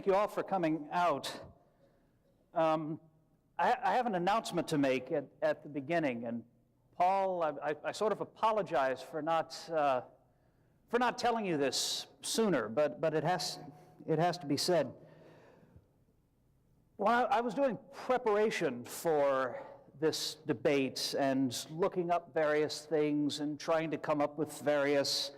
you all for coming out. I have an announcement to make at the beginning, and Paul, I sort of apologize for not telling you this sooner, but it has to be said. Well, I was doing preparation for this debate and looking up various things and trying to come up with various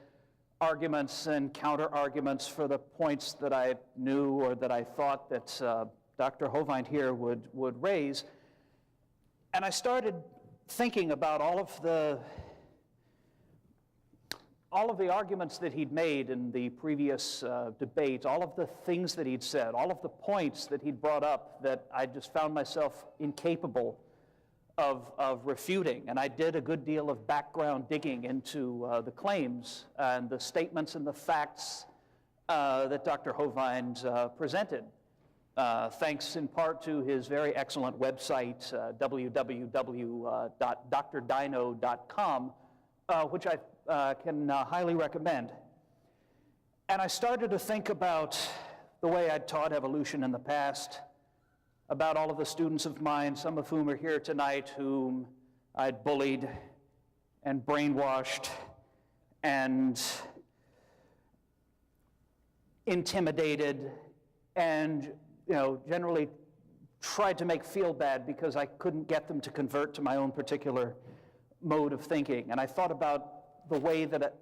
arguments and counter-arguments for the points that I knew or that I thought that Dr. Hovind here would raise. And I started thinking about all of the arguments that he'd made in the previous debate, all of the things that he'd said, all of the points that he'd brought up that I just found myself incapable of refuting. And I did a good deal of background digging into the claims and the statements and the facts that Dr. Hovind presented, thanks in part to his very excellent website, www.drdino.com, which I can highly recommend. And I started to think about the way I'd taught evolution in the past, about all of the students of mine, some of whom are here tonight, whom I'd bullied and brainwashed and intimidated and, generally tried to make feel bad because I couldn't get them to convert to my own particular mode of thinking. And I thought about the way that,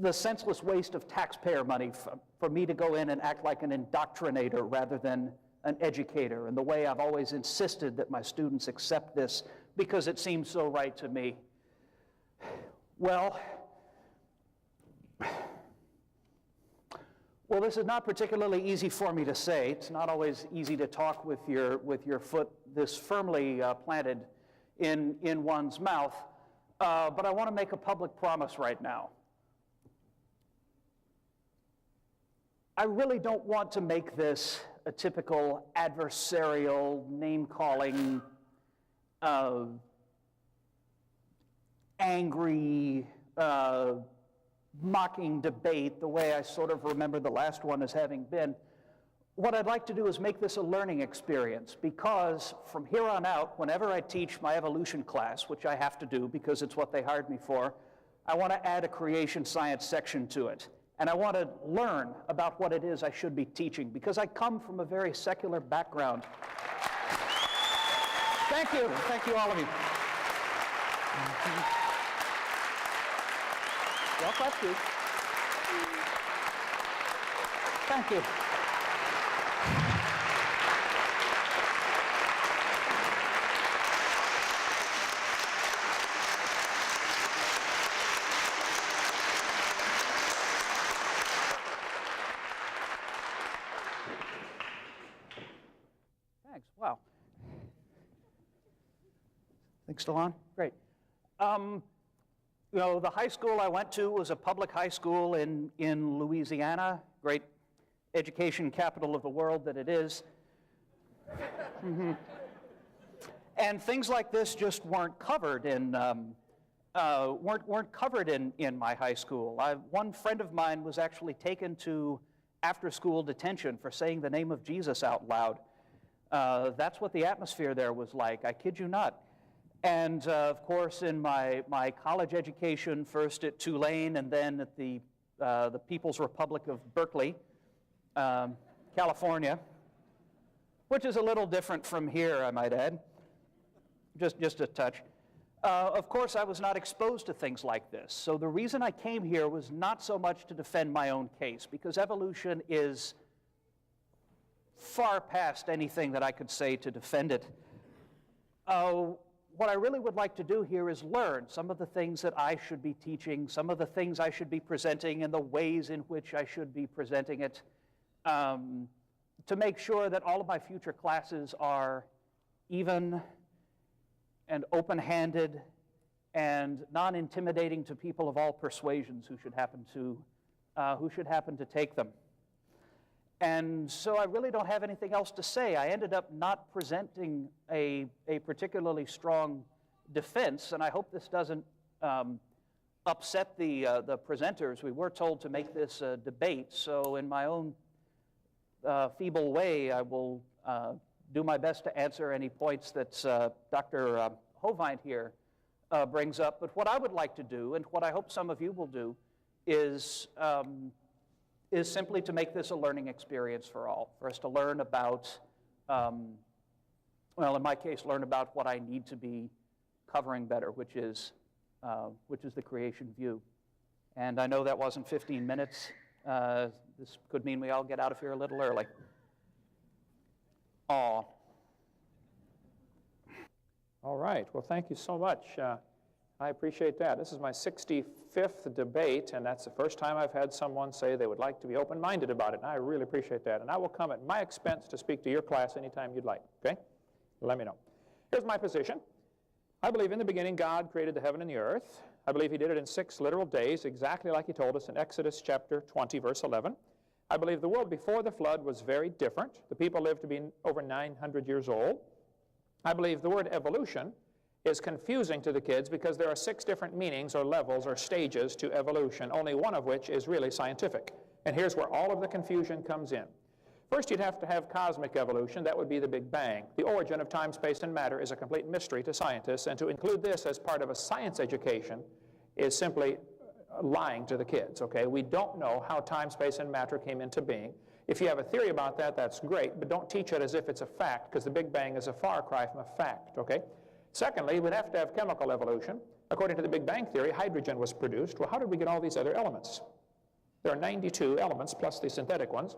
the senseless waste of taxpayer money for me to go in and act like an indoctrinator rather than an educator, and the way I've always insisted that my students accept this because it seems so right to me. Well, this is not particularly easy for me to say. It's not always easy to talk with your foot this firmly planted in one's mouth, but I want to make a public promise right now. I really don't want to make this a typical adversarial, name-calling, angry, mocking debate the way I sort of remember the last one as having been. What I'd like to do is make this a learning experience, because from here on out, whenever I teach my evolution class, which I have to do because it's what they hired me for, I want to add a creation science section to it. And I want to learn about what it is I should be teaching, because I come from a very secular background. Thank you. Thank you, all of you. Well, clap too. Thank you. Wow. Think still on? Great. The high school I went to was a public high school in Louisiana, great education capital of the world that it is. And things like this just weren't covered in my high school. One friend of mine was actually taken to after-school detention for saying the name of Jesus out loud. That's what the atmosphere there was like, I kid you not. And of course, in my college education, first at Tulane and then at the People's Republic of Berkeley, California, which is a little different from here, I might add, just a touch. Of course, I was not exposed to things like this. So the reason I came here was not so much to defend my own case, because evolution is far past anything that I could say to defend it. What I really would like to do here is learn some of the things that I should be teaching, some of the things I should be presenting, and the ways in which I should be presenting it, to make sure that all of my future classes are even and open-handed and non-intimidating to people of all persuasions who should happen to take them. And so I really don't have anything else to say. I ended up not presenting a particularly strong defense, and I hope this doesn't upset the presenters. We were told to make this a debate, so in my own feeble way, I will do my best to answer any points that Dr. Hovind here brings up. But what I would like to do, and what I hope some of you will do, is simply to make this a learning experience for all, for us to learn about, well, in my case, learn about what I need to be covering better, which is the creation view. And I know that wasn't 15 minutes. This could mean we all get out of here a little early. Aw. All right. Well, thank you so much. I appreciate that. This is my 65th debate, and that's the first time I've had someone say they would like to be open-minded about it, and I really appreciate that. And I will come at my expense to speak to your class anytime you'd like, okay? Let me know. Here's my position. I believe in the beginning God created the heaven and the earth. I believe he did it in 6 literal days, exactly like he told us in Exodus chapter 20, verse 11. I believe the world before the flood was very different. The people lived to be over 900 years old. I believe the word evolution is confusing to the kids because there are 6 different meanings or levels or stages to evolution, only one of which is really scientific. And here's where all of the confusion comes in. First, you'd have to have cosmic evolution. That would be the Big Bang. The origin of time, space, and matter is a complete mystery to scientists, and to include this as part of a science education is simply lying to the kids, okay? We don't know how time, space, and matter came into being. If you have a theory about that, that's great, but don't teach it as if it's a fact, because the Big Bang is a far cry from a fact, okay? Secondly, we'd have to have chemical evolution. According to the Big Bang theory, hydrogen was produced. Well, how did we get all these other elements? There are 92 elements plus the synthetic ones.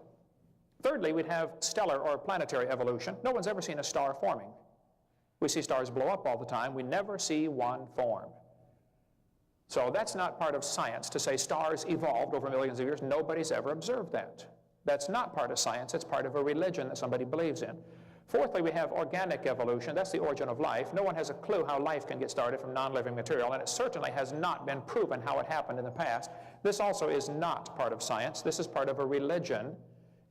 Thirdly, we'd have stellar or planetary evolution. No one's ever seen a star forming. We see stars blow up all the time. We never see one form. So that's not part of science to say stars evolved over millions of years. Nobody's ever observed that. That's not part of science. It's part of a religion that somebody believes in. Fourthly, we have organic evolution. That's the origin of life. No one has a clue how life can get started from non-living material, and it certainly has not been proven how it happened in the past. This also is not part of science. This is part of a religion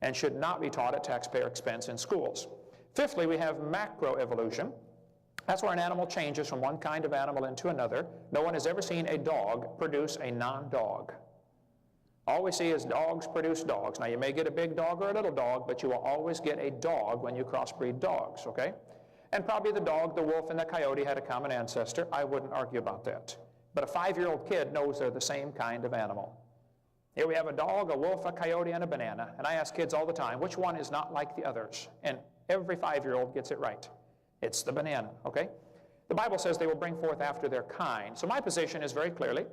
and should not be taught at taxpayer expense in schools. Fifthly, we have macroevolution. That's where an animal changes from one kind of animal into another. No one has ever seen a dog produce a non-dog. All we see is dogs produce dogs. Now, you may get a big dog or a little dog, but you will always get a dog when you crossbreed dogs, okay? And probably the dog, the wolf, and the coyote had a common ancestor. I wouldn't argue about that. But a 5-year-old kid knows they're the same kind of animal. Here we have a dog, a wolf, a coyote, and a banana. And I ask kids all the time, which one is not like the others? And every 5-year-old gets it right. It's the banana, okay? The Bible says they will bring forth after their kind. So my position is very clearly,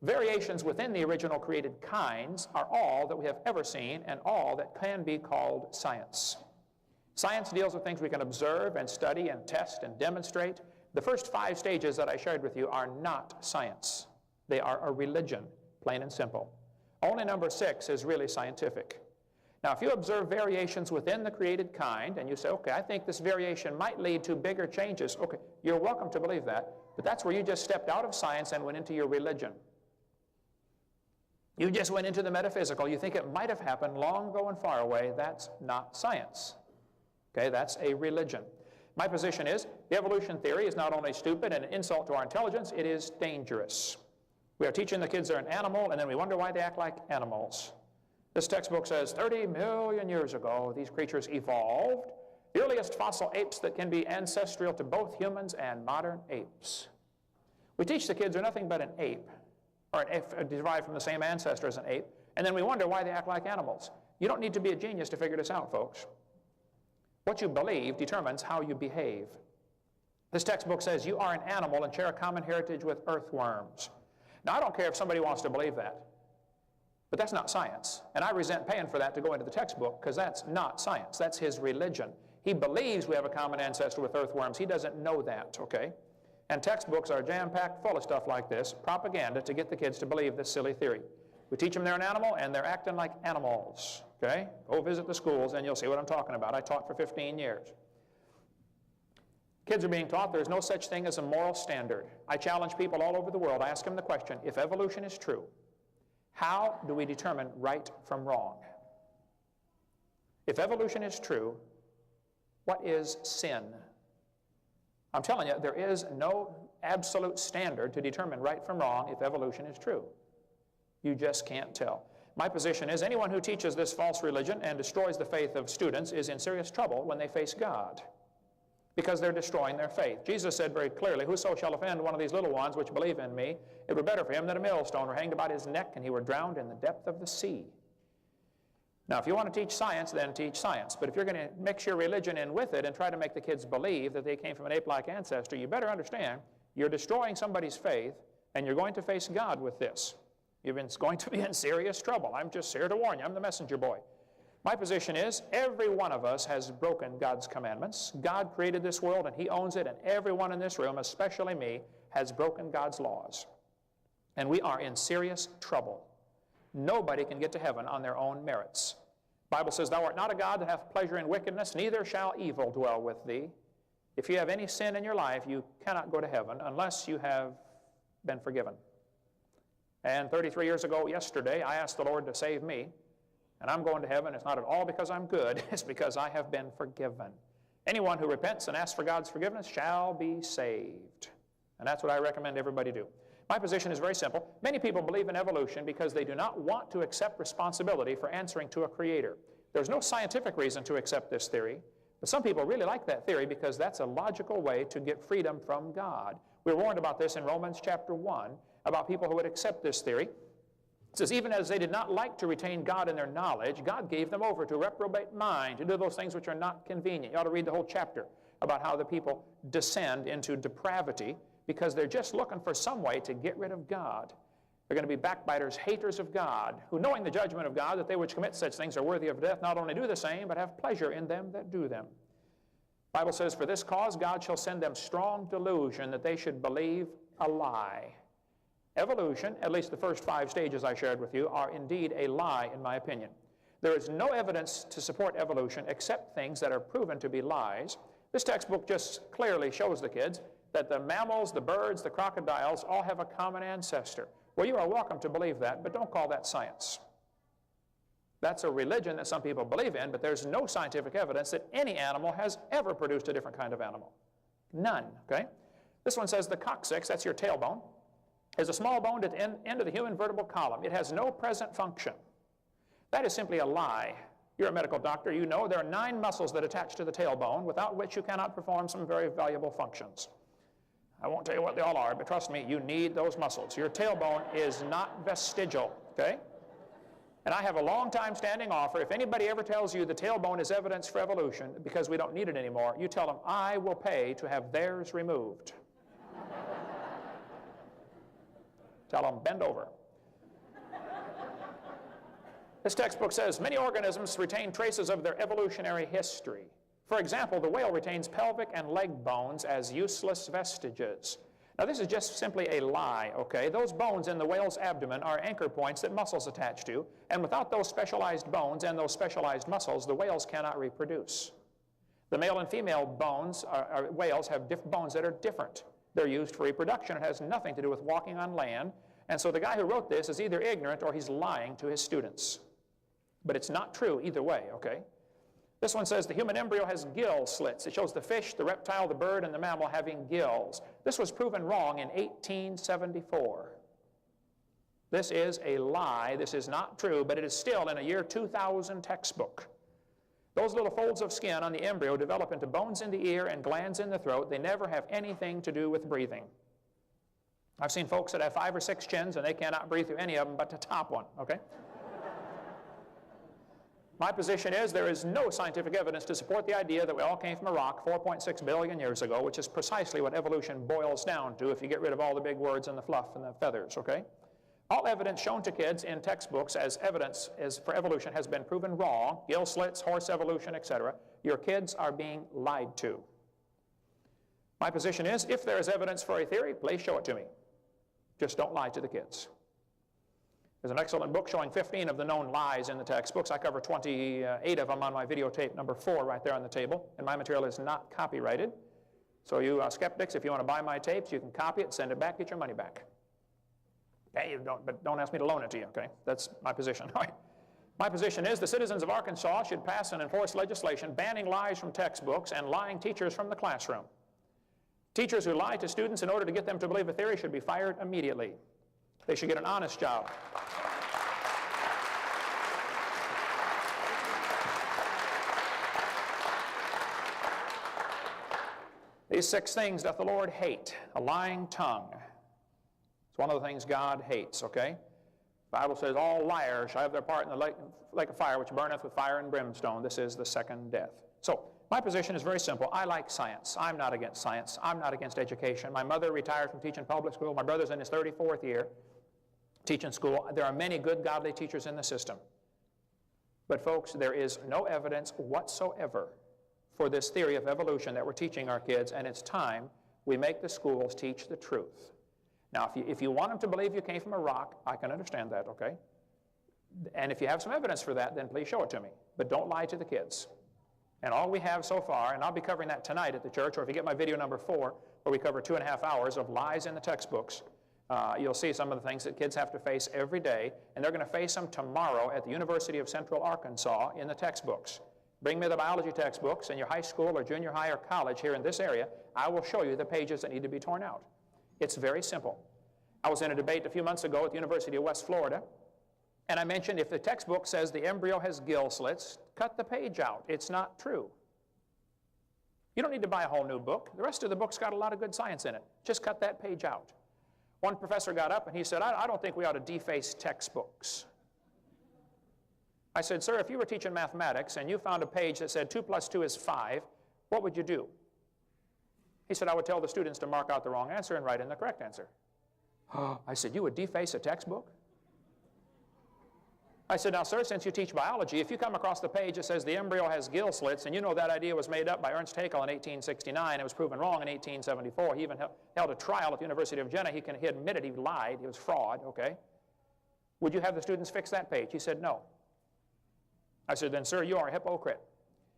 variations within the original created kinds are all that we have ever seen and all that can be called science. Science deals with things we can observe and study and test and demonstrate. The first 5 stages that I shared with you are not science. They are a religion, plain and simple. Only number 6 is really scientific. Now, if you observe variations within the created kind and you say, okay, I think this variation might lead to bigger changes, okay, you're welcome to believe that, but that's where you just stepped out of science and went into your religion. You just went into the metaphysical. You think it might have happened long ago and far away. That's not science. Okay, that's a religion. My position is the evolution theory is not only stupid and an insult to our intelligence, it is dangerous. We are teaching the kids they're an animal, and then we wonder why they act like animals. This textbook says 30 million years ago, these creatures evolved. The earliest fossil apes that can be ancestral to both humans and modern apes. We teach the kids they're nothing but an ape, or an ape derived from the same ancestor as an ape, and then we wonder why they act like animals. You don't need to be a genius to figure this out, folks. What you believe determines how you behave. This textbook says you are an animal and share a common heritage with earthworms. Now, I don't care if somebody wants to believe that, but that's not science, and I resent paying for that to go into the textbook because that's not science. That's his religion. He believes we have a common ancestor with earthworms. He doesn't know that, okay? And textbooks are jam-packed full of stuff like this, propaganda to get the kids to believe this silly theory. We teach them they're an animal, and they're acting like animals, okay? Go visit the schools, and you'll see what I'm talking about. I taught for 15 years. Kids are being taught there is no such thing as a moral standard. I challenge people all over the world. I ask them the question, if evolution is true, how do we determine right from wrong? If evolution is true, what is sin? I'm telling you, there is no absolute standard to determine right from wrong if evolution is true. You just can't tell. My position is anyone who teaches this false religion and destroys the faith of students is in serious trouble when they face God, because they're destroying their faith. Jesus said very clearly, "Whoso shall offend one of these little ones which believe in me, it were better for him that a millstone were hanged about his neck and he were drowned in the depth of the sea." Now, if you want to teach science, then teach science. But if you're going to mix your religion in with it and try to make the kids believe that they came from an ape-like ancestor, you better understand you're destroying somebody's faith, and you're going to face God with this. You're going to be in serious trouble. I'm just here to warn you. I'm the messenger boy. My position is every one of us has broken God's commandments. God created this world, and He owns it, and everyone in this room, especially me, has broken God's laws. And we are in serious trouble. Nobody can get to heaven on their own merits. The Bible says, "Thou art not a God that hath pleasure in wickedness, neither shall evil dwell with thee." If you have any sin in your life, you cannot go to heaven unless you have been forgiven. And 33 years ago yesterday, I asked the Lord to save me, and I'm going to heaven. It's not at all because I'm good. It's because I have been forgiven. Anyone who repents and asks for God's forgiveness shall be saved. And that's what I recommend everybody do. My position is very simple. Many people believe in evolution because they do not want to accept responsibility for answering to a creator. There's no scientific reason to accept this theory, but some people really like that theory because that's a logical way to get freedom from God. We're warned about this in Romans chapter 1, about people who would accept this theory. It says, "Even as they did not like to retain God in their knowledge, God gave them over to reprobate mind, to do those things which are not convenient." You ought to read the whole chapter about how the people descend into depravity because they're just looking for some way to get rid of God. They're going to be backbiters, haters of God, who, knowing the judgment of God, that they which commit such things are worthy of death, not only do the same, but have pleasure in them that do them. The Bible says, "For this cause God shall send them strong delusion, that they should believe a lie." Evolution, at least the first 5 stages I shared with you, are indeed a lie, in my opinion. There is no evidence to support evolution except things that are proven to be lies. This textbook just clearly shows the kids that the mammals, the birds, the crocodiles all have a common ancestor. Well, you are welcome to believe that, but don't call that science. That's a religion that some people believe in, but there's no scientific evidence that any animal has ever produced a different kind of animal. None, okay? This one says the coccyx, that's your tailbone, is a small bone at the end of the human vertebral column. It has no present function. That is simply a lie. You're a medical doctor. You know there are 9 muscles that attach to the tailbone, without which you cannot perform some very valuable functions. I won't tell you what they all are, but trust me, you need those muscles. Your tailbone is not vestigial, okay? And I have a long-time standing offer. If anybody ever tells you the tailbone is evidence for evolution because we don't need it anymore, you tell them, I will pay to have theirs removed. Tell them, bend over. This textbook says, many organisms retain traces of their evolutionary history. For example, the whale retains pelvic and leg bones as useless vestiges. Now, this is just simply a lie, okay? Those bones in the whale's abdomen are anchor points that muscles attach to, and without those specialized bones and those specialized muscles, the whales cannot reproduce. The male and female bones, whales have bones that are different. They're used for reproduction. It has nothing to do with walking on land, and so the guy who wrote this is either ignorant or he's lying to his students. But it's not true either way, okay? This one says the human embryo has gill slits. It shows the fish, the reptile, the bird, and the mammal having gills. This was proven wrong in 1874. This is a lie. This is not true, but it is still in a year 2000 textbook. Those little folds of skin on the embryo develop into bones in the ear and glands in the throat. They never have anything to do with breathing. I've seen folks that have 5 or 6 chins, and they cannot breathe through any of them but the top one, okay? My position is there is no scientific evidence to support the idea that we all came from a rock 4.6 billion years ago, which is precisely what evolution boils down to if you get rid of all the big words and the fluff and the feathers, okay? All evidence shown to kids in textbooks as evidence for evolution has been proven wrong. Gill slits, horse evolution, etc. Your kids are being lied to. My position is if there is evidence for a theory, please show it to me. Just don't lie to the kids. There's an excellent book showing 15 of the known lies in the textbooks. I cover 28 of them on my videotape number 4 right there on the table, and my material is not copyrighted. So you skeptics, if you want to buy my tapes, you can copy it, send it back, get your money back. Okay, but don't ask me to loan it to you, okay? That's my position. All right. My position is the citizens of Arkansas should pass and enforce legislation banning lies from textbooks and lying teachers from the classroom. Teachers who lie to students in order to get them to believe a theory should be fired immediately. They should get an honest job. These 6 things doth the Lord hate. A lying tongue. It's one of the things God hates, okay? The Bible says, all liars shall have their part in the lake of fire, which burneth with fire and brimstone. This is the second death. So, my position is very simple. I like science. I'm not against science. I'm not against education. My mother retired from teaching public school. My brother's in his 34th year teaching school. There are many good, godly teachers in the system. But folks, there is no evidence whatsoever for this theory of evolution that we're teaching our kids, and it's time we make the schools teach the truth. Now, if you want them to believe you came from a rock, I can understand that, okay? And if you have some evidence for that, then please show it to me. But don't lie to the kids. And all we have so far, and I'll be covering that tonight at the church, or if you get my video number 4, where we cover 2.5 hours of lies in the textbooks, you'll see some of the things that kids have to face every day, and they're going to face them tomorrow at the University of Central Arkansas in the textbooks. Bring me the biology textbooks in your high school or junior high or college here in this area. I will show you the pages that need to be torn out. It's very simple. I was in a debate a few months ago at the University of West Florida, and I mentioned if the textbook says the embryo has gill slits, cut the page out. It's not true. You don't need to buy a whole new book. The rest of the book's got a lot of good science in it. Just cut that page out. One professor got up and he said, I don't think we ought to deface textbooks. I said, sir, if you were teaching mathematics and you found a page that said 2 + 2 is 5, what would you do? He said, I would tell the students to mark out the wrong answer and write in the correct answer. I said, you would deface a textbook? I said, now, sir, since you teach biology, if you come across the page that says the embryo has gill slits, and you know that idea was made up by Ernst Haeckel in 1869, it was proven wrong in 1874. He even held a trial at the University of Jena. He admitted he lied. He was fraud, okay? Would you have the students fix that page? He said, no. I said, then, sir, you are a hypocrite.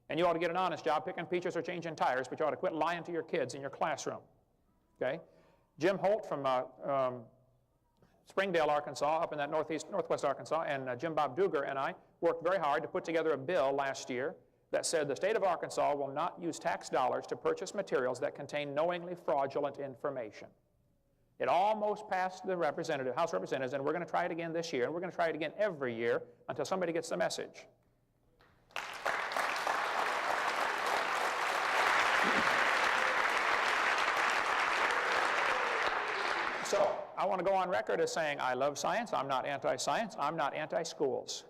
And you ought to get an honest job picking peaches or changing tires, but you ought to quit lying to your kids in your classroom, okay? Jim Holt from Springdale, Arkansas, up in that northwest Arkansas, and Jim Bob Duger and I worked very hard to put together a bill last year that said the state of Arkansas will not use tax dollars to purchase materials that contain knowingly fraudulent information. It almost passed the House of Representatives, and we're going to try it again this year, and we're going to try it again every year until somebody gets the message. So, I want to go on record as saying I love science, I'm not anti-science, I'm not anti-schools.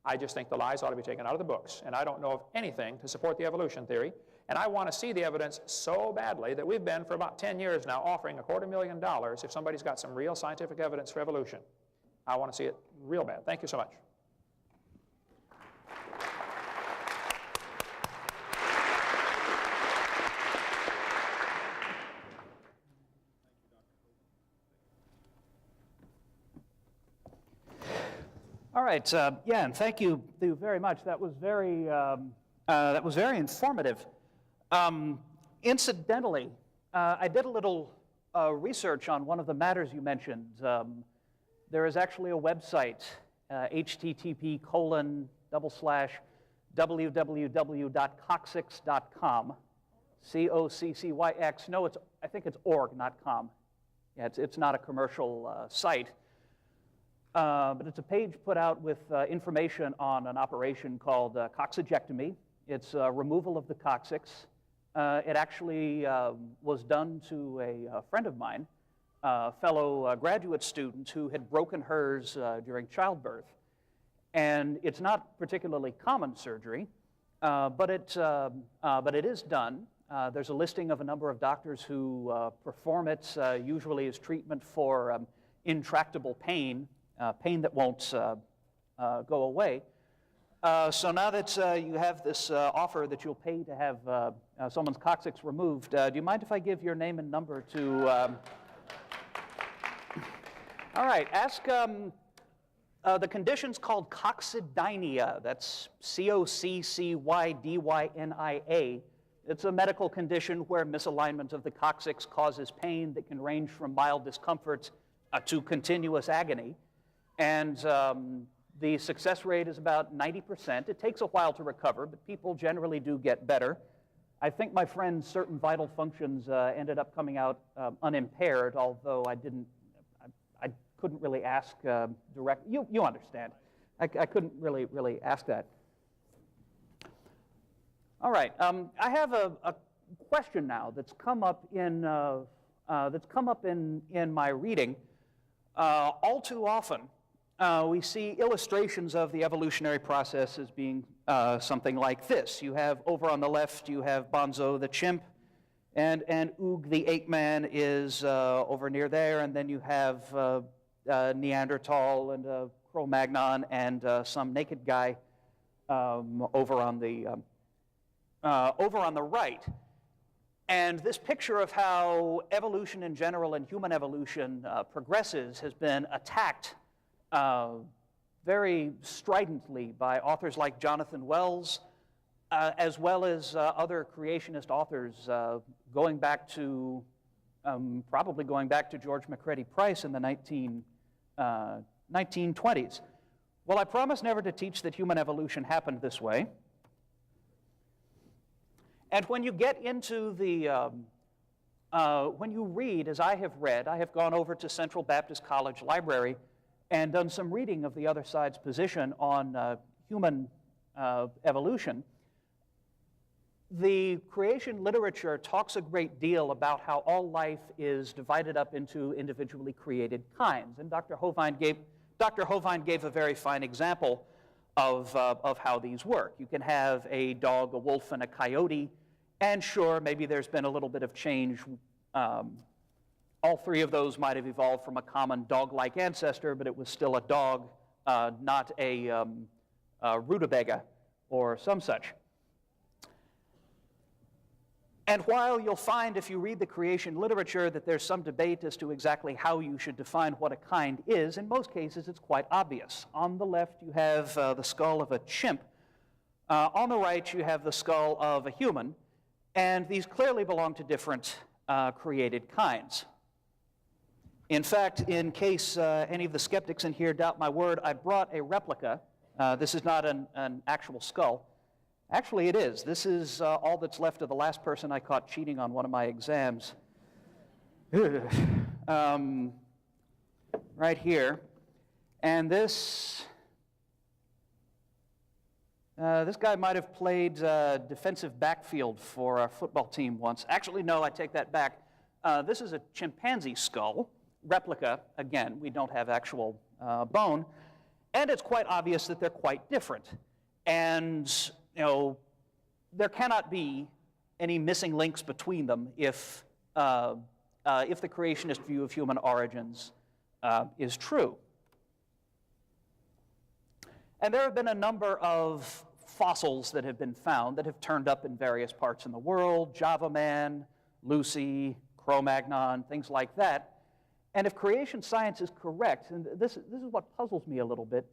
I just think the lies ought to be taken out of the books, and I don't know of anything to support the evolution theory, and I want to see the evidence so badly that we've been for about 10 years now offering $250,000 if somebody's got some real scientific evidence for evolution. I want to see it real bad. Thank you so much. All right, yeah, and thank you very much. That was very informative. Incidentally, I did a little research on one of the matters you mentioned. There is actually a website, http://www.coccyx.com, COCCYX. No, I think it's org, not com. Yeah, it's not a commercial site. But it's a page put out with information on an operation called coccygectomy. It's removal of the coccyx. It actually was done to a friend of mine, a fellow graduate student who had broken hers during childbirth. And it's not particularly common surgery, but it is done. There's a listing of a number of doctors who perform it, usually as treatment for intractable pain. Pain that won't go away. So now that you have this offer that you'll pay to have someone's coccyx removed, do you mind if I give your name and number to... All right, ask... the condition's called coccydynia. That's C-O-C-C-Y-D-Y-N-I-A. It's a medical condition where misalignment of the coccyx causes pain that can range from mild discomfort to continuous agony. And the success rate is about 90%. It takes a while to recover, but people generally do get better. I think my friend's certain vital functions ended up coming out unimpaired, although I couldn't really ask direct. You understand. I couldn't really ask that. All right. I have question now that's come up in my reading. All too often, we see illustrations of the evolutionary process as being something like this. You have, over on the left, you have Bonzo the chimp, and Oog the ape man is over near there, and then you have Neanderthal and Cro-Magnon and some naked guy over on the right. And this picture of how evolution in general and human evolution progresses has been attacked very stridently by authors like Jonathan Wells, as well as other creationist authors probably going back to George McCready Price in the 1920s. Well, I promise never to teach that human evolution happened this way. And when you get into the, when you read, as I have read, I have gone over to Central Baptist College Library and done some reading of the other side's position on human evolution. The creation literature talks a great deal about how all life is divided up into individually created kinds. And Dr. Hovind gave a very fine example of how these work. You can have a dog, a wolf, and a coyote, and sure, maybe there's been a little bit of change. All three of those might have evolved from a common dog-like ancestor, but it was still a dog, not a rutabaga or some such. And while you'll find, if you read the creation literature, that there's some debate as to exactly how you should define what a kind is, in most cases it's quite obvious. On the left you have the skull of a chimp. On the right you have the skull of a human, and these clearly belong to different created kinds. In fact, in case any of the skeptics in here doubt my word, I brought a replica. This is not an actual skull. Actually, it is. This is all that's left of the last person I caught cheating on one of my exams. Right here. And this guy might have played defensive backfield for our football team once. Actually, no, I take that back. This is a chimpanzee skull, replica. Again, we don't have actual bone. And it's quite obvious that they're quite different. And there cannot be any missing links between them if the creationist view of human origins is true. And there have been a number of fossils that have been found that have turned up in various parts in the world: Java Man, Lucy, Cro-Magnon, things like that. And if creation science is correct, and this is what puzzles me a little bit,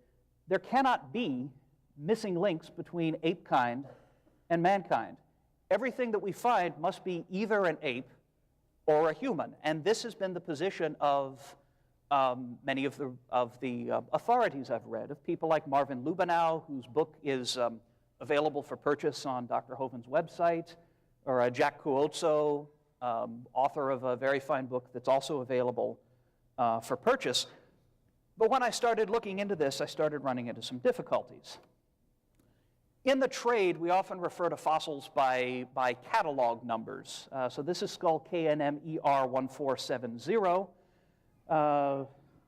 there cannot be missing links between ape kind and mankind. Everything that we find must be either an ape or a human, and this has been the position of many of the authorities I've read, of people like Marvin Lubenow, whose book is available for purchase on Dr. Hovind's website, or Jack Cuozzo, author of a very fine book that's also available for purchase. But when I started looking into this, I started running into some difficulties. In the trade, we often refer to fossils by catalog numbers. So this is skull KNMER1470.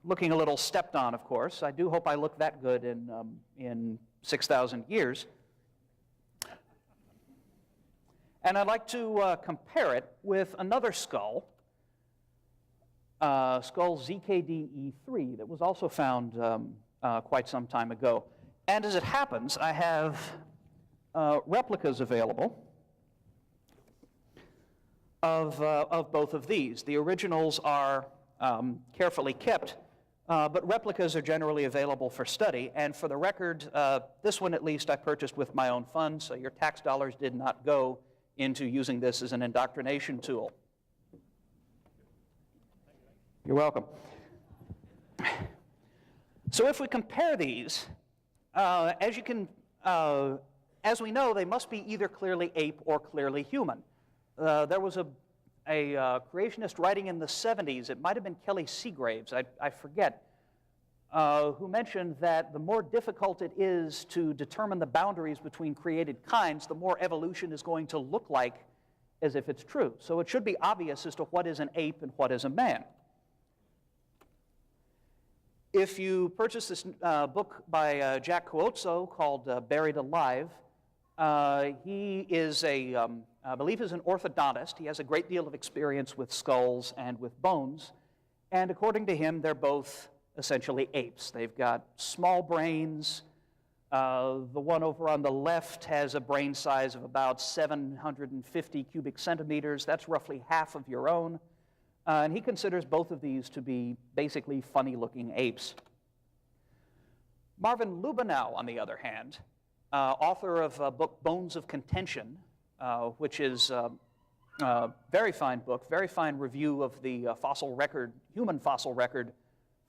Looking a little stepped on, of course. I do hope I look that good in 6,000 years. And I'd like to compare it with another skull, skull ZKD-E3, that was also found quite some time ago. And as it happens, I have replicas available of both of these. The originals are carefully kept, but replicas are generally available for study. And for the record, this one at least I purchased with my own funds, so your tax dollars did not go into using this as an indoctrination tool. You're welcome. So if we compare these, as we know, they must be either clearly ape or clearly human. There was a creationist writing in the 70s, it might have been Kelly Seagraves, I forget, who mentioned that the more difficult it is to determine the boundaries between created kinds, the more evolution is going to look like as if it's true. So it should be obvious as to what is an ape and what is a man. If you purchase this book by Jack Cuozzo called Buried Alive, he is I believe he's an orthodontist. He has a great deal of experience with skulls and with bones. And according to him, they're both essentially apes. They've got small brains. The one over on the left has a brain size of about 750 cubic centimeters. That's roughly half of your own. And he considers both of these to be basically funny-looking apes. Marvin Lubenow, on the other hand, author of a book Bones of Contention, which is a very fine book, very fine review of the fossil record, human fossil record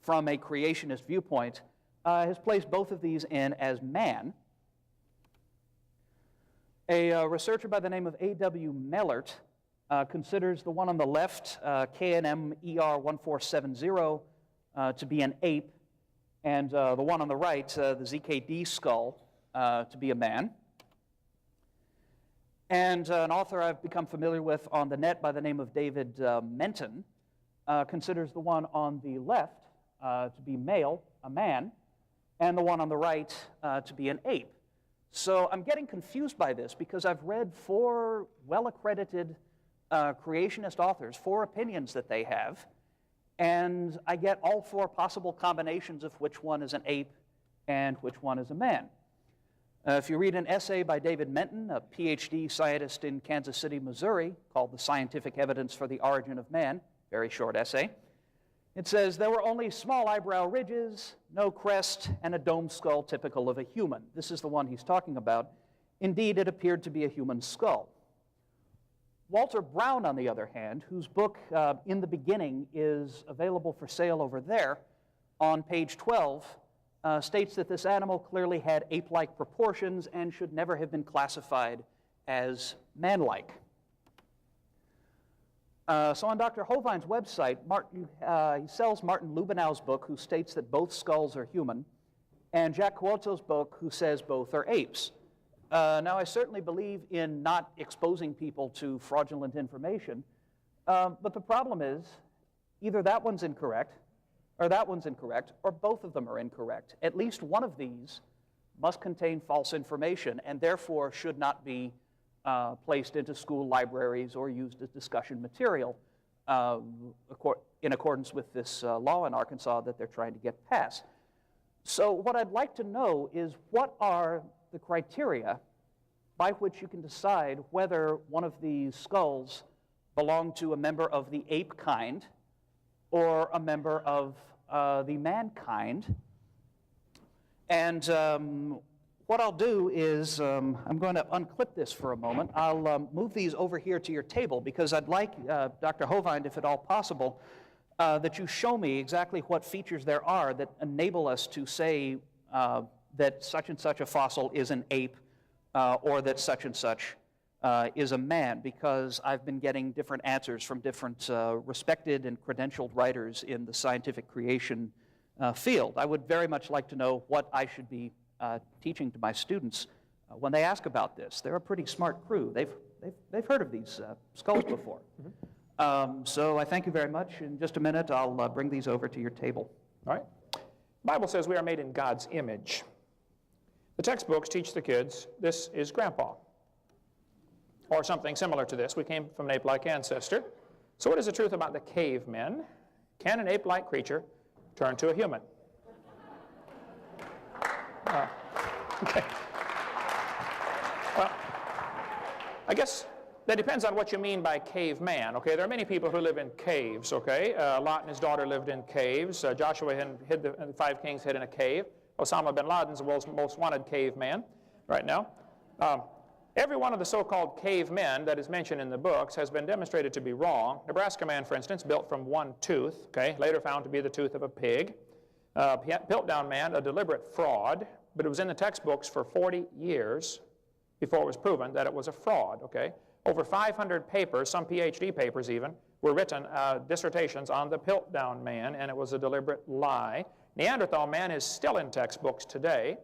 from a creationist viewpoint, has placed both of these in as man. A researcher by the name of A.W. Mellert considers the one on the left, KNM ER1470, to be an ape, and the one on the right, the ZKD skull, to be a man. And an author I've become familiar with on the net by the name of David Menton considers the one on the left to be male, a man, and the one on the right to be an ape. So I'm getting confused by this because I've read 4 well-accredited creationist authors, 4 opinions that they have, and I get all 4 possible combinations of which one is an ape and which one is a man. If you read an essay by David Menton, a PhD scientist in Kansas City, Missouri, called The Scientific Evidence for the Origin of Man, very short essay, it says, there were only small eyebrow ridges, no crest, and a domed skull typical of a human. This is the one he's talking about. Indeed, it appeared to be a human skull. Walter Brown, on the other hand, whose book, In the Beginning, is available for sale over there, on page 12, states that this animal clearly had ape-like proportions and should never have been classified as man-like. So on Dr. Hovind's website, he sells Martin Lubenau's book, who states that both skulls are human, and Jack Cuozzo's book, who says both are apes. Now, I certainly believe in not exposing people to fraudulent information, but the problem is either that one's incorrect, or that one's incorrect, or both of them are incorrect. At least one of these must contain false information and therefore should not be placed into school libraries or used as discussion material in accordance with this law in Arkansas that they're trying to get passed. So what I'd like to know is what are the criteria by which you can decide whether one of these skulls belong to a member of the ape kind or a member of the mankind. And what I'll do is I'm going to unclip this for a moment. I'll move these over here to your table because I'd like, Dr. Hovind, if at all possible, that you show me exactly what features there are that enable us to say that such and such a fossil is an ape or that such and such is a man, because I've been getting different answers from different respected and credentialed writers in the scientific creation field. I would very much like to know what I should be teaching to my students when they ask about this. They're a pretty smart crew. They've heard of these skulls before. So I thank you very much. In just a minute, I'll bring these over to your table. All right. The Bible says we are made in God's image. The textbooks teach the kids this is Grandpa, or something similar to this. We came from an ape-like ancestor. So what is the truth about the cavemen? Can an ape-like creature turn to a human? Okay. Well, I guess that depends on what you mean by caveman. Okay, there are many people who live in caves. Okay, Lot and his daughter lived in caves. Joshua hid the 5 kings hid in a cave. Osama bin Laden's the world's most wanted caveman right now. Every one of the so-called cavemen that is mentioned in the books has been demonstrated to be wrong. Nebraska man, for instance, built from one tooth, okay, later found to be the tooth of a pig. Piltdown man, a deliberate fraud, but it was in the textbooks for 40 years before it was proven that it was a fraud, okay? Over 500 papers, some PhD papers even, were written, dissertations on the Piltdown man, and it was a deliberate lie. Neanderthal man is still in textbooks today,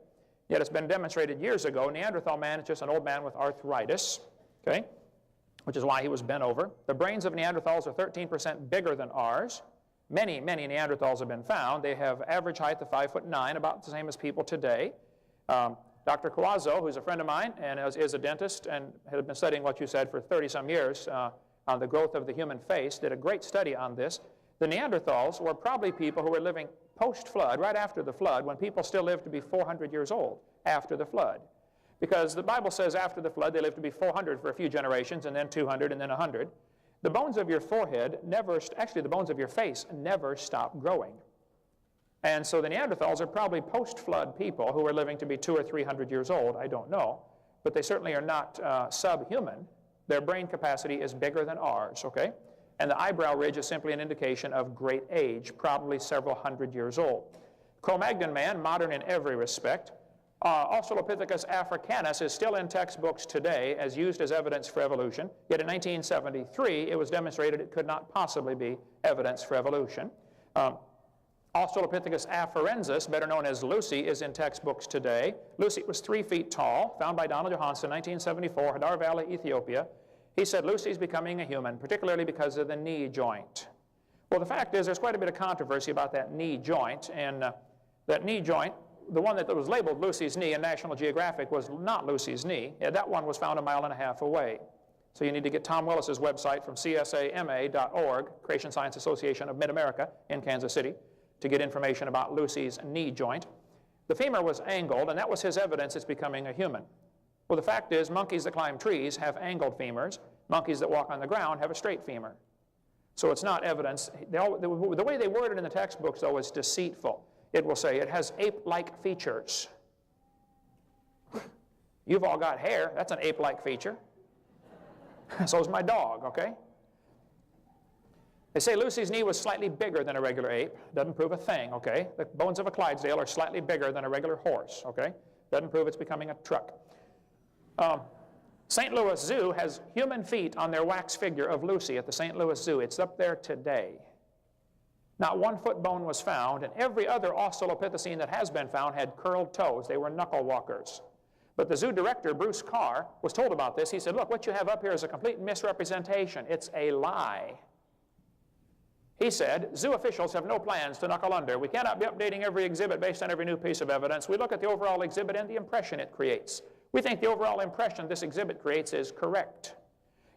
yet it's been demonstrated years ago. Neanderthal man is just an old man with arthritis, okay? which is why he was bent over. The brains of Neanderthals are 13% bigger than ours. Many, many Neanderthals have been found. They have average height of 5'9", about the same as people today. Dr. Coazo, who's a friend of mine and is a dentist and had been studying what you said for 30-some years on the growth of the human face, did a great study on this. The Neanderthals were probably people who were living post-flood, right after the flood, when people still lived to be 400 years old after the flood. Because the Bible says after the flood they lived to be 400 for a few generations, and then 200, and then 100. The bones of your forehead never, actually the bones of your face never stop growing. And so the Neanderthals are probably post-flood people who are living to be 200 or 300 years old. I don't know. But they certainly are not subhuman. Their brain capacity is bigger than ours, okay? And the eyebrow ridge is simply an indication of great age, probably several hundred years old. Cro-Magnon man, modern in every respect. Australopithecus africanus is still in textbooks today as used as evidence for evolution. Yet in 1973, it was demonstrated it could not possibly be evidence for evolution. Australopithecus afarensis, better known as Lucy, is in textbooks today. Lucy was 3 feet tall, found by Donald Johanson, 1974, Hadar Valley, Ethiopia. He said Lucy's becoming a human, particularly because of the knee joint. Well, the fact is there's quite a bit of controversy about that knee joint, and that knee joint, the one that was labeled Lucy's knee in National Geographic was not Lucy's knee. Yeah, that one was found 1.5 miles away. So you need to get Tom Willis's website from csama.org, Creation Science Association of Mid-America in Kansas City, to get information about Lucy's knee joint. The femur was angled, and that was his evidence it's becoming a human. Well, the fact is monkeys that climb trees have angled femurs. Monkeys that walk on the ground have a straight femur. So it's not evidence. The way they word it in the textbooks, though, is deceitful. It will say it has ape-like features. You've all got hair. That's an ape-like feature. So is my dog, okay? They say Lucy's knee was slightly bigger than a regular ape. Doesn't prove a thing, okay? The bones of a Clydesdale are slightly bigger than a regular horse, okay? Doesn't prove it's becoming a truck. St. Louis Zoo has human feet on their wax figure of Lucy at the St. Louis Zoo. It's up there today. Not one foot bone was found, and every other Australopithecine that has been found had curled toes. They were knuckle walkers. But the zoo director, Bruce Carr, was told about this. He said, look, what you have up here is a complete misrepresentation. It's a lie. He said, zoo officials have no plans to knuckle under. We cannot be updating every exhibit based on every new piece of evidence. We look at the overall exhibit and the impression it creates. We think the overall impression this exhibit creates is correct.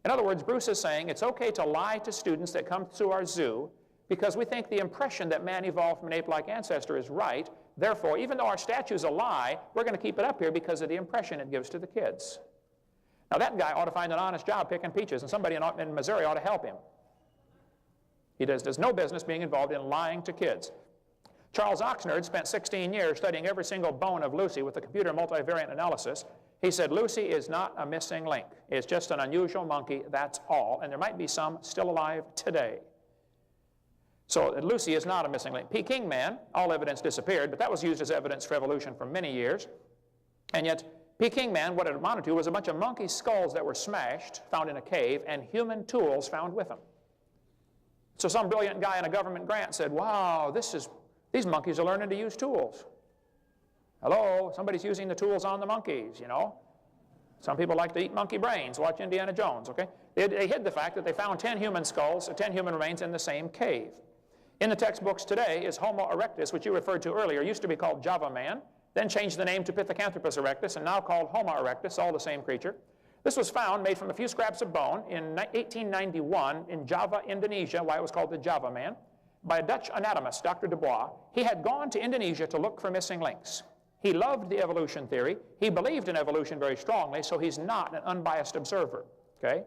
In other words, Bruce is saying it's okay to lie to students that come to our zoo because we think the impression that man evolved from an ape-like ancestor is right. Therefore, even though our statue's a lie, we're going to keep it up here because of the impression it gives to the kids. Now that guy ought to find an honest job picking peaches, and somebody in Missouri ought to help him. He does no business being involved in lying to kids. Charles Oxnard spent 16 years studying every single bone of Lucy with the computer multivariate analysis. He said Lucy is not a missing link. It's just an unusual monkey, that's all. And there might be some still alive today. So Lucy is not a missing link. Peking man, all evidence disappeared, but that was used as evidence for evolution for many years. And yet, Peking man, what it amounted to was a bunch of monkey skulls that were smashed, found in a cave, and human tools found with them. So some brilliant guy in a government grant said, wow, these monkeys are learning to use tools. Hello, somebody's using the tools on the monkeys, you know. Some people like to eat monkey brains, watch Indiana Jones, okay? They hid the fact that they found 10 human skulls, 10 human remains in the same cave. In the textbooks today is Homo erectus, which you referred to earlier, used to be called Java man, then changed the name to Pithecanthropus erectus, and now called Homo erectus, all the same creature. This was found, made from a few scraps of bone, in 1891 in Java, Indonesia, why it was called the Java man, by a Dutch anatomist, Dr. Dubois. He had gone to Indonesia to look for missing links. He loved the evolution theory. He believed in evolution very strongly, so he's not an unbiased observer, okay?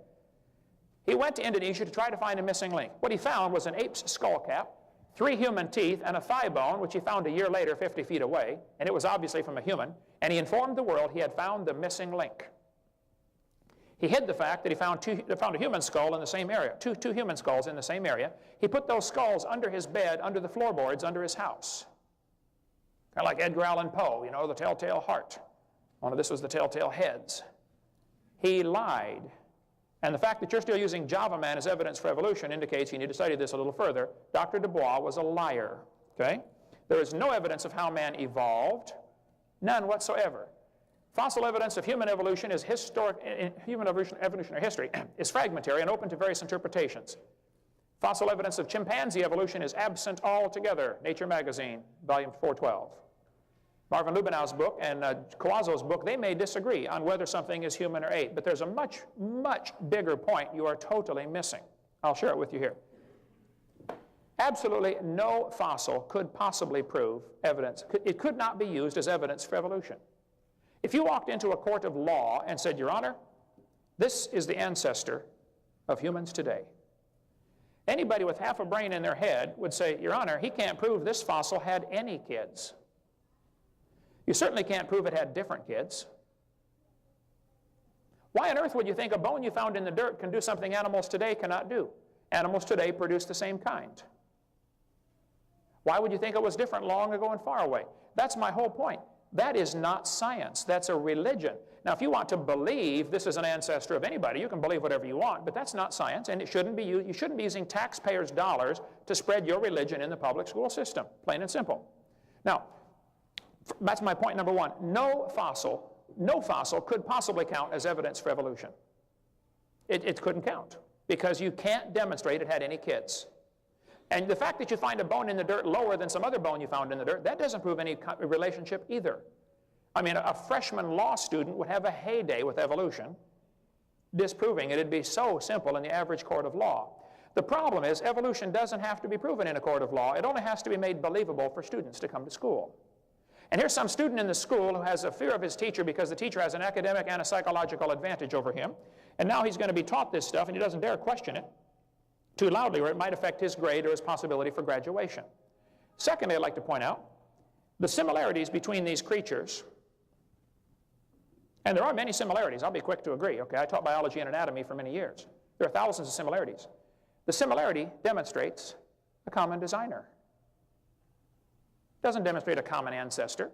He went to Indonesia to try to find a missing link. What he found was an ape's skull cap, 3 human teeth, and a thigh bone, which he found a year later 50 feet away, and it was obviously from a human, and he informed the world he had found the missing link. He hid the fact that he found a human skull in the same area, two human skulls in the same area. He put those skulls under his bed, under the floorboards, under his house. Kind of like Edgar Allan Poe, you know, the telltale heart. Only this was the telltale heads. He lied. And the fact that you're still using Java man as evidence for evolution indicates you need to study this a little further. Dr. Dubois was a liar, okay? There is no evidence of how man evolved, none whatsoever. Fossil evidence of human evolution is evolutionary history is fragmentary and open to various interpretations. Fossil evidence of chimpanzee evolution is absent altogether. Nature magazine, volume 412. Marvin Lubinau's book and Coazo's book, they may disagree on whether something is human or ape, but there's a much, much bigger point you are totally missing. I'll share it with you here. Absolutely no fossil could possibly prove evidence. It could not be used as evidence for evolution. If you walked into a court of law and said, Your Honor, this is the ancestor of humans today, anybody with half a brain in their head would say, Your Honor, he can't prove this fossil had any kids. You certainly can't prove it had different kids. Why on earth would you think a bone you found in the dirt can do something animals today cannot do? Animals today produce the same kind. Why would you think it was different long ago and far away? That's my whole point. That is not science. That's a religion. Now, if you want to believe this is an ancestor of anybody, you can believe whatever you want, but that's not science, and it shouldn't be used. You shouldn't be using taxpayers' dollars to spread your religion in the public school system, plain and simple. Now, that's my point number one. No fossil could possibly count as evidence for evolution. It couldn't count, because you can't demonstrate it had any kids. And the fact that you find a bone in the dirt lower than some other bone you found in the dirt, that doesn't prove any relationship either. I mean, a freshman law student would have a heyday with evolution, disproving it. It'd be so simple in the average court of law. The problem is, evolution doesn't have to be proven in a court of law. It only has to be made believable for students to come to school. And here's some student in the school who has a fear of his teacher because the teacher has an academic and a psychological advantage over him. And now he's going to be taught this stuff, and he doesn't dare question it too loudly, or it might affect his grade or his possibility for graduation. Secondly, I'd like to point out the similarities between these creatures. And there are many similarities. I'll be quick to agree. Okay, I taught biology and anatomy for many years. There are thousands of similarities. The similarity demonstrates a common designer. It doesn't demonstrate a common ancestor.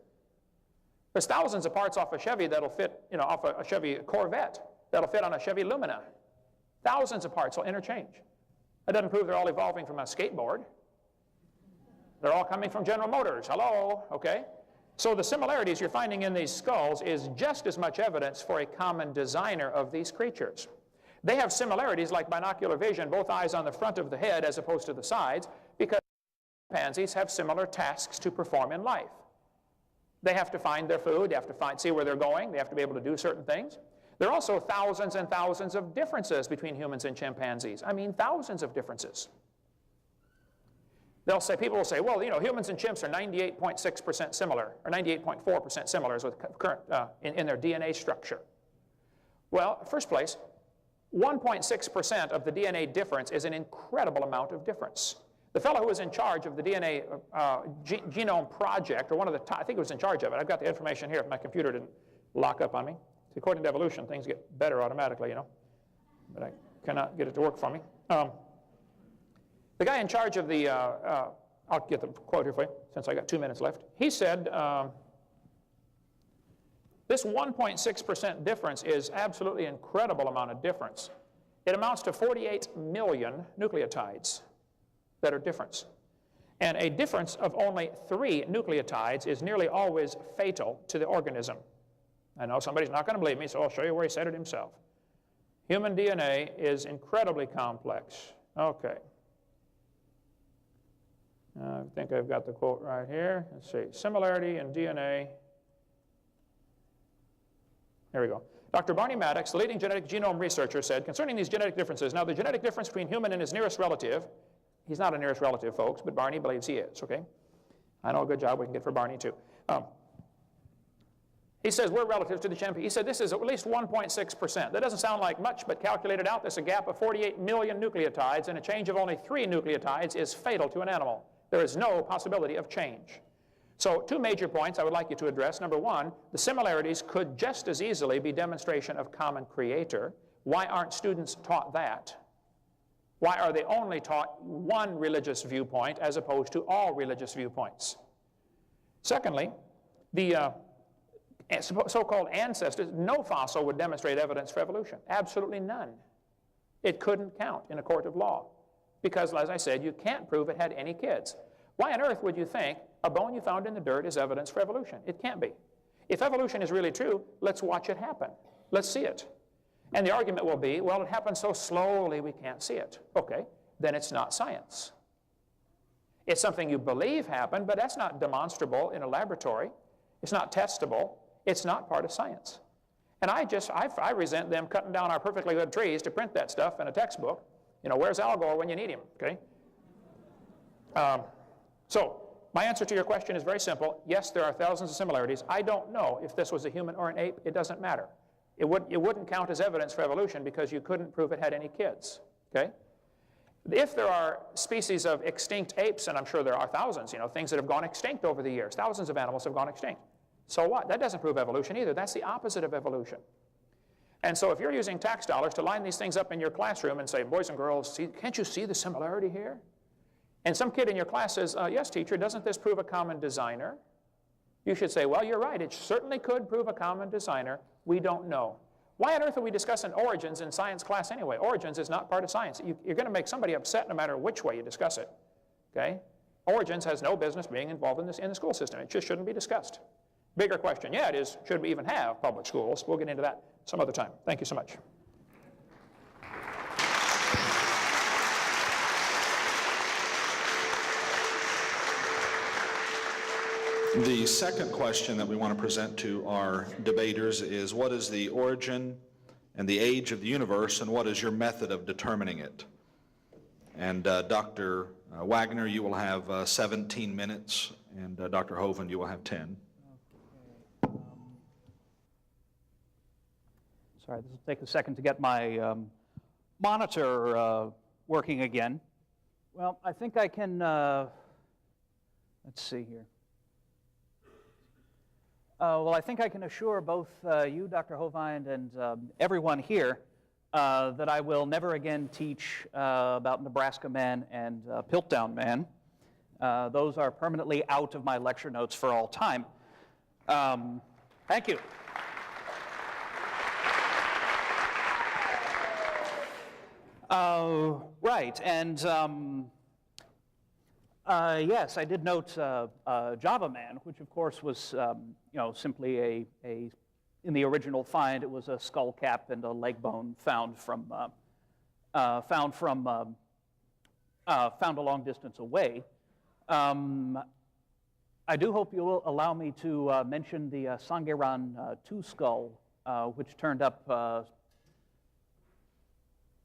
There's thousands of parts off a Chevy that'll fit, off a Chevy Corvette that'll fit on a Chevy Lumina. Thousands of parts will interchange. That doesn't prove they're all evolving from a skateboard. They're all coming from General Motors. Hello, okay? So the similarities you're finding in these skulls is just as much evidence for a common designer of these creatures. They have similarities like binocular vision, both eyes on the front of the head as opposed to the sides, because chimpanzees have similar tasks to perform in life. They have to find their food, they have to see where they're going, they have to be able to do certain things. There are also thousands and thousands of differences between humans and chimpanzees. I mean, thousands of differences. People will say, well, humans and chimps are 98.6% similar, or 98.4% similar with current, in their DNA structure. Well, first place, 1.6% of the DNA difference is an incredible amount of difference. The fellow who was in charge of the DNA genome project, or one of the I think he was in charge of it. I've got the information here if my computer didn't lock up on me. See, according to evolution, things get better automatically, but I cannot get it to work for me. The guy in charge of the, I'll get the quote here for you, since I got 2 minutes left. He said, this 1.6% difference is absolutely incredible amount of difference. It amounts to 48 million nucleotides that are difference. And a difference of only 3 nucleotides is nearly always fatal to the organism. I know somebody's not going to believe me, so I'll show you where he said it himself. Human DNA is incredibly complex. Okay. I think I've got the quote right here. Let's see. Similarity in DNA. There we go. Dr. Barney Maddox, the leading genetic genome researcher, said, concerning these genetic differences, now the genetic difference between human and his nearest relative, he's not a nearest relative, folks, but Barney believes he is, okay? I know a good job we can get for Barney, too. He says, we're relatives to the chimpanzee. He said, this is at least 1.6%. That doesn't sound like much, but calculated out, there's a gap of 48 million nucleotides, and a change of only 3 nucleotides is fatal to an animal. There is no possibility of change. So 2 major points I would like you to address. Number 1, the similarities could just as easily be demonstration of common creator. Why aren't students taught that? Why are they only taught one religious viewpoint as opposed to all religious viewpoints? Secondly, the so-called ancestors, no fossil would demonstrate evidence for evolution. Absolutely none. It couldn't count in a court of law because, as I said, you can't prove it had any kids. Why on earth would you think a bone you found in the dirt is evidence for evolution? It can't be. If evolution is really true, let's watch it happen. Let's see it. And the argument will be, well, it happens so slowly we can't see it. Okay, then it's not science. It's something you believe happened, but that's not demonstrable in a laboratory. It's not testable. It's not part of science. And I resent them cutting down our perfectly good trees to print that stuff in a textbook. You know, where's Al Gore when you need him, okay? So my answer to your question is very simple. Yes, there are thousands of similarities. I don't know if this was a human or an ape. It doesn't matter. It wouldn't count as evidence for evolution because you couldn't prove it had any kids, okay? If there are species of extinct apes, and I'm sure there are thousands, you know, things that have gone extinct over the years, thousands of animals have gone extinct. So what? That doesn't prove evolution either. That's the opposite of evolution. And so if you're using tax dollars to line these things up in your classroom and say, boys and girls, can't you see the similarity here? And some kid in your class says, yes, teacher, doesn't this prove a common designer? You should say, well, you're right. It certainly could prove a common designer. We don't know. Why on earth are we discussing origins in science class anyway? Origins is not part of science. You're going to make somebody upset no matter which way you discuss it. Okay? Origins has no business being involved in the school system. It just shouldn't be discussed. Bigger question, yeah, it is, should we even have public schools? We'll get into that some other time. Thank you so much. The second question that we want to present to our debaters is, what is the origin and the age of the universe, and what is your method of determining it? And Dr. Wagner, you will have 17 minutes, and Dr. Hovind, you will have 10. Okay. Sorry, this will take a second to get my monitor working again. Well, I think I can, let's see here. Well, I think I can assure both you, Dr. Hovind, and everyone here that I will never again teach about Nebraska Man and Piltdown Man. Those are permanently out of my lecture notes for all time. Thank you. Right, and yes, I did note Java Man, which of course was, you know, simply in the original find, it was a skull cap and a leg bone found a long distance away. I do hope you will allow me to mention the Sangiran II skull, which turned up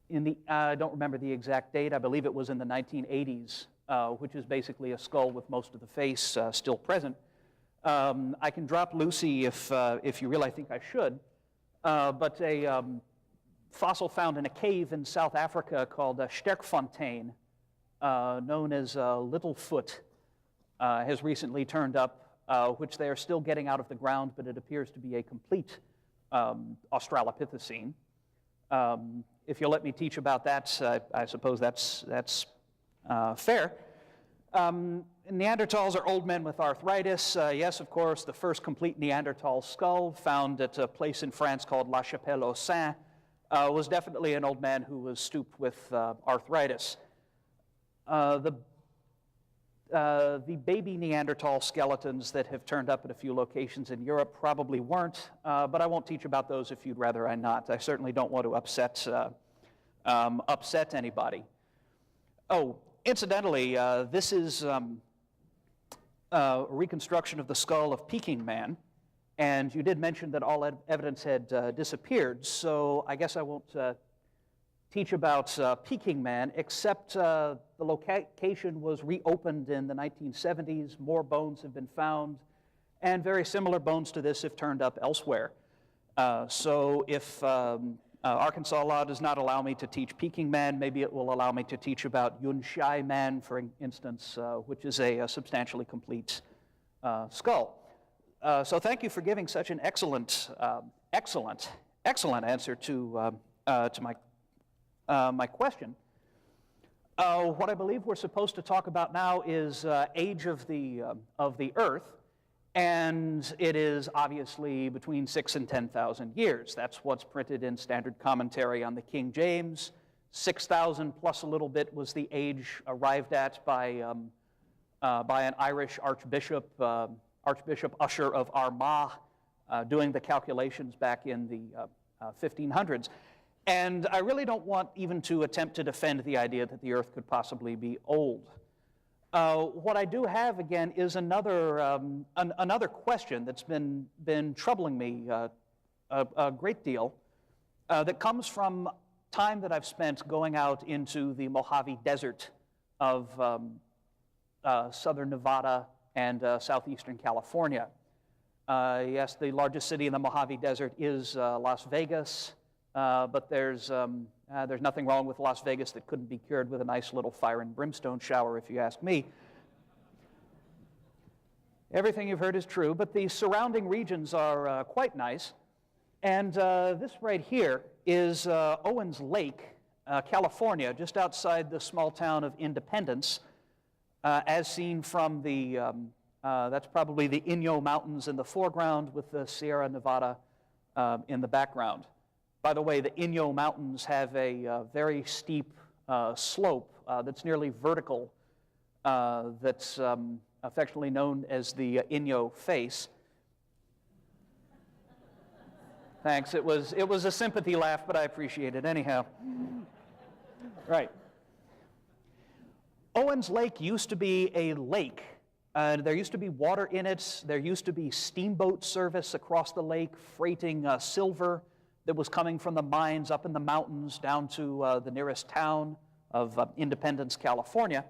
in the, I don't remember the exact date, I believe it was in the 1980s, which is basically a skull with most of the face still present. I can drop Lucy if you really think I should, but a fossil found in a cave in South Africa called Sterkfontein, known as Littlefoot, has recently turned up, which they are still getting out of the ground, but it appears to be a complete Australopithecine. If you'll let me teach about that, I suppose that's fair. Neanderthals are old men with arthritis. Yes, of course, the first complete Neanderthal skull found at a place in France called La Chapelle-aux-Saints was definitely an old man who was stooped with arthritis. The baby Neanderthal skeletons that have turned up at a few locations in Europe probably weren't, but I won't teach about those if you'd rather I not. I certainly don't want to upset anybody. Oh, incidentally, this is a reconstruction of the skull of Peking Man, and you did mention that all evidence had disappeared, so I guess I won't teach about Peking Man, except the location was reopened in the 1970s. More bones have been found, and very similar bones to this have turned up elsewhere. So if Arkansas law does not allow me to teach Peking Man, maybe it will allow me to teach about Yunshai Man, for instance, which is a substantially complete skull. So thank you for giving such an excellent answer to my question. What I believe we're supposed to talk about now is age of the Earth, and it is obviously between 6,000 and 10,000 years. That's what's printed in standard commentary on the King James. 6,000 plus a little bit was the age arrived at by an Irish archbishop, Archbishop Usher of Armagh, doing the calculations back in the 1500s. And I really don't want even to attempt to defend the idea that the Earth could possibly be old. What I do have, again, is another question that's been troubling me a great deal that comes from time that I've spent going out into the Mojave Desert of southern Nevada and southeastern California. Yes, the largest city in the Mojave Desert is Las Vegas, but there's nothing wrong with Las Vegas that couldn't be cured with a nice little fire and brimstone shower, if you ask me. Everything you've heard is true, but the surrounding regions are quite nice. And this right here is Owens Lake, California, just outside the small town of Independence, as seen from the, that's probably the Inyo Mountains in the foreground with the Sierra Nevada in the background. By the way, the Inyo Mountains have a very steep slope that's nearly vertical, that's affectionately known as the Inyo Face. Thanks. It was a sympathy laugh, but I appreciate it anyhow. Right. Owens Lake used to be a lake. There used to be water in it. There used to be steamboat service across the lake, freighting silver that was coming from the mines up in the mountains down to the nearest town of Independence, California.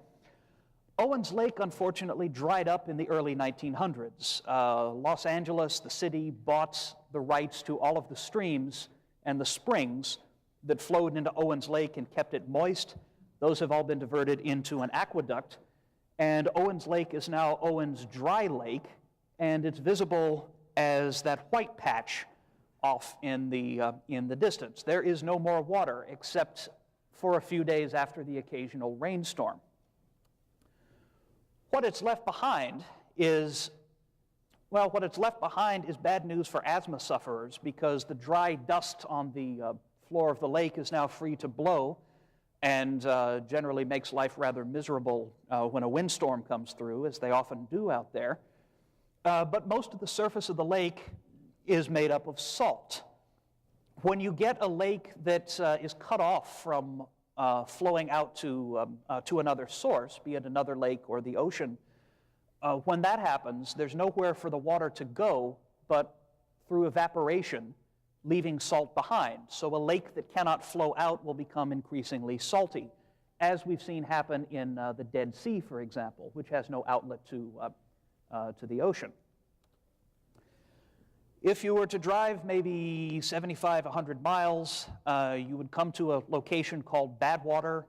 Owens Lake, unfortunately, dried up in the early 1900s. Los Angeles, the city, bought the rights to all of the streams and the springs that flowed into Owens Lake and kept it moist. Those have all been diverted into an aqueduct. And Owens Lake is now Owens Dry Lake, and it's visible as that white patch off in the distance. There is no more water except for a few days after the occasional rainstorm. What it's left behind is, well, what it's left behind is bad news for asthma sufferers, because the dry dust on the floor of the lake is now free to blow and generally makes life rather miserable when a windstorm comes through, as they often do out there. But most of the surface of the lake is made up of salt. When you get a lake that is cut off from flowing out to another source, be it another lake or the ocean, when that happens, there's nowhere for the water to go but through evaporation, leaving salt behind. So a lake that cannot flow out will become increasingly salty, as we've seen happen in the Dead Sea, for example, which has no outlet to the ocean. If you were to drive maybe 75, 100 miles, you would come to a location called Badwater,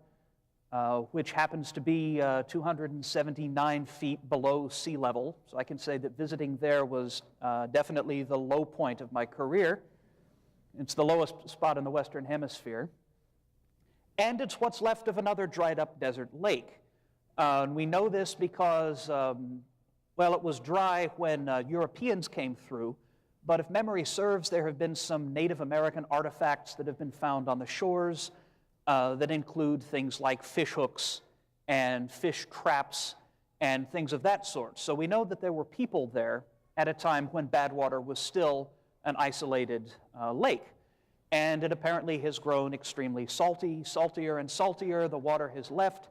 which happens to be 279 feet below sea level. So I can say that visiting there was definitely the low point of my career. It's the lowest spot in the Western Hemisphere. And it's what's left of another dried up desert lake. And we know this because, well, it was dry when Europeans came through. But if memory serves, there have been some Native American artifacts that have been found on the shores that include things like fish hooks and fish traps and things of that sort. So we know that there were people there at a time when Badwater was still an isolated lake. And it apparently has grown extremely salty, saltier and saltier. The water has left,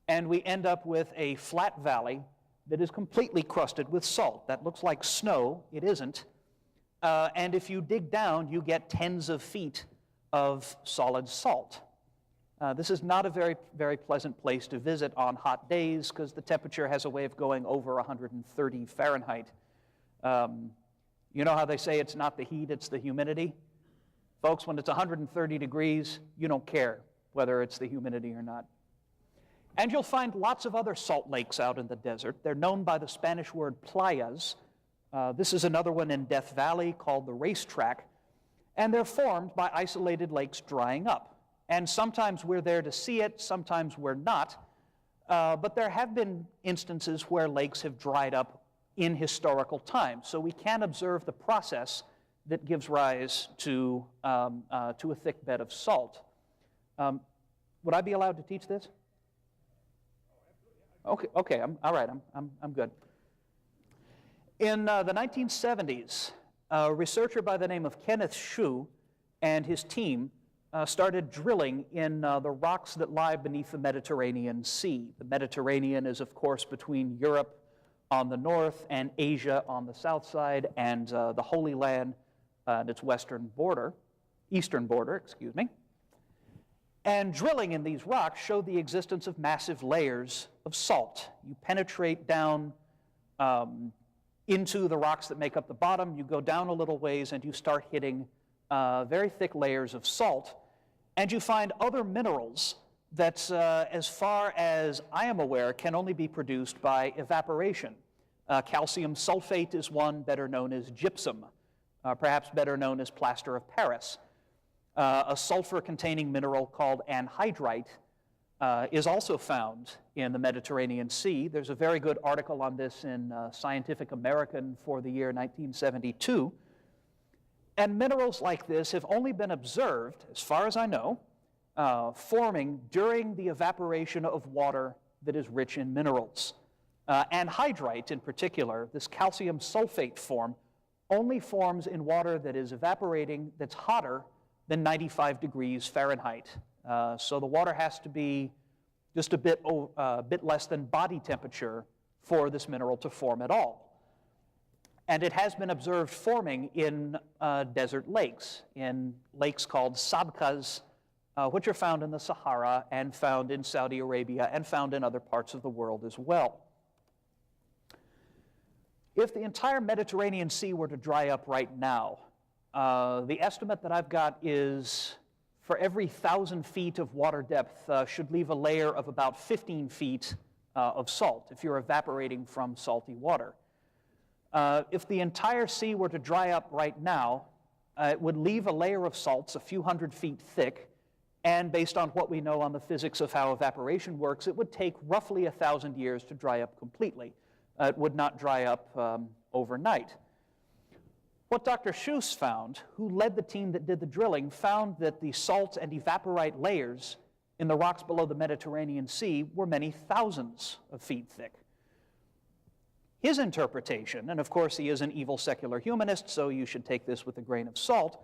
and we end up with a flat valley that is completely crusted with salt. That looks like snow. It isn't. And if you dig down, you get tens of feet of solid salt. This is not a very, very pleasant place to visit on hot days, because the temperature has a way of going over 130 Fahrenheit. You know how they say it's not the heat, it's the humidity? Folks, when it's 130 degrees, you don't care whether it's the humidity or not. And you'll find lots of other salt lakes out in the desert. They're known by the Spanish word playas. This is another one in Death Valley called the Racetrack. And they're formed by isolated lakes drying up. And sometimes we're there to see it, sometimes we're not. But there have been instances where lakes have dried up in historical times. So we can observe the process that gives rise to a thick bed of salt. Would I be allowed to teach this? Okay, all right, I'm good. In the 1970s, a researcher by the name of Kenneth Shue and his team started drilling in the rocks that lie beneath the Mediterranean Sea. The Mediterranean is, of course, between Europe on the north and Asia on the south side, and the Holy Land and its eastern border, excuse me. And drilling in these rocks showed the existence of massive layers of salt. You penetrate down into the rocks that make up the bottom, you go down a little ways, and you start hitting very thick layers of salt, and you find other minerals that, as far as I am aware, can only be produced by evaporation. Calcium sulfate is one, better known as gypsum, perhaps better known as plaster of Paris. A sulfur-containing mineral called anhydrite is also found in the Mediterranean Sea. There's a very good article on this in Scientific American for the year 1972. And minerals like this have only been observed, as far as I know, forming during the evaporation of water that is rich in minerals. Anhydrite, in particular, this calcium sulfate form, only forms in water that is evaporating, that's hotter than 95 degrees Fahrenheit. So the water has to be just a bit less than body temperature for this mineral to form at all. And it has been observed forming in desert lakes, in lakes called sabkhas, which are found in the Sahara and found in Saudi Arabia and found in other parts of the world as well. If the entire Mediterranean Sea were to dry up right now, the estimate that I've got is for every 1,000 feet of water depth should leave a layer of about 15 feet of salt if you're evaporating from salty water. If the entire sea were to dry up right now, it would leave a layer of salts a few hundred feet thick, and based on what we know on the physics of how evaporation works, it would take roughly 1,000 years to dry up completely. It would not dry up overnight. What Dr. Schuss found, who led the team that did the drilling, found that the salt and evaporite layers in the rocks below the Mediterranean Sea were many thousands of feet thick. His interpretation, and of course he is an evil secular humanist, so you should take this with a grain of salt.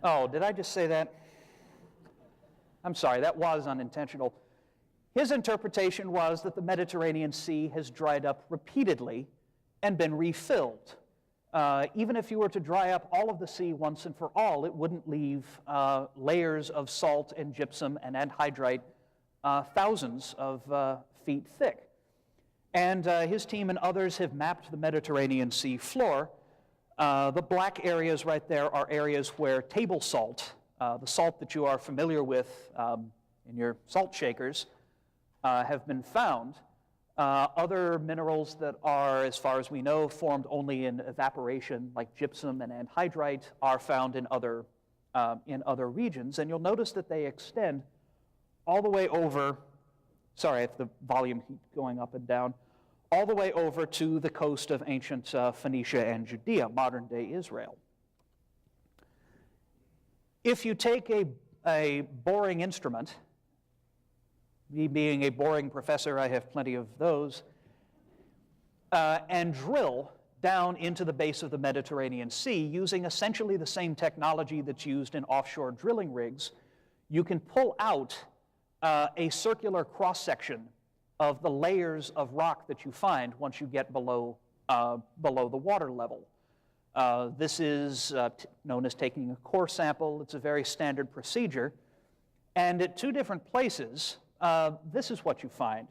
Oh, did I just say that? I'm sorry, that was unintentional. His interpretation was that the Mediterranean Sea has dried up repeatedly and been refilled. Even if you were to dry up all of the sea once and for all, it wouldn't leave layers of salt and gypsum and anhydrite thousands of feet thick. And his team and others have mapped the Mediterranean Sea floor. The black areas right there are areas where table salt, the salt that you are familiar with in your salt shakers, have been found. Other minerals that are, as far as we know, formed only in evaporation, like gypsum and anhydrite, are found in other regions. And you'll notice that they extend all the way over, sorry if the volume keeps going up and down, all the way over to the coast of ancient Phoenicia and Judea, modern-day Israel. If you take a boring instrument, me being a boring professor, I have plenty of those, and drill down into the base of the Mediterranean Sea using essentially the same technology that's used in offshore drilling rigs, you can pull out a circular cross-section of the layers of rock that you find once you get below the water level. This is known as taking a core sample. It's a very standard procedure. And at two different places, this is what you find.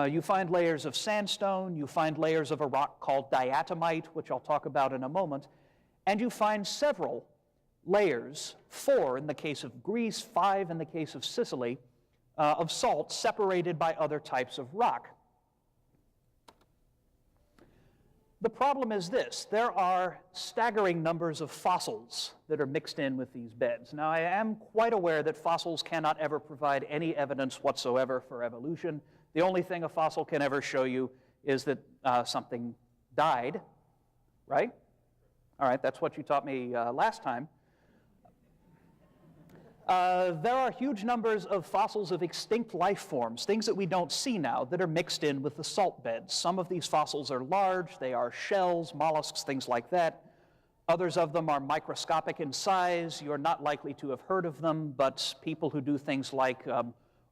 You find layers of sandstone, you find layers of a rock called diatomite, which I'll talk about in a moment, and you find several layers, 4 in the case of Greece, 5 in the case of Sicily, of salt separated by other types of rock. The problem is this: there are staggering numbers of fossils that are mixed in with these beds. Now, I am quite aware that fossils cannot ever provide any evidence whatsoever for evolution. The only thing a fossil can ever show you is that something died, right? All right, that's what you taught me last time. There are huge numbers of fossils of extinct life forms, things that we don't see now, that are mixed in with the salt beds. Some of these fossils are large. They are shells, mollusks, things like that. Others of them are microscopic in size. You're not likely to have heard of them, but people who do things like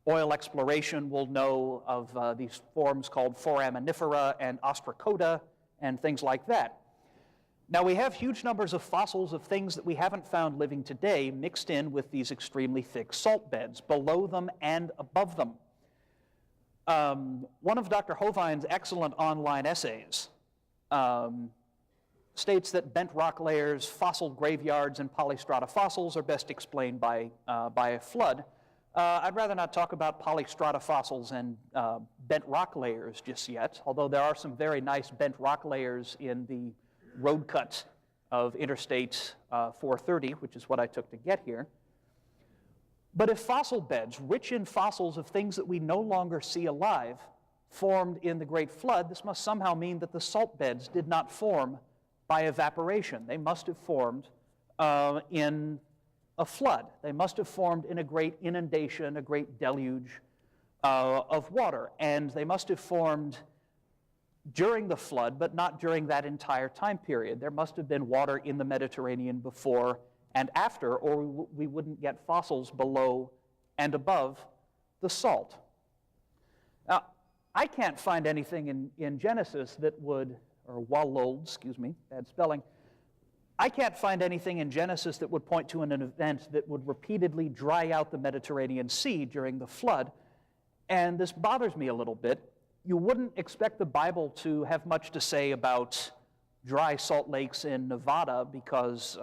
oil exploration will know of these forms called foraminifera and ostracoda and things like that. Now, we have huge numbers of fossils of things that we haven't found living today mixed in with these extremely thick salt beds, below them and above them. One of Dr. Hovind's excellent online essays states that bent rock layers, fossil graveyards, and polystrata fossils are best explained by a flood. I'd rather not talk about polystrata fossils and bent rock layers just yet, although there are some very nice bent rock layers in the road cut of Interstate 430, which is what I took to get here. But if fossil beds, rich in fossils of things that we no longer see alive, formed in the Great Flood, this must somehow mean that the salt beds did not form by evaporation. They must have formed in a flood. They must have formed in a great inundation, a great deluge of water. And they must have formed during the flood, but not during that entire time period. There must have been water in the Mediterranean before and after, or we wouldn't get fossils below and above the salt. Now, I can't find anything in Genesis that would, or Wallold, excuse me, bad spelling. I can't find anything in Genesis that would point to an event that would repeatedly dry out the Mediterranean Sea during the flood, and this bothers me a little bit. You wouldn't expect the Bible to have much to say about dry salt lakes in Nevada because,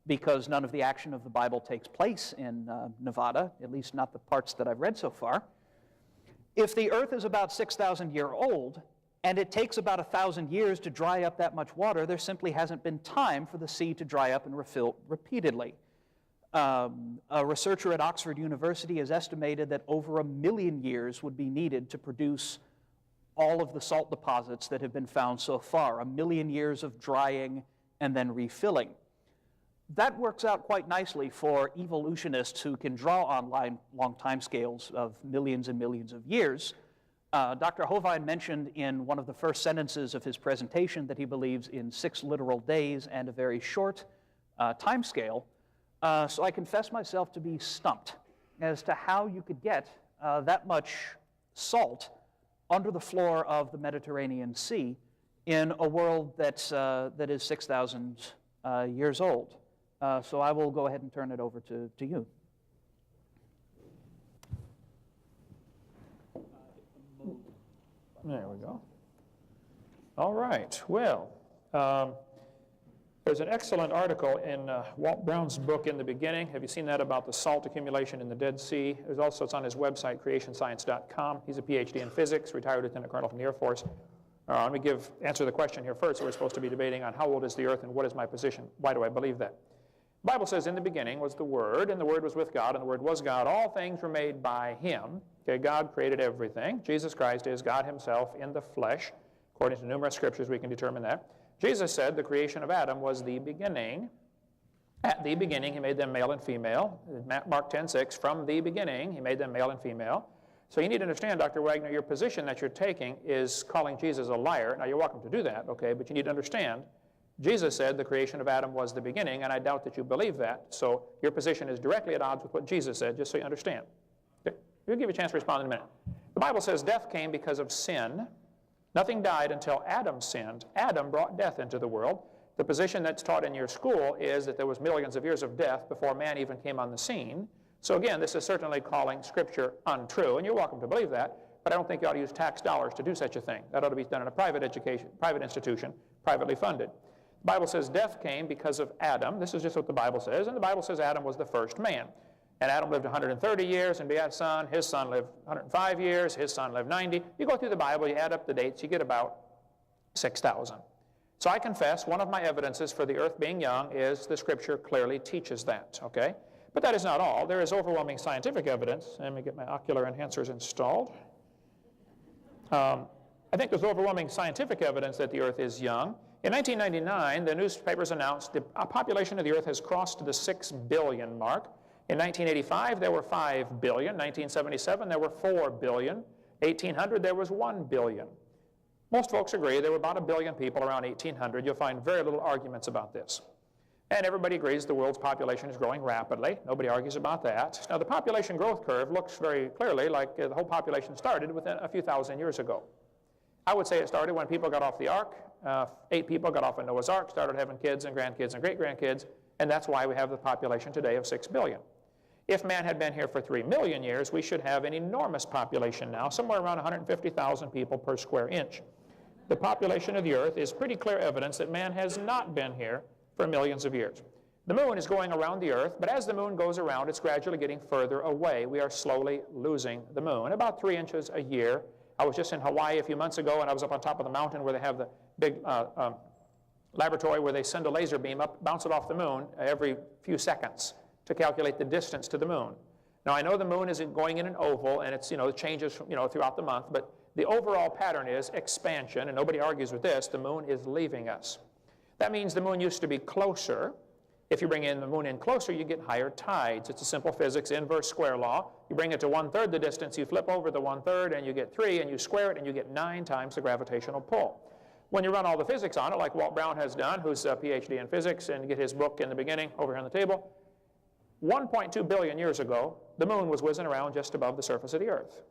because none of the action of the Bible takes place in Nevada, at least not the parts that I've read so far. If the earth is about 6,000 years old, and it takes about 1,000 years to dry up that much water, there simply hasn't been time for the sea to dry up and refill repeatedly. A researcher at Oxford University has estimated that over 1 million years would be needed to produce all of the salt deposits that have been found so far, 1 million years of drying and then refilling. That works out quite nicely for evolutionists who can draw on long time scales of millions and millions of years. Dr. Hovind mentioned in one of the first sentences of his presentation that he believes in 6 literal days and a very short time scale. So I confess myself to be stumped as to how you could get that much salt under the floor of the Mediterranean Sea in a world that is 6,000 years old. So I will go ahead and turn it over to you. There we go. All right. Well, there's an excellent article in Walt Brown's book In the Beginning. Have you seen that about the salt accumulation in the Dead Sea? There's also, it's on his website, creationscience.com. He's a PhD in physics, retired lieutenant colonel from the Air Force. Let me answer the question here first. We're supposed to be debating on how old is the earth and what is my position. Why do I believe that? The Bible says in the beginning was the Word, and the Word was with God, and the Word was God. All things were made by Him. Okay, God created everything. Jesus Christ is God Himself in the flesh. According to numerous scriptures, we can determine that. Jesus said the creation of Adam was the beginning. At the beginning, He made them male and female. Mark 10:6, from the beginning, He made them male and female. So you need to understand, Dr. Wagner, your position that you're taking is calling Jesus a liar. Now, you're welcome to do that, okay, but you need to understand Jesus said the creation of Adam was the beginning, and I doubt that you believe that. So your position is directly at odds with what Jesus said, just so you understand. Okay. We'll give you a chance to respond in a minute. The Bible says death came because of sin. Nothing died until Adam sinned. Adam brought death into the world. The position that's taught in your school is that there was millions of years of death before man even came on the scene. So again, this is certainly calling Scripture untrue, and you're welcome to believe that, but I don't think you ought to use tax dollars to do such a thing. That ought to be done in a private institution, privately funded. The Bible says death came because of Adam. This is just what the Bible says, and the Bible says Adam was the first man. And Adam lived 130 years and begat son. His son lived 105 years. His son lived 90. You go through the Bible, you add up the dates, you get about 6,000. So I confess one of my evidences for the earth being young is the Scripture clearly teaches that, okay? But that is not all. There is overwhelming scientific evidence. Let me get my ocular enhancers installed. I think there's overwhelming scientific evidence that the earth is young. In 1999, the newspapers announced the population of the Earth has crossed the 6 billion mark. In 1985, there were 5 billion. 1977, there were 4 billion. 1800, there was 1 billion. Most folks agree there were about 1 billion people around 1800. You'll find very little arguments about this. And everybody agrees the world's population is growing rapidly. Nobody argues about that. Now, the population growth curve looks very clearly like the whole population started within a few thousand years ago. I would say it started when people got off the ark. 8 people got off of Noah's ark, started having kids and grandkids and great-grandkids, and that's why we have the population today of 6 billion. If man had been here for 3 million years, we should have an enormous population now, somewhere around 150,000 people per square inch. The population of the Earth is pretty clear evidence that man has not been here for millions of years. The moon is going around the Earth, but as the moon goes around, it's gradually getting further away. We are slowly losing the moon, about 3 inches a year. I was just in Hawaii a few months ago, and I was up on top of the mountain where they have the big laboratory where they send a laser beam up, bounce it off the moon every few seconds to calculate the distance to the moon. Now, I know the moon isn't going in an oval, and it's, it changes, throughout the month, but the overall pattern is expansion, and nobody argues with this. The moon is leaving us. That means the moon used to be closer. If you bring the moon in closer, you get higher tides. It's a simple physics, inverse square law. You bring it to 1/3 the distance, you flip over the 1/3, and you get 3, and you square it, and you get 9 times the gravitational pull. When you run all the physics on it, like Walt Brown has done, who's a PhD in physics, and get his book in the beginning over here on the table, 1.2 billion years ago, the moon was whizzing around just above the surface of the Earth,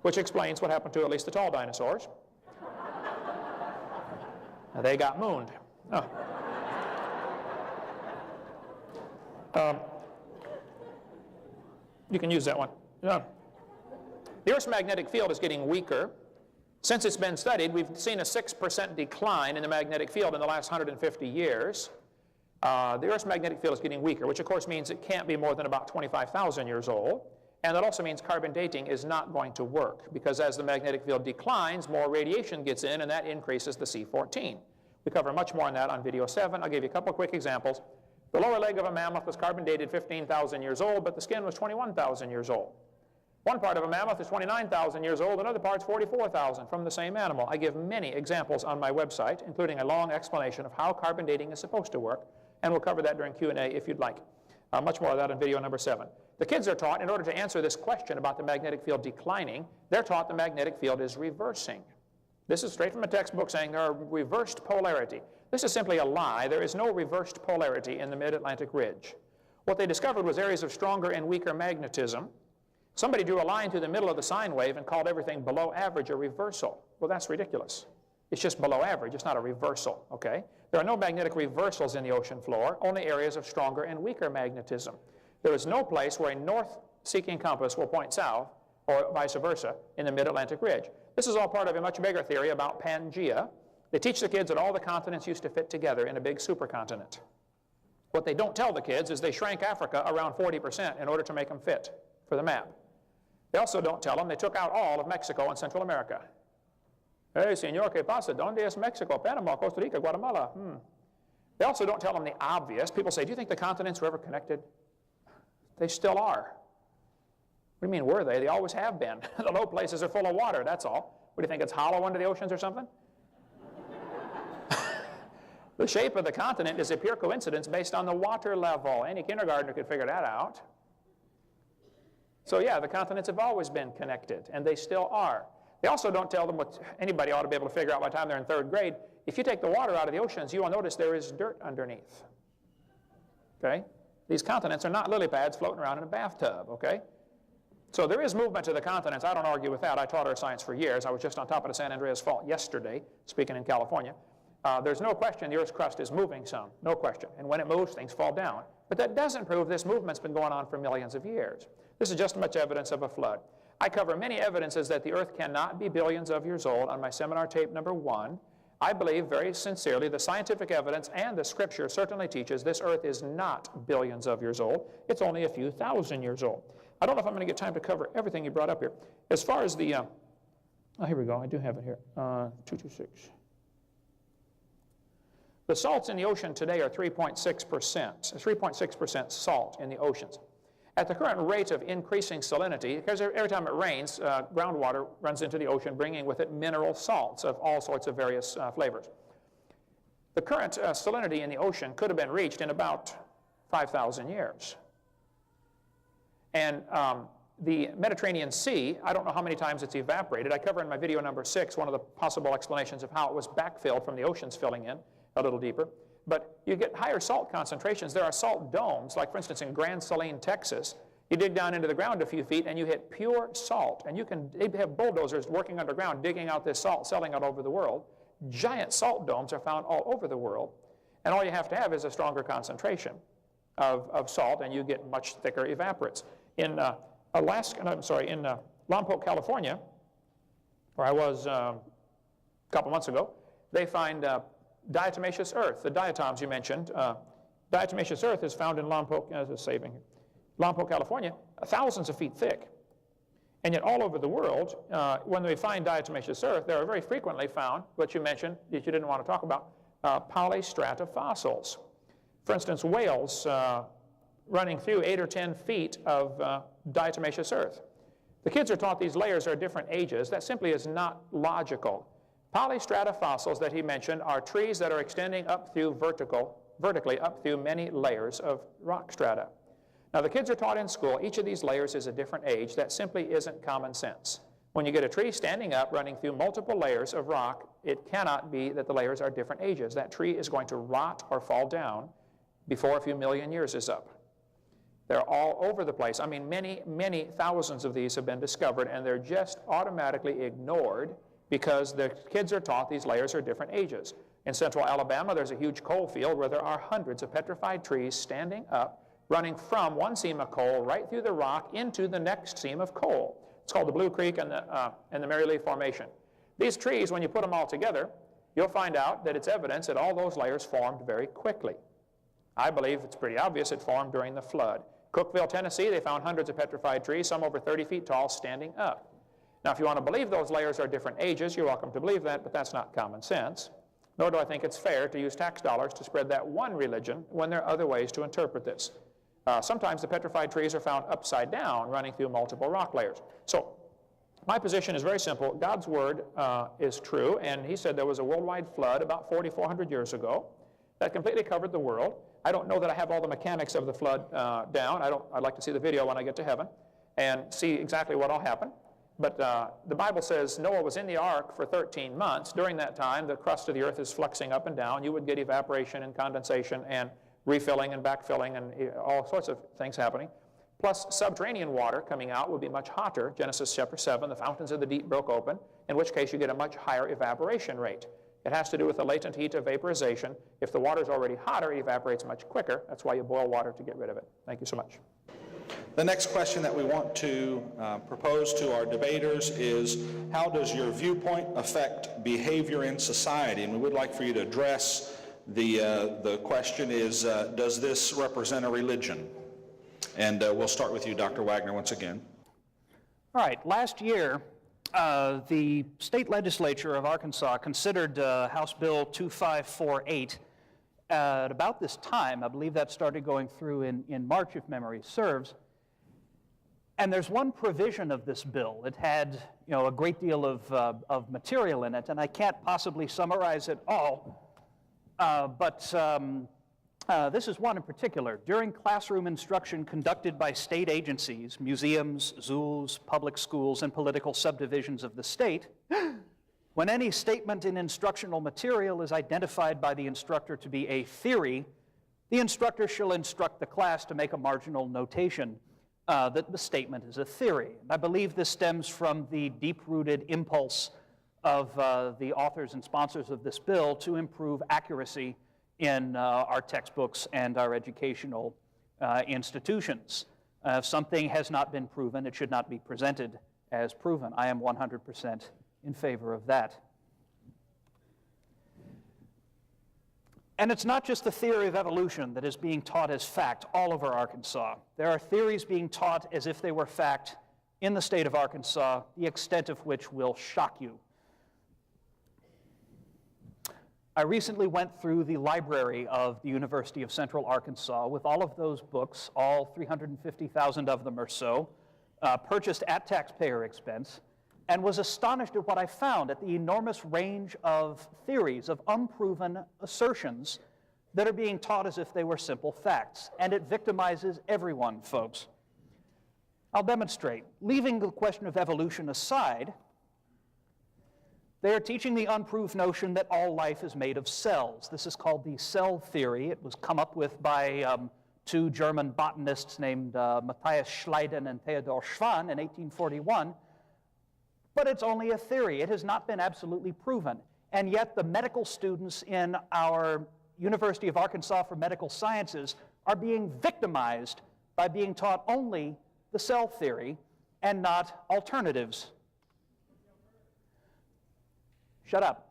which explains what happened to at least the tall dinosaurs. They got mooned. Oh. You can use that one. Yeah. The Earth's magnetic field is getting weaker. Since it's been studied, we've seen a 6% decline in the magnetic field in the last 150 years. The Earth's magnetic field is getting weaker, which of course means it can't be more than about 25,000 years old. And that also means carbon dating is not going to work, because as the magnetic field declines, more radiation gets in, and that increases the C14. We cover much more on that on video 7. I'll give you a couple of quick examples. The lower leg of a mammoth was carbon dated 15,000 years old, but the skin was 21,000 years old. One part of a mammoth is 29,000 years old, another part's 44,000 from the same animal. I give many examples on my website, including a long explanation of how carbon dating is supposed to work, and we'll cover that during Q&A if you'd like. Much more of that in video number 7. The kids are taught, in order to answer this question about the magnetic field declining, they're taught the magnetic field is reversing. This is straight from a textbook saying there are reversed polarity. This is simply a lie. There is no reversed polarity in the mid-Atlantic ridge. What they discovered was areas of stronger and weaker magnetism. Somebody drew a line through the middle of the sine wave and called everything below average a reversal. Well, that's ridiculous. It's just below average. It's not a reversal, okay? There are no magnetic reversals in the ocean floor, only areas of stronger and weaker magnetism. There is no place where a north-seeking compass will point south, or vice versa, in the mid-Atlantic ridge. This is all part of a much bigger theory about Pangea. They teach the kids that all the continents used to fit together in a big supercontinent. What they don't tell the kids is they shrank Africa around 40% in order to make them fit for the map. They also don't tell them they took out all of Mexico and Central America. Hey, señor, ¿qué pasa? ¿Dónde es Mexico? Panama, Costa Rica, Guatemala. They also don't tell them the obvious. People say, do you think the continents were ever connected? They still are. What do you mean, were they? They always have been. The low places are full of water, that's all. What do you think, it's hollow under the oceans or something? The shape of the continent is a pure coincidence based on the water level. Any kindergartner could figure that out. So yeah, the continents have always been connected, and they still are. They also don't tell them what anybody ought to be able to figure out by the time they're in 3rd grade. If you take the water out of the oceans, you will notice there is dirt underneath. Okay? These continents are not lily pads floating around in a bathtub, okay? So there is movement to the continents. I don't argue with that. I taught earth science for years. I was just on top of the San Andreas Fault yesterday, speaking in California. There's no question the Earth's crust is moving some, no question. And when it moves, things fall down. But that doesn't prove this movement's been going on for millions of years. This is just as much evidence of a flood. I cover many evidences that the Earth cannot be billions of years old on my seminar tape number 1. I believe very sincerely the scientific evidence and the scripture certainly teaches this Earth is not billions of years old. It's only a few thousand years old. I don't know if I'm going to get time to cover everything you brought up here. As far as the, oh, here we go. I do have it here. 226. The salts in the ocean today are 3.6%. 3.6% salt in the oceans. At the current rate of increasing salinity, because every time it rains, groundwater runs into the ocean, bringing with it mineral salts of all sorts of various flavors. The current salinity in the ocean could have been reached in about 5,000 years. And the Mediterranean Sea, I don't know how many times it's evaporated. I cover in my video number 6 one of the possible explanations of how it was backfilled from the oceans filling in a little deeper. But you get higher salt concentrations. There are salt domes, like for instance in Grand Saline, Texas. You dig down into the ground a few feet and you hit pure salt. And they have bulldozers working underground digging out this salt, selling it over the world. Giant salt domes are found all over the world. And all you have to have is a stronger concentration of salt, and you get much thicker evaporates. In Lompoc, California, where I was a couple months ago, they find diatomaceous earth, the diatoms you mentioned. Diatomaceous earth is found in Lompoc, Lompoc, California, thousands of feet thick. And yet all over the world, when they find diatomaceous earth, there are very frequently found, what you mentioned, that you didn't want to talk about, polystrata fossils. For instance, whales running through 8 or 10 feet of diatomaceous earth. The kids are taught these layers are different ages. That simply is not logical. Polystrata fossils that he mentioned are trees that are extending up through vertically up through many layers of rock strata. Now the kids are taught in school each of these layers is a different age. That simply isn't common sense. When you get a tree standing up running through multiple layers of rock, it cannot be that the layers are different ages. That tree is going to rot or fall down before a few million years is up. They're all over the place. I mean, many thousands of these have been discovered, and they're just automatically ignored because the kids are taught these layers are different ages. In central Alabama, there's a huge coal field where there are hundreds of petrified trees standing up, running from one seam of coal right through the rock into the next seam of coal. It's called the Blue Creek and the Mary Lee Formation. These trees, when you put them all together, you'll find out that it's evidence that all those layers formed very quickly. I believe it's pretty obvious it formed during the flood. Cookeville, Tennessee, they found hundreds of petrified trees, some over 30 feet tall, standing up. Now, if you want to believe those layers are different ages, you're welcome to believe that, but that's not common sense. Nor do I think it's fair to use tax dollars to spread that one religion when there are other ways to interpret this. Sometimes the petrified trees are found upside down, running through multiple rock layers. So, my position is very simple. God's word is true, and he said there was a worldwide flood about 4,400 years ago that completely covered the world. I don't know that I have all the mechanics of the flood down. I'd like to see the video when I get to heaven and see exactly what all happened. But the Bible says Noah was in the ark for 13 months. During that time, the crust of the earth is fluxing up and down. You would get evaporation and condensation and refilling and backfilling and all sorts of things happening. Plus, subterranean water coming out would be much hotter. Genesis chapter 7, the fountains of the deep broke open, in which case you get a much higher evaporation rate. It has to do with the latent heat of vaporization. If the water is already hotter, it evaporates much quicker. That's why you boil water to get rid of it. Thank you so much. The next question that we want to propose to our debaters is, how does your viewpoint affect behavior in society? And we would like for you to address the question is, does this represent a religion? And we'll start with you, Dr. Wagner, once again. All right, last year, the state legislature of Arkansas considered House Bill 2548. At about this time, I believe that started going through in March, if memory serves. And there's one provision of this bill. It had, a great deal of material in it, and I can't possibly summarize it all. But this is one in particular. During classroom instruction conducted by state agencies, museums, zoos, public schools, and political subdivisions of the state, when any statement in instructional material is identified by the instructor to be a theory, the instructor shall instruct the class to make a marginal notation that the statement is a theory. I believe this stems from the deep-rooted impulse of the authors and sponsors of this bill to improve accuracy in our textbooks and our educational institutions. If something has not been proven, it should not be presented as proven. I am 100% in favor of that. And it's not just the theory of evolution that is being taught as fact all over Arkansas. There are theories being taught as if they were fact in the state of Arkansas, the extent of which will shock you. I recently went through the library of the University of Central Arkansas with all of those books, all 350,000 of them or so, purchased at taxpayer expense, and was astonished at what I found, at the enormous range of theories, of unproven assertions that are being taught as if they were simple facts. And it victimizes everyone, folks. I'll demonstrate. Leaving the question of evolution aside, they are teaching the unproved notion that all life is made of cells. This is called the cell theory. It was come up with by two German botanists named Matthias Schleiden and Theodor Schwann in 1841. But it's only a theory. It has not been absolutely proven. And yet the medical students in our University of Arkansas for Medical Sciences are being victimized by being taught only the cell theory and not alternatives. Shut up.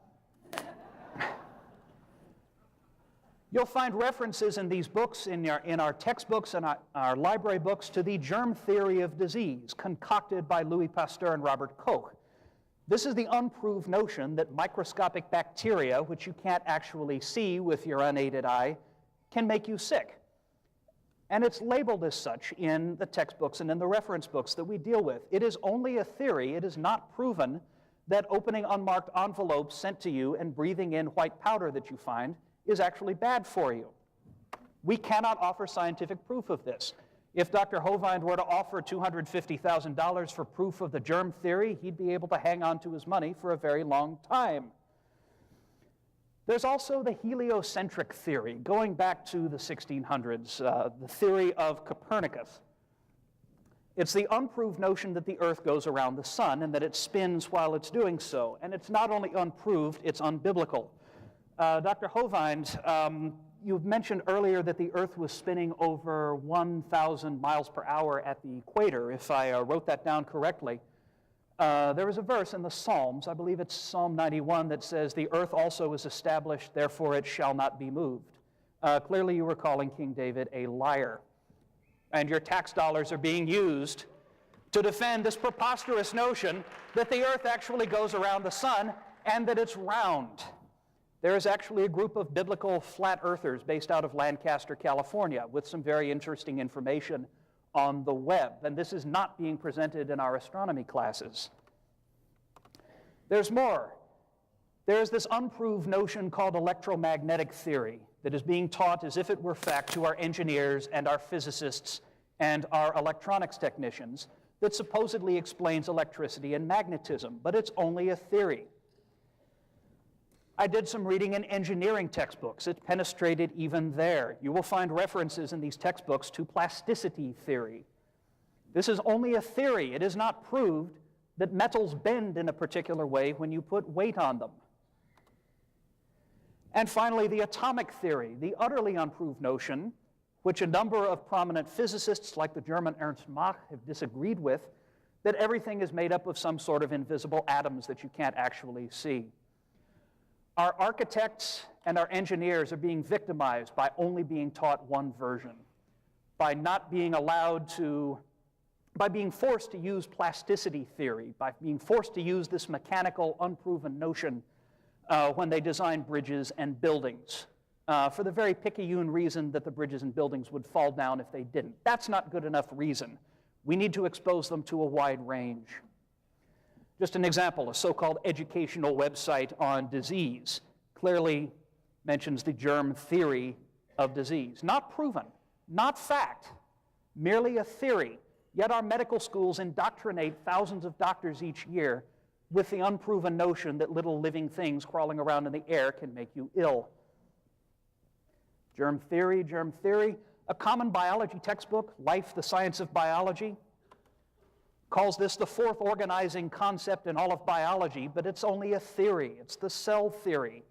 You'll find references in these books, in our textbooks and our library books, to the germ theory of disease concocted by Louis Pasteur and Robert Koch. This is the unproved notion that microscopic bacteria, which you can't actually see with your unaided eye, can make you sick. And it's labeled as such in the textbooks and in the reference books that we deal with. It is only a theory. It is not proven that opening unmarked envelopes sent to you and breathing in white powder that you find is actually bad for you. We cannot offer scientific proof of this. If Dr. Hovind were to offer $250,000 for proof of the germ theory, he'd be able to hang on to his money for a very long time. There's also the heliocentric theory, going back to the 1600s, the theory of Copernicus. It's the unproved notion that the Earth goes around the sun and that it spins while it's doing so. And it's not only unproved, it's unbiblical. Dr. Hovind, you mentioned earlier that the Earth was spinning over 1,000 miles per hour at the equator, if I wrote that down correctly. There is a verse in the Psalms, I believe it's Psalm 91, that says, "The earth also is established, therefore it shall not be moved." Clearly you were calling King David a liar. And your tax dollars are being used to defend this preposterous notion that the earth actually goes around the sun and that it's round. There is actually a group of biblical flat earthers based out of Lancaster, California, with some very interesting information on the web, and this is not being presented in our astronomy classes. There's more. There's this unproved notion called electromagnetic theory that is being taught as if it were fact to our engineers and our physicists and our electronics technicians that supposedly explains electricity and magnetism, but it's only a theory. I did some reading in engineering textbooks. It penetrated even there. You will find references in these textbooks to plasticity theory. This is only a theory. It is not proved that metals bend in a particular way when you put weight on them. And finally, the atomic theory, the utterly unproved notion, which a number of prominent physicists like the German Ernst Mach have disagreed with, that everything is made up of some sort of invisible atoms that you can't actually see. Our architects and our engineers are being victimized by only being taught one version, by not being allowed to, by being forced to use plasticity theory, by being forced to use this mechanical, unproven notion when they design bridges and buildings, for the very picayune reason that the bridges and buildings would fall down if they didn't. That's not good enough reason. We need to expose them to a wide range. Just an example, a so-called educational website on disease clearly mentions the germ theory of disease. Not proven, not fact, merely a theory. Yet our medical schools indoctrinate thousands of doctors each year with the unproven notion that little living things crawling around in the air can make you ill. Germ theory, germ theory. A common biology textbook, Life, the Science of Biology, calls this the fourth organizing concept in all of biology, but it's only a theory. It's the cell theory,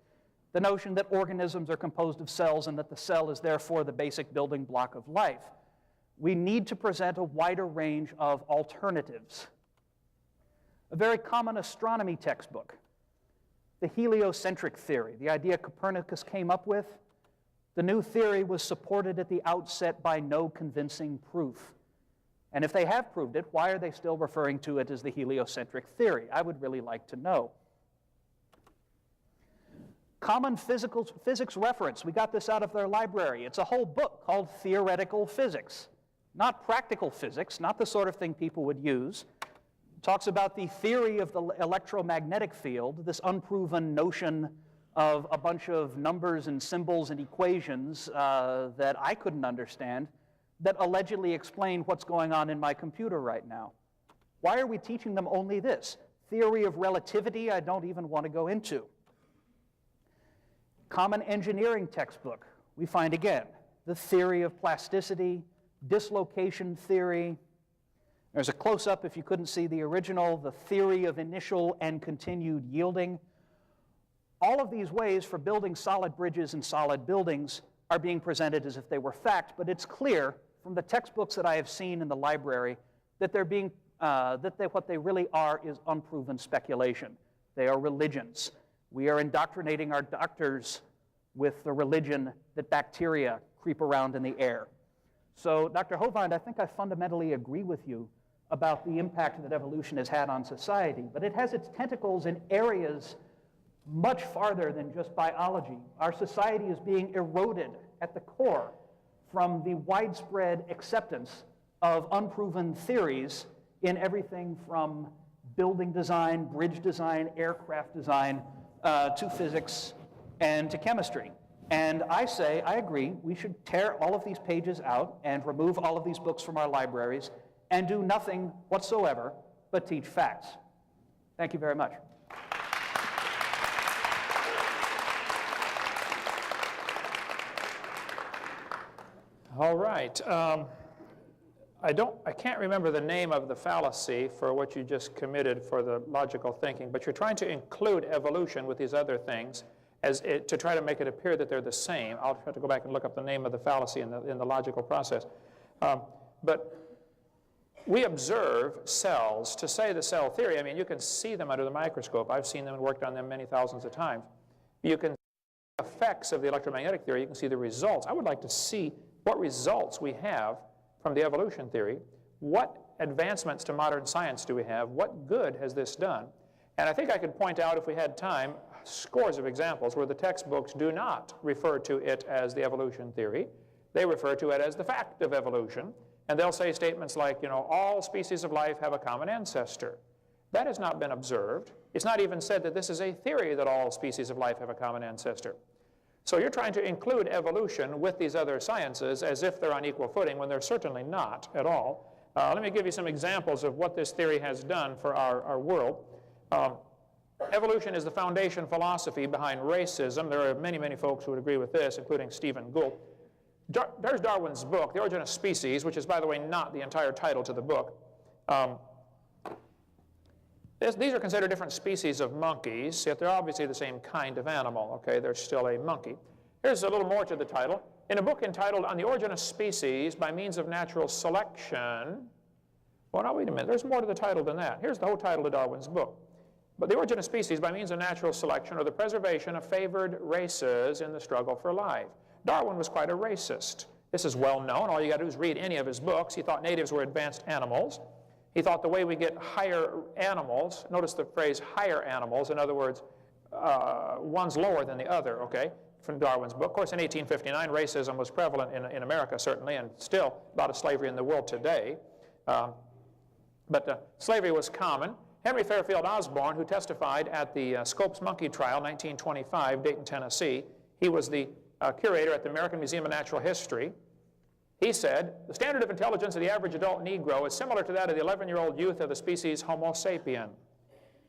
the notion that organisms are composed of cells and that the cell is therefore the basic building block of life. We need to present a wider range of alternatives. A very common astronomy textbook, the heliocentric theory, the idea Copernicus came up with. The new theory was supported at the outset by no convincing proof. And if they have proved it, why are they still referring to it as the heliocentric theory? I would really like to know. Common physics reference. We got this out of their library. It's a whole book called Theoretical Physics. Not practical physics, not the sort of thing people would use. It talks about the theory of the electromagnetic field, this unproven notion of a bunch of numbers and symbols and equations that I couldn't understand that allegedly explain what's going on in my computer right now. Why are we teaching them only this? Theory of relativity, I don't even want to go into. Common engineering textbook, we find again the theory of plasticity, dislocation theory. There's a close-up, if you couldn't see the original, the theory of initial and continued yielding. All of these ways for building solid bridges and solid buildings are being presented as if they were fact, but it's clear from the textbooks that I have seen in the library that they're being, what they really are is unproven speculation. They are religions. We are indoctrinating our doctors with the religion that bacteria creep around in the air. So, Dr. Hovind, I think I fundamentally agree with you about the impact that evolution has had on society, but it has its tentacles in areas much farther than just biology. Our society is being eroded at the core from the widespread acceptance of unproven theories in everything from building design, bridge design, aircraft design, to physics and to chemistry. And I say, I agree, we should tear all of these pages out and remove all of these books from our libraries and do nothing whatsoever but teach facts. Thank you very much. All right. I can't remember the name of the fallacy for what you just committed for the logical thinking, but you're trying to include evolution with these other things to try to make it appear that they're the same. I'll have to go back and look up the name of the fallacy in the logical process. But we observe cells. To say the cell theory, I mean, you can see them under the microscope. I've seen them and worked on them many thousands of times. You can see the effects of the electromagnetic theory. You can see the results. I would like to see what results we have from the evolution theory. What advancements to modern science do we have? What good has this done? And I think I could point out, if we had time, scores of examples where the textbooks do not refer to it as the evolution theory. They refer to it as the fact of evolution. And they'll say statements like, you know, all species of life have a common ancestor. That has not been observed. It's not even said that this is a theory that all species of life have a common ancestor. So you're trying to include evolution with these other sciences as if they're on equal footing when they're certainly not at all. Let me give you some examples of what this theory has done for our world. Evolution is the foundation philosophy behind racism. There are many, many folks who would agree with this, including Stephen Gould. There's Darwin's book, The Origin of Species, which is, by the way, not the entire title to the book. These are considered different species of monkeys, yet they're obviously the same kind of animal, okay? They're still a monkey. Here's a little more to the title. In a book entitled On the Origin of Species by Means of Natural Selection, well, now wait a minute, there's more to the title than that. Here's the whole title of Darwin's book. But the origin of species by means of natural selection or the preservation of favored races in the struggle for life. Darwin was quite a racist. This is well known. All you got to do is read any of his books. He thought natives were advanced animals. He thought the way we get higher animals, notice the phrase higher animals, in other words, one's lower than the other, okay, from Darwin's book. Of course, in 1859, racism was prevalent in America, certainly, and still a lot of slavery in the world today. But slavery was common. Henry Fairfield Osborn, who testified at the Scopes Monkey Trial, 1925, Dayton, Tennessee, he was the curator at the American Museum of Natural History. He said, the standard of intelligence of the average adult Negro is similar to that of the 11-year-old youth of the species Homo sapien.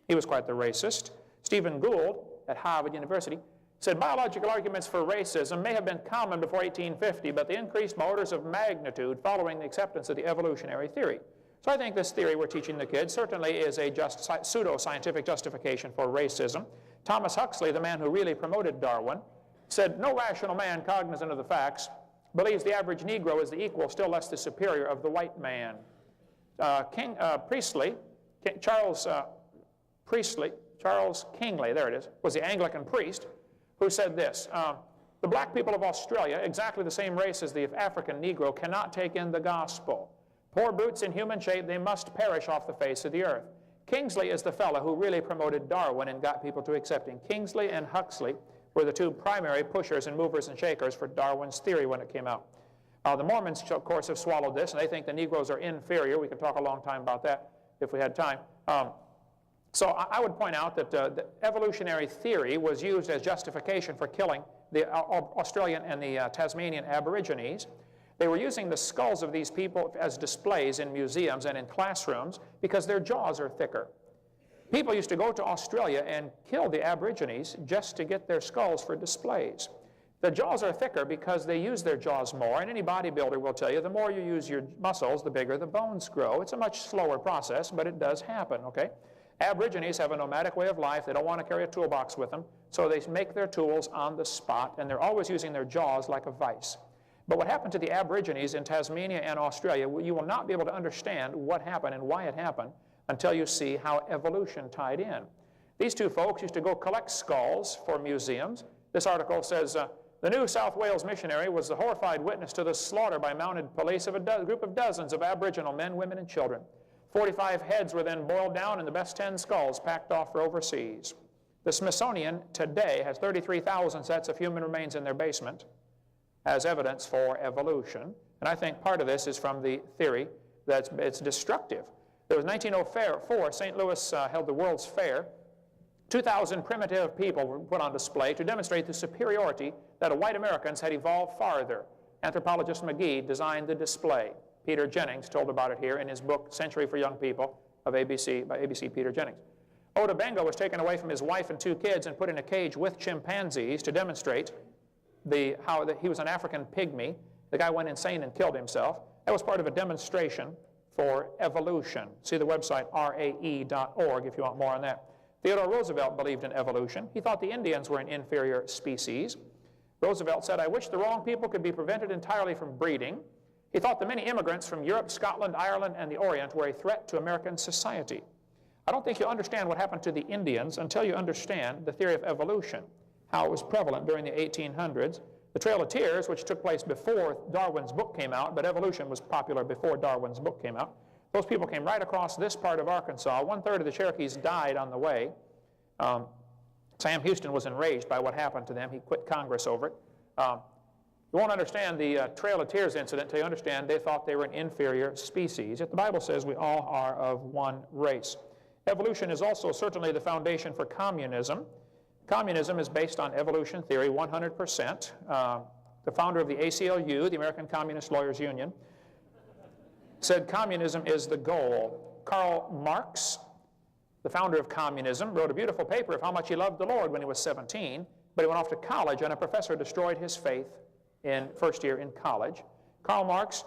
He was quite the racist. Stephen Gould at Harvard University said, biological arguments for racism may have been common before 1850, but they increased by orders of magnitude following the acceptance of the evolutionary theory. So I think this theory we're teaching the kids certainly is a pseudo-scientific justification for racism. Thomas Huxley, the man who really promoted Darwin, said, no rational man cognizant of the facts believes the average Negro is the equal, still less the superior, of the white man. Charles Kingsley, there it is, was the Anglican priest who said this, the black people of Australia, exactly the same race as the African Negro, cannot take in the gospel. Poor brutes in human shape, they must perish off the face of the earth. Kingsley is the fellow who really promoted Darwin and got people to accept him. Kingsley and Huxley were the two primary pushers and movers and shakers for Darwin's theory when it came out. The Mormons, of course, have swallowed this, and they think the Negroes are inferior. We could talk a long time about that if we had time. So I would point out that the evolutionary theory was used as justification for killing the Australian and the Tasmanian Aborigines. They were using the skulls of these people as displays in museums and in classrooms because their jaws are thicker. People used to go to Australia and kill the Aborigines just to get their skulls for displays. The jaws are thicker because they use their jaws more, and any bodybuilder will tell you the more you use your muscles, the bigger the bones grow. It's a much slower process, but it does happen, okay? Aborigines have a nomadic way of life. They don't want to carry a toolbox with them, so they make their tools on the spot, and they're always using their jaws like a vice. But what happened to the Aborigines in Tasmania and Australia, you will not be able to understand what happened and why it happened until you see how evolution tied in. These two folks used to go collect skulls for museums. This article says, the New South Wales missionary was the horrified witness to the slaughter by mounted police of a group of dozens of Aboriginal men, women, and children. 45 heads were then boiled down and the best 10 skulls packed off for overseas. The Smithsonian today has 33,000 sets of human remains in their basement as evidence for evolution. And I think part of this is from the theory that it's destructive. There was 1904, St. Louis held the World's Fair. 2,000 primitive people were put on display to demonstrate the superiority that white Americans had evolved farther. Anthropologist McGee designed the display. Peter Jennings told about it here in his book, Century for Young People, of ABC, by ABC Peter Jennings. Oda Benga was taken away from his wife and 2 kids and put in a cage with chimpanzees to demonstrate how he was an African pygmy. The guy went insane and killed himself. That was part of a demonstration for evolution. See the website rae.org if you want more on that. Theodore Roosevelt believed in evolution. He thought the Indians were an inferior species. Roosevelt said, I wish the wrong people could be prevented entirely from breeding. He thought the many immigrants from Europe, Scotland, Ireland, and the Orient were a threat to American society. I don't think you'll understand what happened to the Indians until you understand the theory of evolution, how it was prevalent during the 1800s. The Trail of Tears, which took place before Darwin's book came out, but evolution was popular before Darwin's book came out. Those people came right across this part of Arkansas. 1/3 of the Cherokees died on the way. Sam Houston was enraged by what happened to them. He quit Congress over it. You won't understand the Trail of Tears incident until you understand they thought they were an inferior species. Yet the Bible says we all are of one race. Evolution is also certainly the foundation for communism. Communism is based on evolution theory 100%. The founder of the ACLU, the American Communist Lawyers Union, said communism is the goal. Karl Marx, the founder of communism, wrote a beautiful paper of how much he loved the Lord when he was 17, but he went off to college and a professor destroyed his faith in first year in college. Karl Marx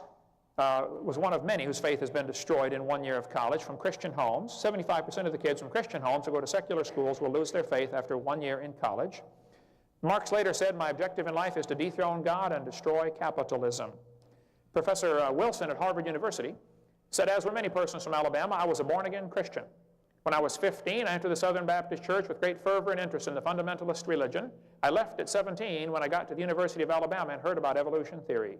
was one of many whose faith has been destroyed in 1 year of college from Christian homes. 75% of the kids from Christian homes who go to secular schools will lose their faith after 1 year in college. Marx later said, my objective in life is to dethrone God and destroy capitalism. Professor Wilson at Harvard University said, as were many persons from Alabama, I was a born-again Christian. When I was 15, I entered the Southern Baptist Church with great fervor and interest in the fundamentalist religion. I left at 17 when I got to the University of Alabama and heard about evolution theory.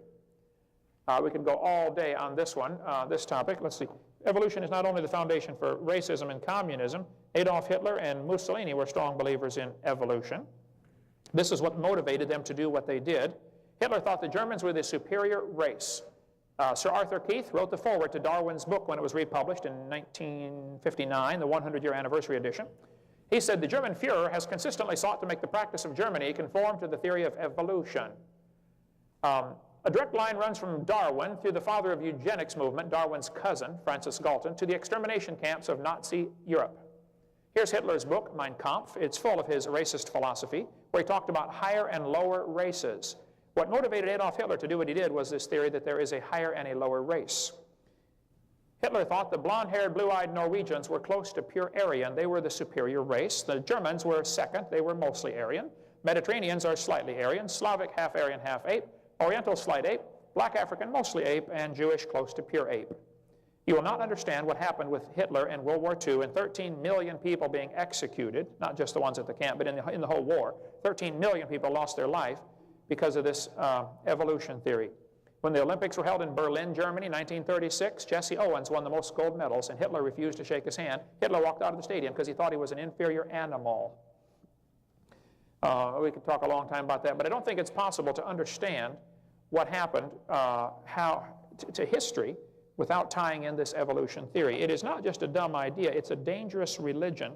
We could go all day on this one, this topic. Let's see. Evolution is not only the foundation for racism and communism. Adolf Hitler and Mussolini were strong believers in evolution. This is what motivated them to do what they did. Hitler thought the Germans were the superior race. Sir Arthur Keith wrote the foreword to Darwin's book when it was republished in 1959, the 100-year anniversary edition. He said, the German Führer has consistently sought to make the practice of Germany conform to the theory of evolution. A direct line runs from Darwin through the father of eugenics movement, Darwin's cousin, Francis Galton, to the extermination camps of Nazi Europe. Here's Hitler's book, Mein Kampf. It's full of his racist philosophy, where he talked about higher and lower races. What motivated Adolf Hitler to do what he did was this theory that there is a higher and a lower race. Hitler thought the blonde-haired, blue-eyed Norwegians were close to pure Aryan. They were the superior race. The Germans were second. They were mostly Aryan. Mediterraneans are slightly Aryan. Slavic, half Aryan, half ape. Oriental, slight ape. Black African, mostly ape. And Jewish, close to pure ape. You will not understand what happened with Hitler in World War II and 13 million people being executed, not just the ones at the camp, but in the whole war. 13 million people lost their life because of this evolution theory. When the Olympics were held in Berlin, Germany, 1936, Jesse Owens won the most gold medals, and Hitler refused to shake his hand. Hitler walked out of the stadium because he thought he was an inferior animal. We could talk a long time about that, but I don't think it's possible to understand what happened to history without tying in this evolution theory. It is not just a dumb idea, it's a dangerous religion,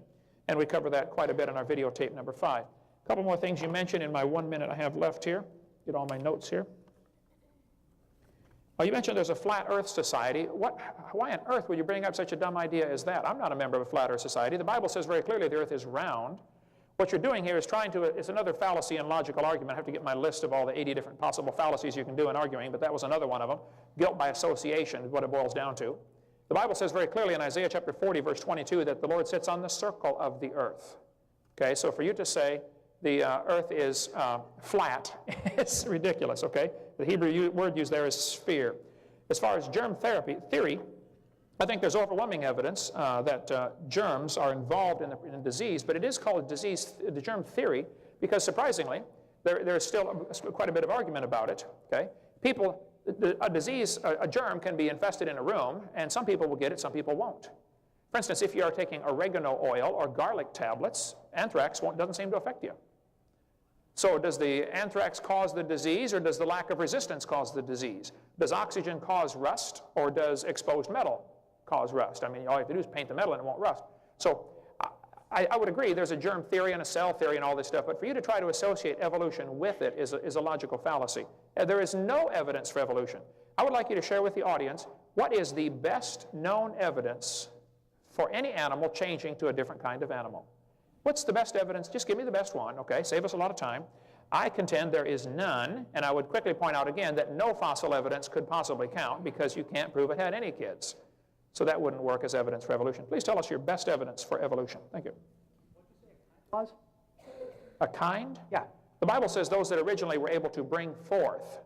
and we cover that quite a bit in our videotape number 5. A couple more things you mentioned in my 1 minute I have left here. Get all my notes here. You mentioned there's a Flat Earth Society. Why on earth would you bring up such a dumb idea as that? I'm not a member of a Flat Earth Society. The Bible says very clearly the earth is round. What you're doing here is it's another fallacy and logical argument. I have to get my list of all the 80 different possible fallacies you can do in arguing, but that was another one of them. Guilt by association is what it boils down to. The Bible says very clearly in Isaiah chapter 40, verse 22, that the Lord sits on the circle of the earth. Okay, so for you to say the earth is flat, it's ridiculous, okay? The Hebrew word used there is sphere. As far as germ theory, I think there's overwhelming evidence that germs are involved in disease, but it is called the germ theory because surprisingly, there's still quite a bit of argument about it, okay? A germ can be infested in a room, and some people will get it, some people won't. For instance, if you are taking oregano oil or garlic tablets, anthrax doesn't seem to affect you. So does the anthrax cause the disease, or does the lack of resistance cause the disease? Does oxygen cause rust, or does exposed metal cause rust? I mean, all you have to do is paint the metal and it won't rust. So I would agree there's a germ theory and a cell theory and all this stuff, but for you to try to associate evolution with it is a logical fallacy. There is no evidence for evolution. I would like you to share with the audience what is the best known evidence for any animal changing to a different kind of animal. What's the best evidence? Just give me the best one, okay? Save us a lot of time. I contend there is none, and I would quickly point out again that no fossil evidence could possibly count because you can't prove it had any kids. So that wouldn't work as evidence for evolution. Please tell us your best evidence for evolution. Thank you. What did you say? A kind? Yeah. The Bible says those that originally were able to bring forth.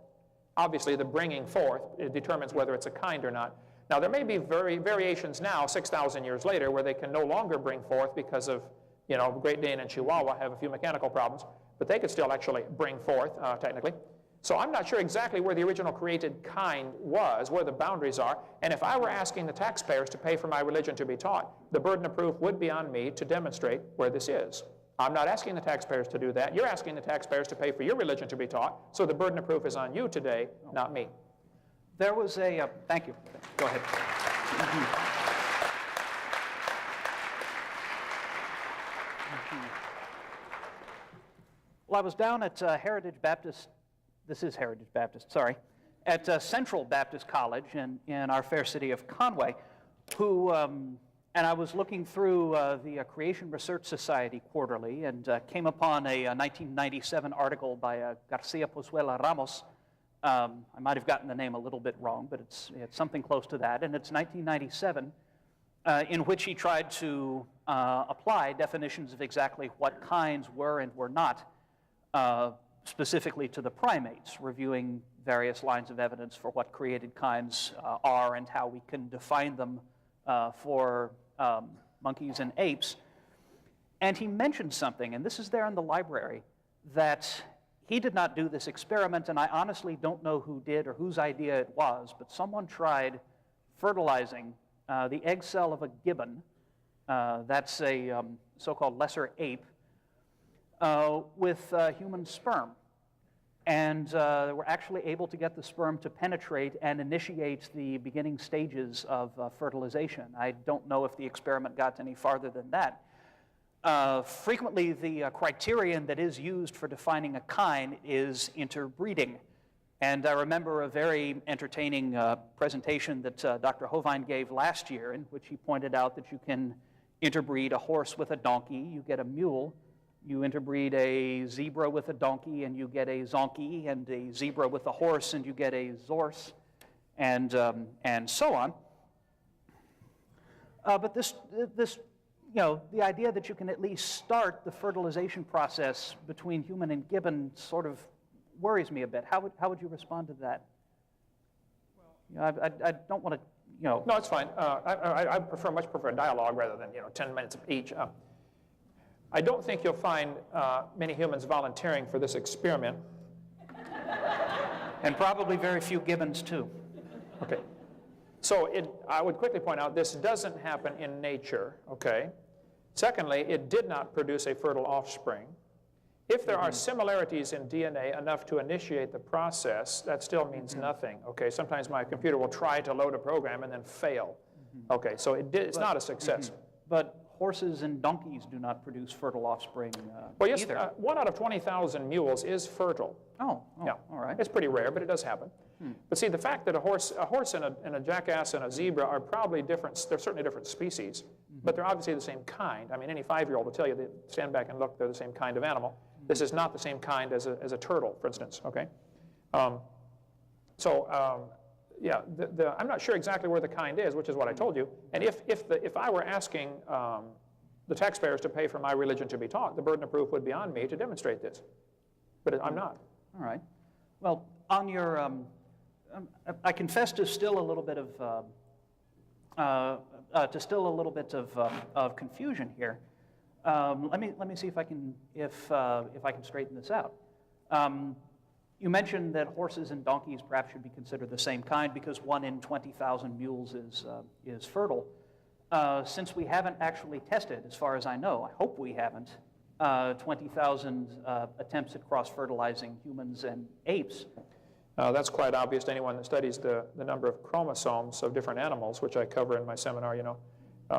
Obviously, the bringing forth determines whether it's a kind or not. Now, there may be variations now, 6,000 years later, where they can no longer bring forth because of, you know, Great Dane and Chihuahua have a few mechanical problems, but they could still actually bring forth, technically. So I'm not sure exactly where the original created kind was, where the boundaries are, and if I were asking the taxpayers to pay for my religion to be taught, the burden of proof would be on me to demonstrate where this is. I'm not asking the taxpayers to do that. You're asking the taxpayers to pay for your religion to be taught, so the burden of proof is on you today, not me. There was a, thank you. Go ahead. Well, I was down at Heritage Baptist, this is Heritage Baptist, sorry, at Central Baptist College in our fair city of Conway, and I was looking through the Creation Research Society quarterly and came upon a 1997 article by Garcia Pozuela Ramos. I might have gotten the name a little bit wrong, but it's something close to that, and it's 1997, in which he tried to apply definitions of exactly what kinds were and were not, specifically to the primates, reviewing various lines of evidence for what created kinds are and how we can define them for monkeys and apes. And he mentioned something, and this is there in the library, that he did not do this experiment, and I honestly don't know who did or whose idea it was, but someone tried fertilizing the egg cell of a gibbon, that's a so-called lesser ape, with human sperm. And were actually able to get the sperm to penetrate and initiate the beginning stages of fertilization. I don't know if the experiment got any farther than that. Frequently, the criterion that is used for defining a kind is interbreeding. And I remember a very entertaining presentation that Dr. Hovind gave last year, in which he pointed out that you can interbreed a horse with a donkey, you get a mule. You interbreed a zebra with a donkey, and you get a zonkey, and a zebra with a horse, and you get a zorse, and so on. But this, you know, the idea that you can at least start the fertilization process between human and gibbon sort of worries me a bit. How would you respond to that? You know, I don't want to, you know. No, it's fine. I much prefer a dialogue rather than, 10 minutes each. I don't think you'll find many humans volunteering for this experiment. And probably very few gibbons, too. Okay. So I would quickly point out this doesn't happen in nature, okay? Secondly, it did not produce a fertile offspring. If there are similarities in DNA enough to initiate the process, that still means nothing. Okay, sometimes my computer will try to load a program and then fail. Okay, so it's not a success. But horses and donkeys do not produce fertile offspring Well, yes, either. 1 out of 20,000 mules is fertile. Oh, Yeah, all right. It's pretty rare, but it does happen. But see, the fact that a horse and a jackass and a zebra are probably different, they're certainly different species, but they're obviously the same kind. I mean, any 5-year-old will tell you, they stand back and look, they're the same kind of animal. This is not the same kind as a turtle, for instance, okay? Yeah, I'm not sure exactly where the kind is, which is what I told you. And if I were asking the taxpayers to pay for my religion to be taught, the burden of proof would be on me to demonstrate this. But I'm not. All right. Well, on your, I confess to still a little bit of confusion here. Let me see if I can straighten this out. You mentioned that horses and donkeys perhaps should be considered the same kind because 1 in 20,000 mules is fertile. Since we haven't actually tested, as far as I know, I hope we haven't, 20,000 attempts at cross-fertilizing humans and apes. That's quite obvious to anyone that studies the number of chromosomes of different animals, which I cover in my seminar, you know.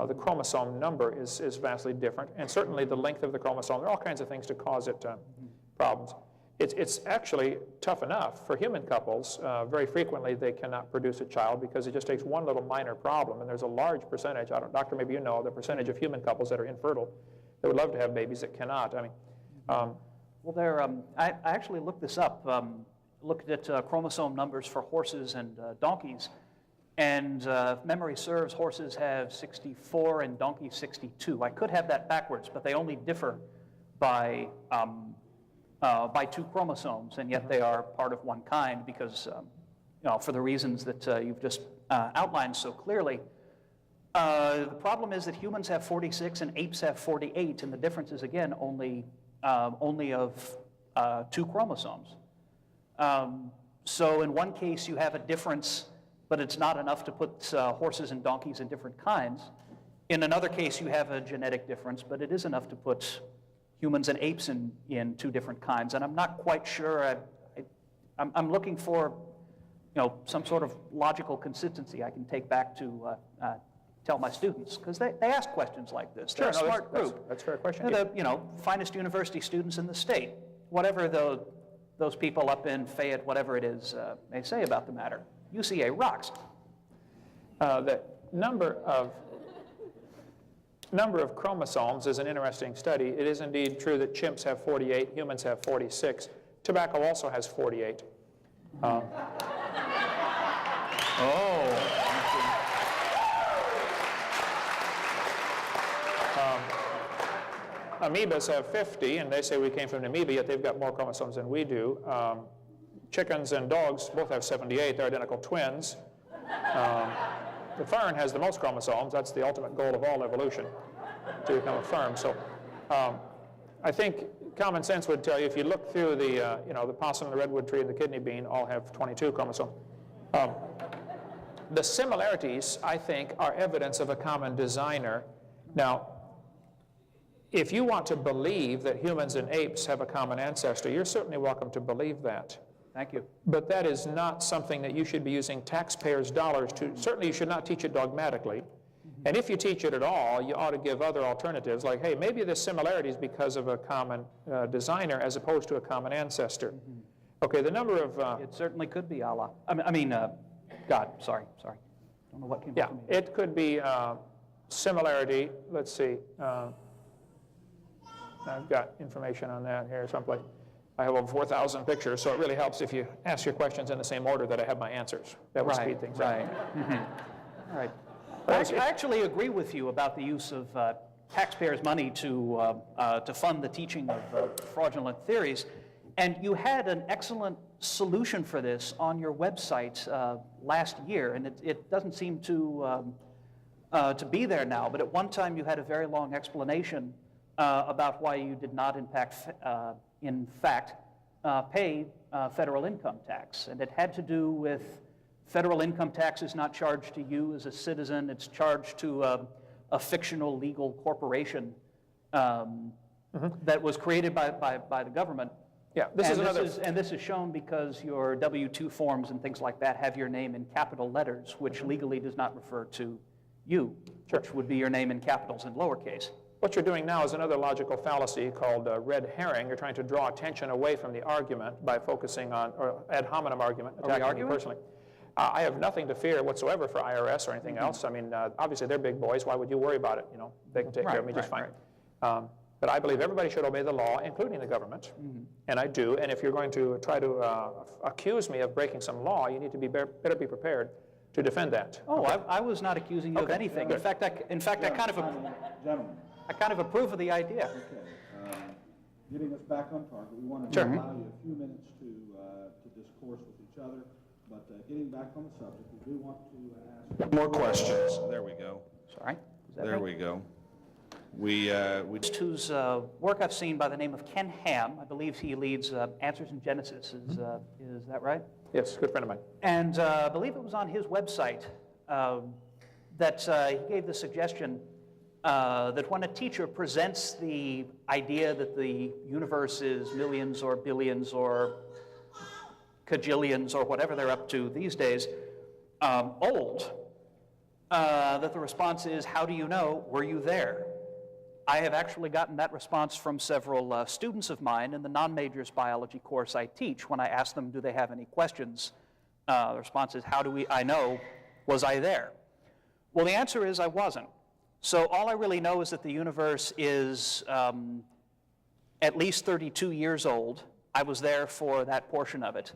The chromosome number is vastly different, and certainly the length of the chromosome. There are all kinds of things to cause it problems. It's actually tough enough for human couples. Very frequently they cannot produce a child because it just takes one little minor problem, and there's a large percentage, Doctor, maybe you know, the percentage of human couples that are infertile that would love to have babies that cannot. I mean, well, there. I actually looked this up. Looked at chromosome numbers for horses and donkeys, and if memory serves, horses have 64 and donkeys 62. I could have that backwards, but they only differ by 2 chromosomes, and yet they are part of one kind because, you know, for the reasons that you've just outlined so clearly. The problem is that humans have 46 and apes have 48, and the difference is, again, only of 2 chromosomes. So in one case you have a difference, but it's not enough to put horses and donkeys in different kinds. In another case you have a genetic difference, but it is enough to put humans and apes in 2 different kinds. And I'm not quite sure, I'm looking for, you know, some sort of logical consistency I can take back to tell my students, because they ask questions like this. They're a smart group. That's a fair question. They're the, you know, finest university students in the state. Whatever those people up in Fayette, whatever it is, may say about the matter. UCA rocks. The number of chromosomes is an interesting study. It is indeed true that chimps have 48, humans have 46. Tobacco also has 48. Amoebas have 50, and they say we came from an amoeba, yet they've got more chromosomes than we do. Chickens and dogs both have 78. They're identical twins. The fern has the most chromosomes. That's the ultimate goal of all evolution, to become a fern. So I think common sense would tell you, if you look through the, you know, the possum, the redwood tree, and the kidney bean all have 22 chromosomes. The similarities, I think, are evidence of a common designer. Now, if you want to believe that humans and apes have a common ancestor, you're certainly welcome to believe that. Thank you. But that is not something that you should be using taxpayers' dollars to. Certainly you should not teach it dogmatically. And if you teach it at all, you ought to give other alternatives, like, hey, maybe there's similarities because of a common designer as opposed to a common ancestor. Okay, the number of... it certainly could be Allah. I mean, God, sorry. Don't know what came up to me. It could be similarity. Let's see. I've got information on that here someplace. I have over 4,000 pictures, so it really helps if you ask your questions in the same order that I have my answers. That will speed things up. All right. I actually agree with you about the use of taxpayers' money to fund the teaching of fraudulent theories. And you had an excellent solution for this on your website last year, and it doesn't seem to be there now. But at one time you had a very long explanation about why you did not, in fact, pay federal income tax. And it had to do with federal income tax is not charged to you as a citizen. It's charged to a fictional legal corporation. that was created by the government. Yeah, this is another... And this is shown because your W-2 forms and things like that have your name in capital letters, which legally does not refer to you, which would be your name in capitals and lowercase. What you're doing now is another logical fallacy called red herring. You're trying to draw attention away from the argument by focusing on, or ad hominem argument, attacking me personally. I have nothing to fear whatsoever for IRS or anything else. I mean, obviously they're big boys. Why would you worry about it? You know, they can take care of me just fine. But I believe everybody should obey the law, including the government, and I do. And if you're going to try to accuse me of breaking some law, you need to be better be prepared to defend that. Oh, okay. I was not accusing you of anything. In fact, I kind of approve of the idea. Okay. Getting us back on target, we want to allow you a few minutes to discourse with each other. But getting back on the subject, we do want to ask More questions. There we go. Sorry? There we go. Whose work I've seen by the name of Ken Ham. I believe he leads Answers in Genesis. Is that right? Yes, good friend of mine. And I believe it was on his website that he gave the suggestion that when a teacher presents the idea that the universe is millions or billions or cajillions or whatever they're up to these days, old, that the response is, how do you know? Were you there? I have actually gotten that response from several students of mine in the non-majors biology course I teach. When I ask them, do they have any questions? The response is, how do I know? Was I there? Well, the answer is I wasn't. So all I really know is that the universe is at least 32 years old. I was there for that portion of it.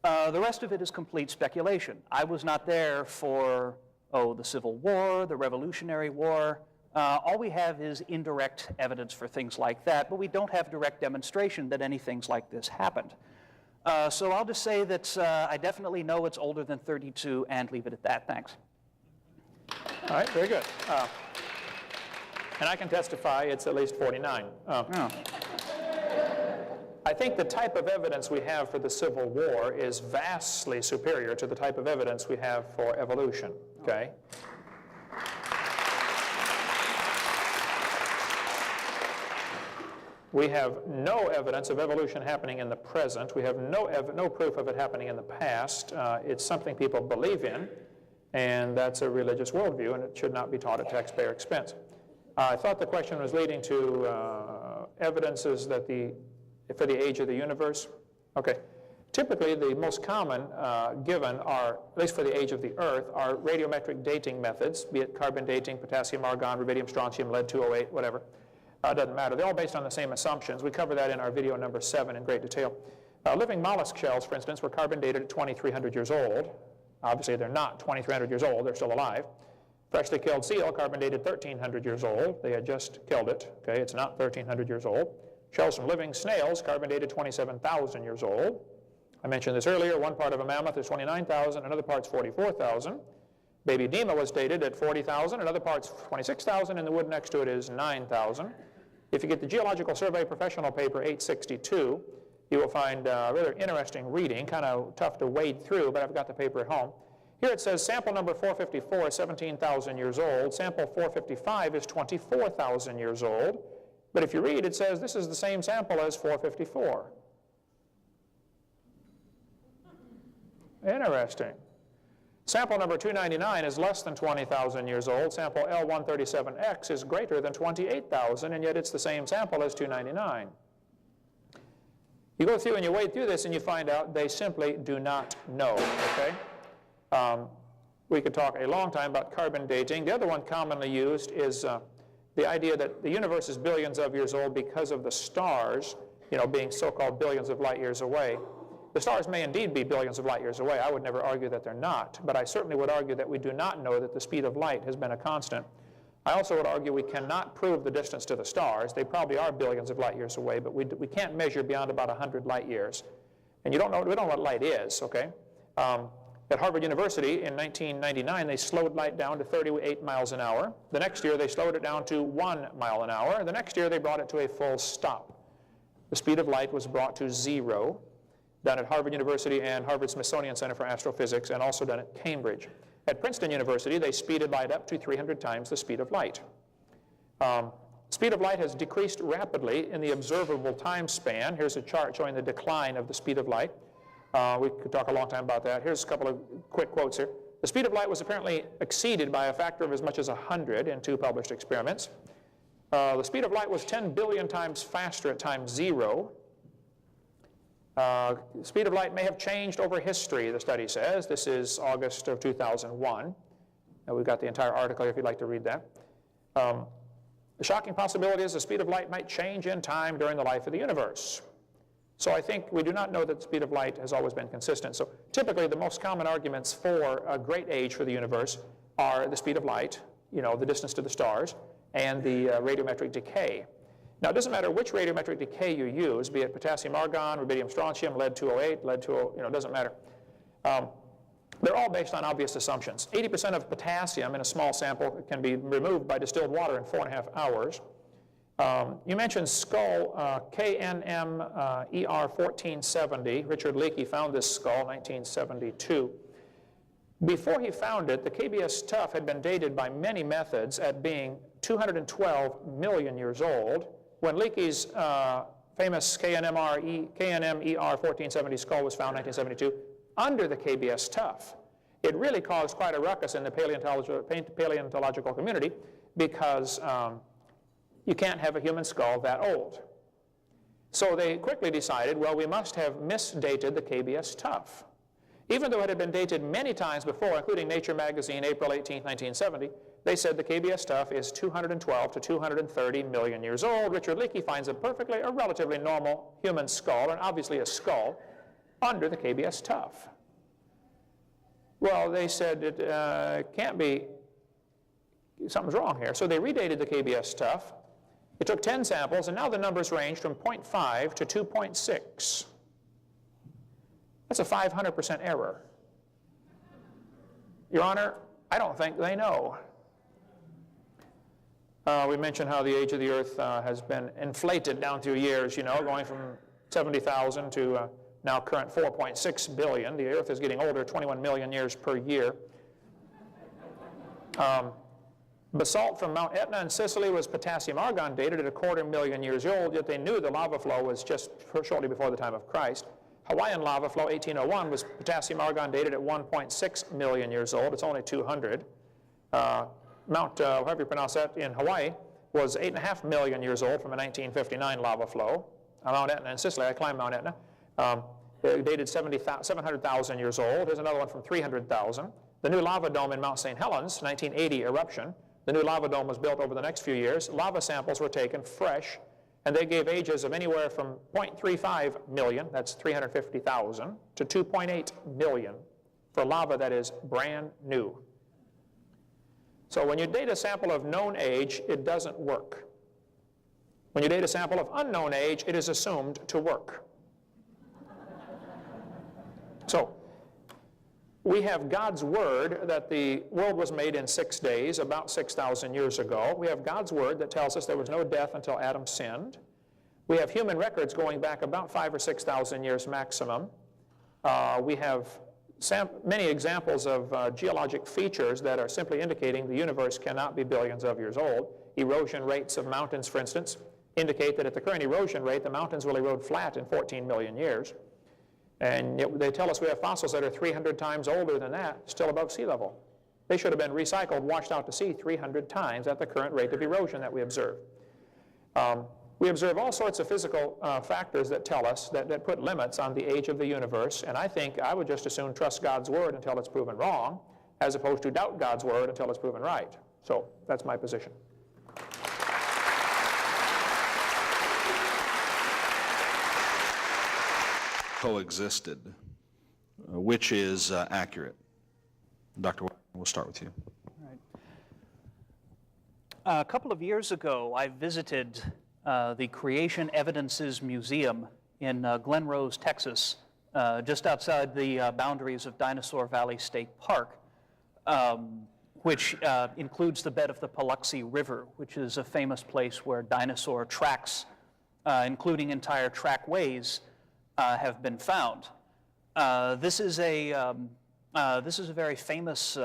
The rest of it is complete speculation. I was not there for, the Civil War, the Revolutionary War. All we have is indirect evidence for things like that, but we don't have direct demonstration that any things like this happened. So I'll just say that I definitely know it's older than 32 and leave it at that. Thanks. All right, very good. And I can testify it's at least 49. I think the type of evidence we have for the Civil War is vastly superior to the type of evidence we have for evolution, okay? We have no evidence of evolution happening in the present. We have no proof of it happening in the past. It's something people believe in, and that's a religious worldview, and it should not be taught at taxpayer expense. I thought the question was leading to evidences that for the age of the universe. Okay. Typically, the most common given are, at least for the age of the Earth, are radiometric dating methods, be it carbon dating, potassium, argon, rubidium, strontium, lead-208, whatever. Doesn't matter. They're all based on the same assumptions. We cover that in our video number 7 in great detail. Living mollusk shells, for instance, were carbon dated at 2,300 years old. Obviously, they're not 2,300 years old. They're still alive. Freshly killed seal, carbon dated 1,300 years old. They had just killed it. Okay, it's not 1,300 years old. Shells from living snails, carbon dated 27,000 years old. I mentioned this earlier. One part of a mammoth is 29,000, another part's 44,000. Baby Dima was dated at 40,000, another part's 26,000, and the wood next to it is 9,000. If you get the Geological Survey Professional Paper 862, you will find rather interesting reading, kind of tough to wade through, but I've got the paper at home. Here it says sample number 454 is 17,000 years old. Sample 455 is 24,000 years old. But if you read, it says this is the same sample as 454. Interesting. Sample number 299 is less than 20,000 years old. Sample L137X is greater than 28,000, and yet it's the same sample as 299. You go through and you wade through this and you find out they simply do not know, okay? We could talk a long time about carbon dating. The other one commonly used is the idea that the universe is billions of years old because of the stars, being so-called billions of light years away. The stars may indeed be billions of light years away. I would never argue that they're not, but I certainly would argue that we do not know that the speed of light has been a constant. I also would argue we cannot prove the distance to the stars. They probably are billions of light years away, but we can't measure beyond about 100 light years. And we don't know what light is, okay? At Harvard University in 1999, they slowed light down to 38 miles an hour. The next year, they slowed it down to 1 mile an hour. The next year, they brought it to a full stop. The speed of light was brought to 0. Done at Harvard University and Harvard Smithsonian Center for Astrophysics, and also done at Cambridge. At Princeton University, they speeded light up to 300 times the speed of light. Speed of light has decreased rapidly in the observable time span. Here's a chart showing the decline of the speed of light. We could talk a long time about that. Here's a couple of quick quotes here. The speed of light was apparently exceeded by a factor of as much as 100 in 2 published experiments. The speed of light was 10 billion times faster at time 0. Speed of light may have changed over history, the study says. This is August of 2001. We've got the entire article here if you'd like to read that. The shocking possibility is the speed of light might change in time during the life of the universe. So I think we do not know that the speed of light has always been consistent. So typically the most common arguments for a great age for the universe are the speed of light, you know, the distance to the stars, and the radiometric decay. Now it doesn't matter which radiometric decay you use, be it potassium argon, rubidium strontium, lead-208, lead-20, you know, it doesn't matter. They're all based on obvious assumptions. 80% of potassium in a small sample can be removed by distilled water in 4.5 hours. You mentioned skull KNM-ER1470. Richard Leakey found this skull in 1972. Before he found it, the KBS Tough had been dated by many methods at being 212 million years old. When Leakey's famous KNM-ER1470 skull was found in 1972, under the KBS Tough, it really caused quite a ruckus in the paleontological community because you can't have a human skull that old. So they quickly decided, well, we must have misdated the KBS Tough. Even though it had been dated many times before, including Nature magazine, April 18, 1970, they said the KBS Tough is 212 to 230 million years old. Richard Leakey finds a relatively normal human skull, and obviously a skull, under the KBS Tough. Well, they said it can't be, something's wrong here. So they redated the KBS Tough. It took 10 samples, and now the numbers range from 0.5 to 2.6. That's a 500% error. Your Honor, I don't think they know. We mentioned how the age of the Earth has been inflated down through years, you know, going from 70,000 to now current 4.6 billion. The Earth is getting older, 21 million years per year. Basalt from Mount Etna in Sicily was potassium argon dated at 250,000 years old, yet they knew the lava flow was just shortly before the time of Christ. Hawaiian lava flow, 1801, was potassium argon dated at 1.6 million years old. It's only 200. Mount, however you pronounce that, in Hawaii was 8.5 million years old from a 1959 lava flow. Mount Etna in Sicily, I climbed Mount Etna, dated 700,000 years old. Here's another one from 300,000. The new lava dome in Mount St. Helens, 1980 eruption. The new lava dome was built over the next few years. Lava samples were taken fresh, and they gave ages of anywhere from 0.35 million, that's 350,000, to 2.8 million for lava that is brand new. So when you date a sample of known age, it doesn't work. When you date a sample of unknown age, it is assumed to work. So we have God's word that the world was made in 6 days, about 6,000 years ago. We have God's word that tells us there was no death until Adam sinned. We have human records going back about 5,000 or 6,000 years maximum. We have many examples of geologic features that are simply indicating the universe cannot be billions of years old. Erosion rates of mountains, for instance, indicate that at the current erosion rate, the mountains will erode flat in 14 million years. And yet they tell us we have fossils that are 300 times older than that, still above sea level. They should have been recycled, washed out to sea 300 times at the current rate of erosion that we observe. We observe all sorts of physical factors that tell us, that put limits on the age of the universe, and I think I would just as soon trust God's word until it's proven wrong, as opposed to doubt God's word until it's proven right. So that's my position. Coexisted, which is accurate. Dr. White, we'll start with you. All right. A couple of years ago, I visited the Creation Evidences Museum in Glen Rose, Texas, just outside the boundaries of Dinosaur Valley State Park, which includes the bed of the Paluxy River, which is a famous place where dinosaur tracks, including entire trackways, have been found. This is a very famous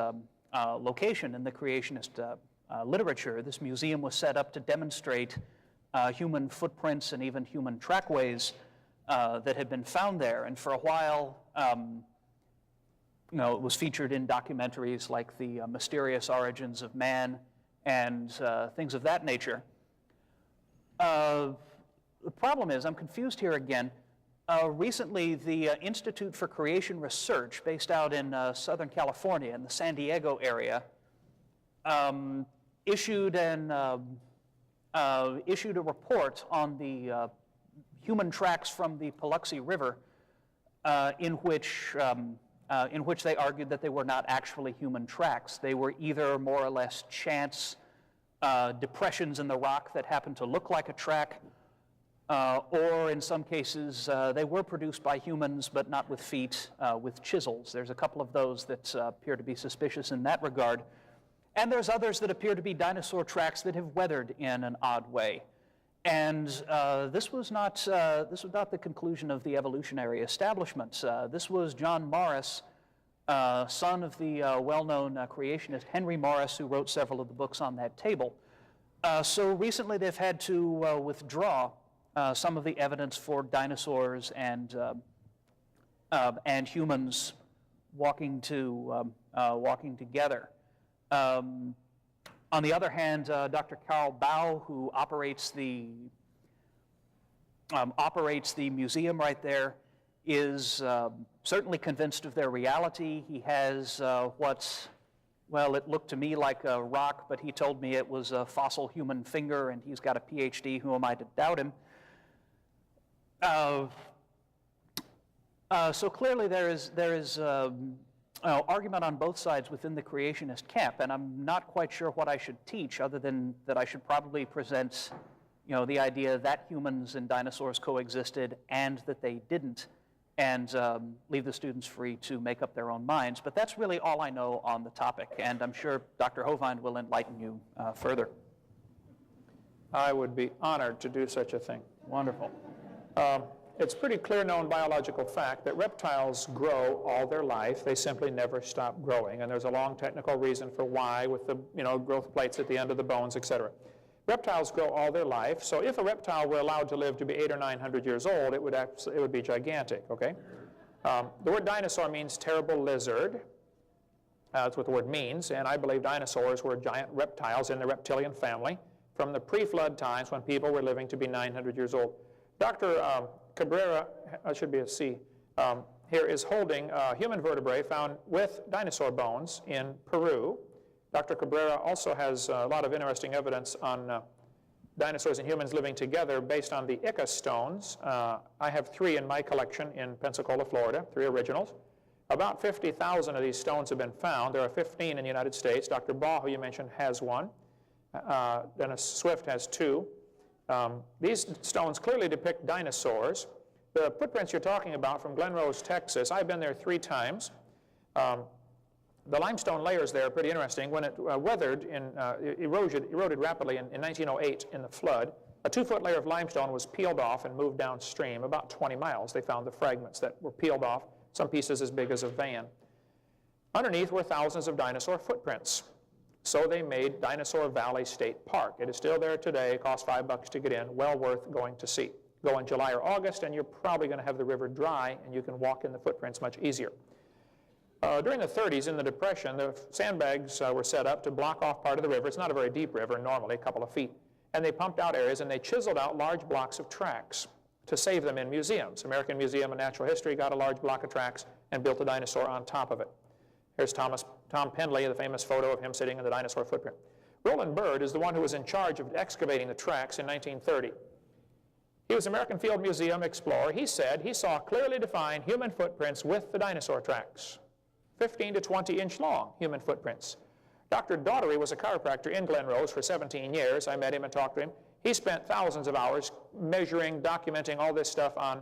location in the creationist literature. This museum was set up to demonstrate human footprints and even human trackways that had been found there. And for a while, it was featured in documentaries like The Mysterious Origins of Man and things of that nature. The problem is, I'm confused here again. Recently, the Institute for Creation Research, based out in Southern California, in the San Diego area, issued a report on the human tracks from the Paluxy River, in which they argued that they were not actually human tracks. They were either more or less chance depressions in the rock that happened to look like a track, or in some cases, they were produced by humans, but not with feet, with chisels. There's a couple of those that appear to be suspicious in that regard. And there's others that appear to be dinosaur tracks that have weathered in an odd way. And this was not the conclusion of the evolutionary establishment. This was John Morris, son of the well-known creationist Henry Morris, who wrote several of the books on that table. So recently they've had to withdraw some of the evidence for dinosaurs and humans walking together. On the other hand, Dr. Carl Baugh, who operates the museum right there, is certainly convinced of their reality. He has well, it looked to me like a rock, but he told me it was a fossil human finger, and he's got a PhD. Who am I to doubt him? So clearly there is argument on both sides within the creationist camp, and I'm not quite sure what I should teach, other than that I should probably present, the idea that humans and dinosaurs coexisted and that they didn't, and leave the students free to make up their own minds. But that's really all I know on the topic, and I'm sure Dr. Hovind will enlighten you further. I would be honored to do such a thing. Wonderful. It's pretty clear known biological fact that reptiles grow all their life. They simply never stop growing, and there's a long technical reason for why, with the growth plates at the end of the bones, etc. Reptiles grow all their life, so if a reptile were allowed to live to be 800 or 900 years old, it would be gigantic, okay? The word dinosaur means terrible lizard. That's what the word means, and I believe dinosaurs were giant reptiles in the reptilian family from the pre-flood times when people were living to be 900 years old. Dr. Cabrera, should be a C, here is holding human vertebrae found with dinosaur bones in Peru. Dr. Cabrera also has a lot of interesting evidence on dinosaurs and humans living together based on the Ica stones. I have 3 in my collection in Pensacola, Florida, 3 originals. About 50,000 of these stones have been found. There are 15 in the United States. Dr. Baugh, who you mentioned, has 1. Dennis Swift has 2. These stones clearly depict dinosaurs. The footprints you're talking about from Glen Rose, Texas, I've been there 3 times. The limestone layers there are pretty interesting. When it weathered, eroded rapidly in 1908 in the flood, a 2-foot layer of limestone was peeled off and moved downstream. About 20 miles, they found the fragments that were peeled off, some pieces as big as a van. Underneath were thousands of dinosaur footprints. So they made Dinosaur Valley State Park. It is still there today. It costs $5 to get in. Well worth going to see. Go in July or August, and you're probably going to have the river dry, and you can walk in the footprints much easier. During the 30s, in the Depression, the sandbags were set up to block off part of the river. It's not a very deep river, normally a couple of feet. And they pumped out areas, and they chiseled out large blocks of tracks to save them in museums. American Museum of Natural History got a large block of tracks and built a dinosaur on top of it. Here's Tom Pendley, the famous photo of him sitting in the dinosaur footprint. Roland Byrd is the one who was in charge of excavating the tracks in 1930. He was American Field Museum explorer. He said he saw clearly defined human footprints with the dinosaur tracks, 15 to 20-inch long human footprints. Dr. Daughtery was a chiropractor in Glen Rose for 17 years. I met him and talked to him. He spent thousands of hours measuring, documenting all this stuff on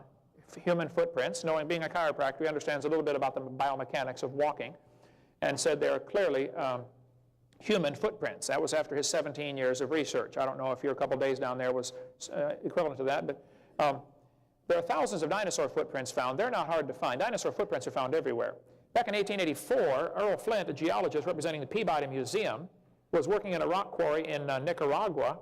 human footprints. Knowing, being a chiropractor, he understands a little bit about the biomechanics of walking, and said there are clearly human footprints. That was after his 17 years of research. I don't know if your couple days down there was equivalent to that, but there are thousands of dinosaur footprints found. They're not hard to find. Dinosaur footprints are found everywhere. Back in 1884, Earl Flint, a geologist representing the Peabody Museum, was working in a rock quarry in Nicaragua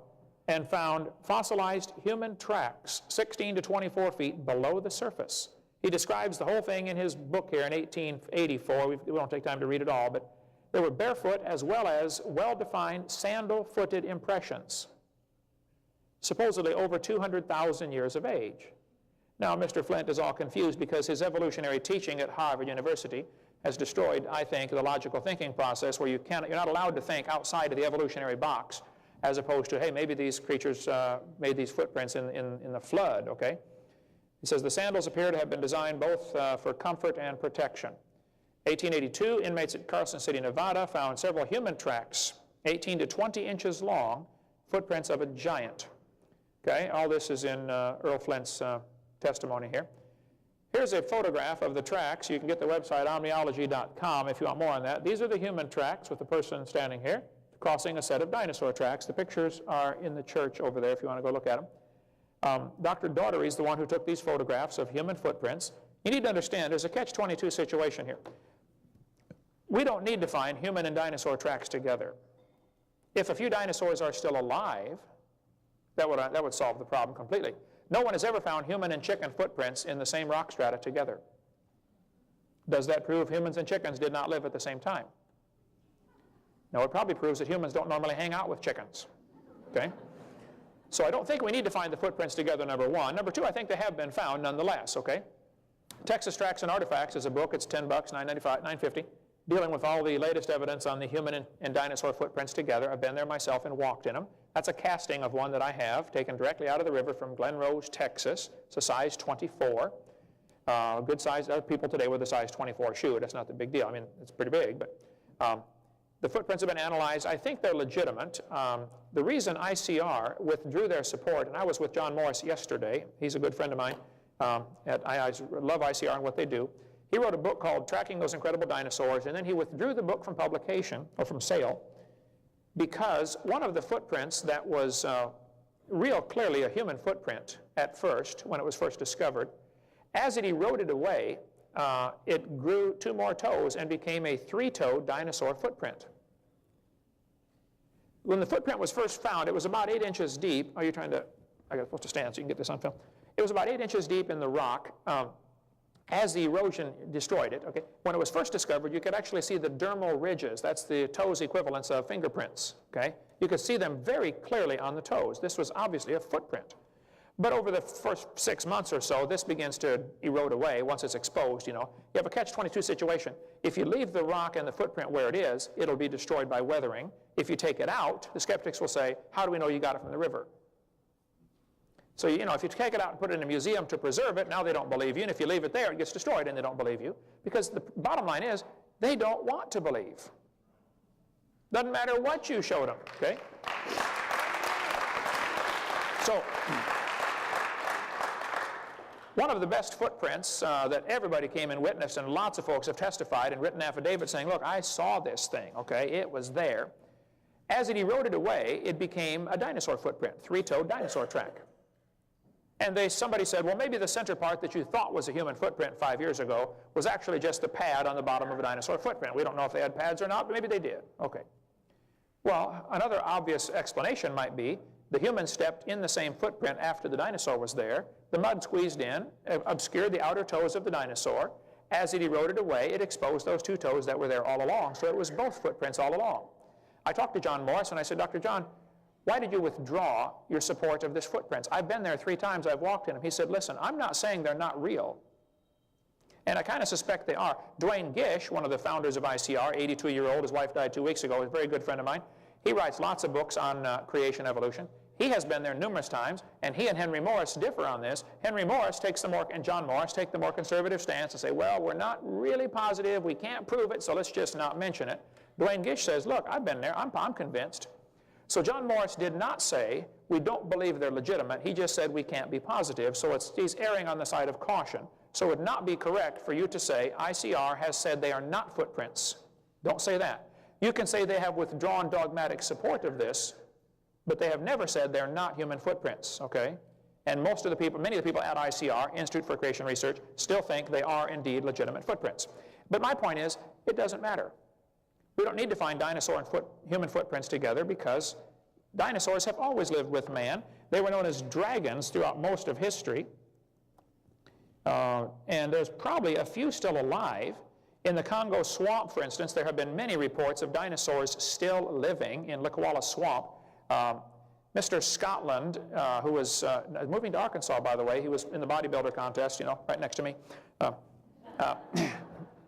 and found fossilized human tracks 16 to 24 feet below the surface. He describes the whole thing in his book here in 1884. We won't take time to read it all, but there were barefoot as well as well-defined sandal-footed impressions, supposedly over 200,000 years of age. Now, Mr. Flint is all confused because his evolutionary teaching at Harvard University has destroyed, I think, the logical thinking process where you're not allowed to think outside of the evolutionary box, as opposed to, hey, maybe these creatures made these footprints in the flood, okay? He says the sandals appear to have been designed both for comfort and protection. 1882, inmates at Carson City, Nevada found several human tracks, 18 to 20 inches long, footprints of a giant. Okay, all this is in Earl Flint's testimony here. Here's a photograph of the tracks. You can get the website omniology.com if you want more on that. These are the human tracks with the person standing here crossing a set of dinosaur tracks. The pictures are in the church over there if you want to go look at them. Dr. Daugherty is the one who took these photographs of human footprints. You need to understand there's a catch-22 situation here. We don't need to find human and dinosaur tracks together. If a few dinosaurs are still alive, that would solve the problem completely. No one has ever found human and chicken footprints in the same rock strata together. Does that prove humans and chickens did not live at the same time? No, it probably proves that humans don't normally hang out with chickens. Okay? So I don't think we need to find the footprints together, number one. Number two, I think they have been found nonetheless, okay? Texas Tracks and Artifacts is a book. It's $10, $9.95, $9.50, dealing with all the latest evidence on the human and dinosaur footprints together. I've been there myself and walked in them. That's a casting of one that I have, taken directly out of the river from Glen Rose, Texas. It's a size 24. Good size. There are people today with a size 24 shoe. That's not the big deal. I mean, it's pretty big, but the footprints have been analyzed. I think they're legitimate. The reason ICR withdrew their support, and I was with John Morris yesterday. He's a good friend of mine. I love ICR and what they do. He wrote a book called Tracking Those Incredible Dinosaurs, and then he withdrew the book from publication, or from sale, because one of the footprints that was real clearly a human footprint at first, when it was first discovered, as it eroded away, it grew 2 more toes and became a 3-toed dinosaur footprint. When the footprint was first found, it was about 8 inches deep. Oh, you're trying to, I got supposed to stand so you can get this on film. It was about 8 inches deep in the rock as the erosion destroyed it. Okay? When it was first discovered, you could actually see the dermal ridges. That's the toes equivalents of fingerprints. Okay? You could see them very clearly on the toes. This was obviously a footprint. But over the first 6 months or so, this begins to erode away once it's exposed, you know. You have a catch-22 situation. If you leave the rock and the footprint where it is, it'll be destroyed by weathering. If you take it out, the skeptics will say, how do we know you got it from the river? So, you know, if you take it out and put it in a museum to preserve it, now they don't believe you. And if you leave it there, it gets destroyed and they don't believe you. Because the bottom line is, they don't want to believe. Doesn't matter what you showed them, okay? So, one of the best footprints that everybody came and witnessed, and lots of folks have testified and written affidavits saying, look, I saw this thing, okay? It was there. As it eroded away, it became a dinosaur footprint, 3-toed dinosaur track. And somebody said, well, maybe the center part that you thought was a human footprint 5 years ago was actually just a pad on the bottom of a dinosaur footprint. We don't know if they had pads or not, but maybe they did. Okay. Well, another obvious explanation might be the human stepped in the same footprint after the dinosaur was there. The mud squeezed in, obscured the outer toes of the dinosaur. As it eroded away, it exposed those 2 toes that were there all along. So it was both footprints all along. I talked to John Morris and I said, Dr. John, why did you withdraw your support of this footprints? I've been there 3 times, I've walked in them. He said, listen, I'm not saying they're not real. And I kind of suspect they are. Dwayne Gish, one of the founders of ICR, 82-year-old, his wife died 2 weeks ago, a very good friend of mine. He writes lots of books on creation evolution. He has been there numerous times, and he and Henry Morris differ on this. Henry Morris takes the more, and John Morris take the more conservative stance and say, well, we're not really positive, we can't prove it, so let's just not mention it. Dwayne Gish says, look, I've been there, I'm convinced. So John Morris did not say, we don't believe they're legitimate. He just said we can't be positive. So he's erring on the side of caution. So it would not be correct for you to say, ICR has said they are not footprints. Don't say that. You can say they have withdrawn dogmatic support of this, but they have never said they're not human footprints, okay? And most of the people, many of the people at ICR, Institute for Creation Research, still think they are indeed legitimate footprints. But my point is, it doesn't matter. We don't need to find dinosaur and human footprints together because dinosaurs have always lived with man. They were known as dragons throughout most of history. And there's probably a few still alive. In the Congo swamp, for instance, there have been many reports of dinosaurs still living in Likwala Swamp. Mr. Scotland, who was moving to Arkansas, by the way, he was in the bodybuilder contest, you know, right next to me.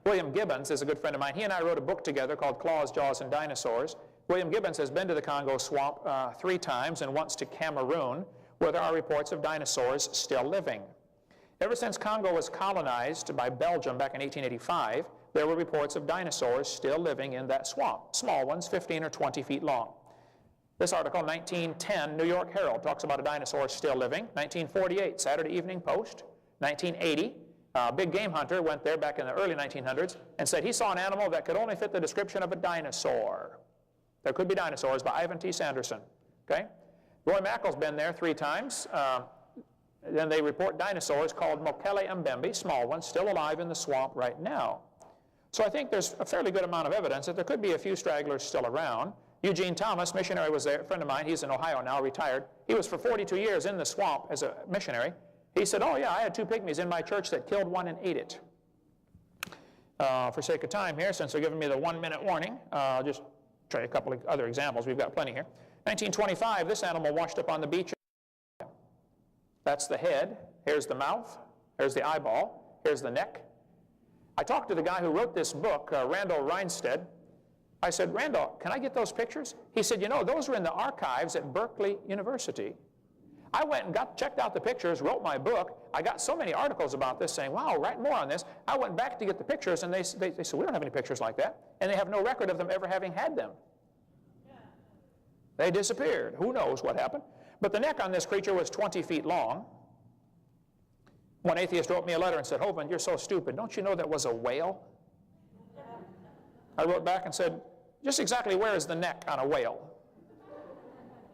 William Gibbons is a good friend of mine. He and I wrote a book together called Claws, Jaws, and Dinosaurs. William Gibbons has been to the Congo swamp 3 times and once to Cameroon, where there are reports of dinosaurs still living. Ever since Congo was colonized by Belgium back in 1885, there were reports of dinosaurs still living in that swamp, small ones, 15 or 20 feet long. This article, 1910, New York Herald, talks about a dinosaur still living. 1948, Saturday Evening Post. 1980, a big game hunter went there back in the early 1900s and said he saw an animal that could only fit the description of a dinosaur. There could be dinosaurs, by Ivan T. Sanderson. Okay? Roy Mackle's been there 3 times. Then they report dinosaurs called Mokele Mbembe, small ones, still alive in the swamp right now. So I think there's a fairly good amount of evidence that there could be a few stragglers still around. Eugene Thomas, missionary, was there, a friend of mine. He's in Ohio now, retired. He was for 42 years in the swamp as a missionary. He said, oh yeah, I had 2 pygmies in my church that killed one and ate it. For sake of time here, since they're giving me the 1-minute warning, I'll just try a couple of other examples. We've got plenty here. 1925, this animal washed up on the beach. That's the head. Here's the mouth. Here's the eyeball. Here's the neck. I talked to the guy who wrote this book, Randall Reinstead. I said, Randall, can I get those pictures? He said, you know, those are in the archives at Berkeley University. I went and checked out the pictures, wrote my book. I got so many articles about this saying, wow, write more on this. I went back to get the pictures, and they said, we don't have any pictures like that. And they have no record of them ever having had them. They disappeared. Who knows what happened? But the neck on this creature was 20 feet long. One atheist wrote me a letter and said, Hovind, you're so stupid. Don't you know that was a whale? I wrote back and said, just exactly where is the neck on a whale?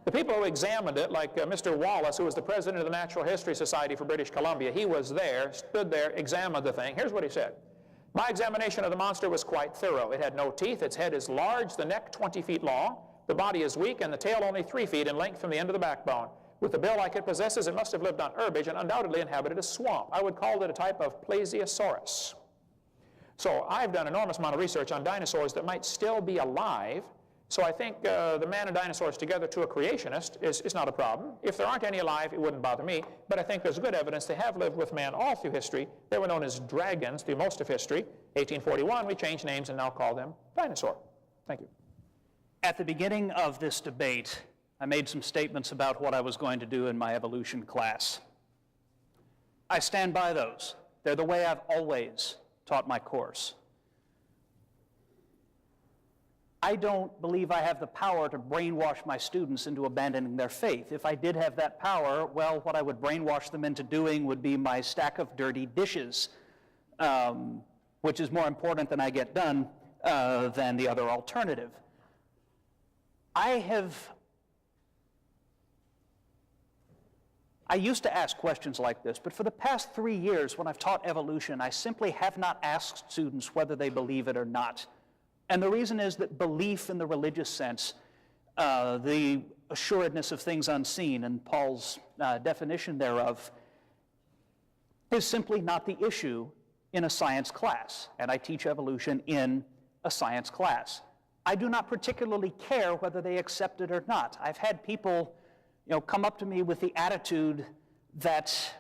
The people who examined it, like Mr. Wallace, who was the president of the Natural History Society for British Columbia, he was there, stood there, examined the thing. Here's what he said. My examination of the monster was quite thorough. It had no teeth, its head is large, the neck 20 feet long, the body is weak, and the tail only 3 feet in length from the end of the backbone. With the bill like it possesses, it must have lived on herbage and undoubtedly inhabited a swamp. I would call it a type of Plesiosaurus. So I've done an enormous amount of research on dinosaurs that might still be alive. So I think the man and dinosaurs together to a creationist is not a problem. If there aren't any alive, it wouldn't bother me. But I think there's good evidence they have lived with man all through history. They were known as dragons through most of history. 1841, we changed names and now call them dinosaur. Thank you. At the beginning of this debate, I made some statements about what I was going to do in my evolution class. I stand by those. They're the way I've always taught my course. I don't believe I have the power to brainwash my students into abandoning their faith. If I did have that power, well, what I would brainwash them into doing would be my stack of dirty dishes, which is more important than I get done than the other alternative. I used to ask questions like this, but for the past 3 years when I've taught evolution, I simply have not asked students whether they believe it or not. And the reason is that belief in the religious sense, the assuredness of things unseen and Paul's definition thereof, is simply not the issue in a science class. And I teach evolution in a science class. I do not particularly care whether they accept it or not. I've had people come up to me with the attitude that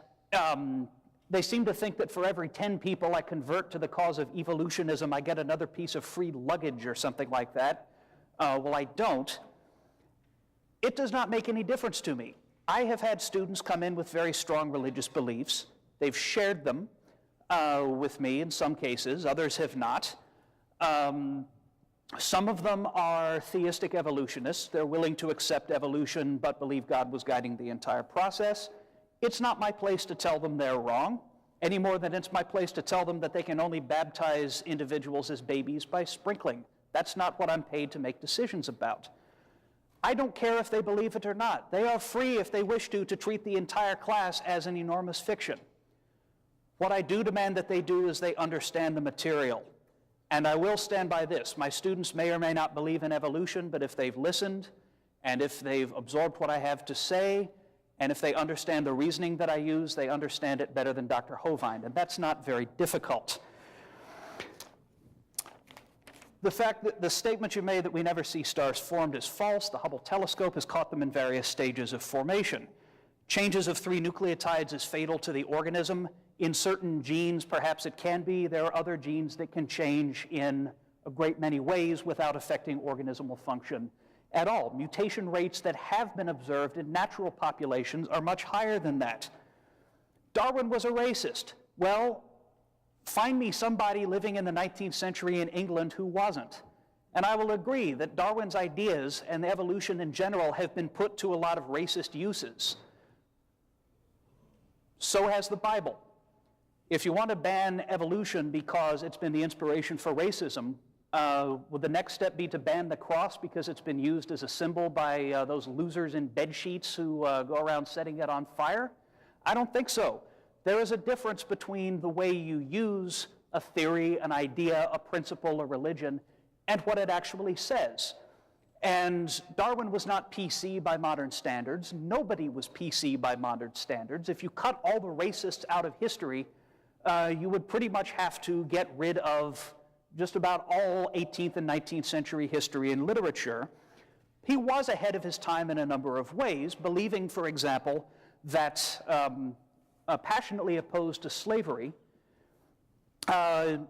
they seem to think that for every 10 people I convert to the cause of evolutionism, I get another piece of free luggage or something like that. Well, I don't. It does not make any difference to me. I have had students come in with very strong religious beliefs. They've shared them with me in some cases. Others have not. Some of them are theistic evolutionists. They're willing to accept evolution but believe God was guiding the entire process. It's not my place to tell them they're wrong, any more than it's my place to tell them that they can only baptize individuals as babies by sprinkling. That's not what I'm paid to make decisions about. I don't care if they believe it or not. They are free, if they wish to treat the entire class as an enormous fiction. What I do demand that they do is they understand the material. And I will stand by this. My students may or may not believe in evolution, but if they've listened, and if they've absorbed what I have to say, and if they understand the reasoning that I use, they understand it better than Dr. Hovind, and that's not very difficult. The fact that the statement you made that we never see stars formed is false. The Hubble telescope has caught them in various stages of formation. Changes of 3 nucleotides is fatal to the organism. In certain genes, perhaps it can be. There are other genes that can change in a great many ways without affecting organismal function at all. Mutation rates that have been observed in natural populations are much higher than that. Darwin was a racist. Well, find me somebody living in the 19th century in England who wasn't. And I will agree that Darwin's ideas and evolution in general have been put to a lot of racist uses. So has the Bible. If you want to ban evolution because it's been the inspiration for racism, would the next step be to ban the cross because it's been used as a symbol by those losers in bed sheets who go around setting it on fire? I don't think so. There is a difference between the way you use a theory, an idea, a principle, a religion, and what it actually says. And Darwin was not PC by modern standards. Nobody was PC by modern standards. If you cut all the racists out of history, you would pretty much have to get rid of just about all 18th and 19th century history and literature. He was ahead of his time in a number of ways, believing, for example, that passionately opposed to slavery.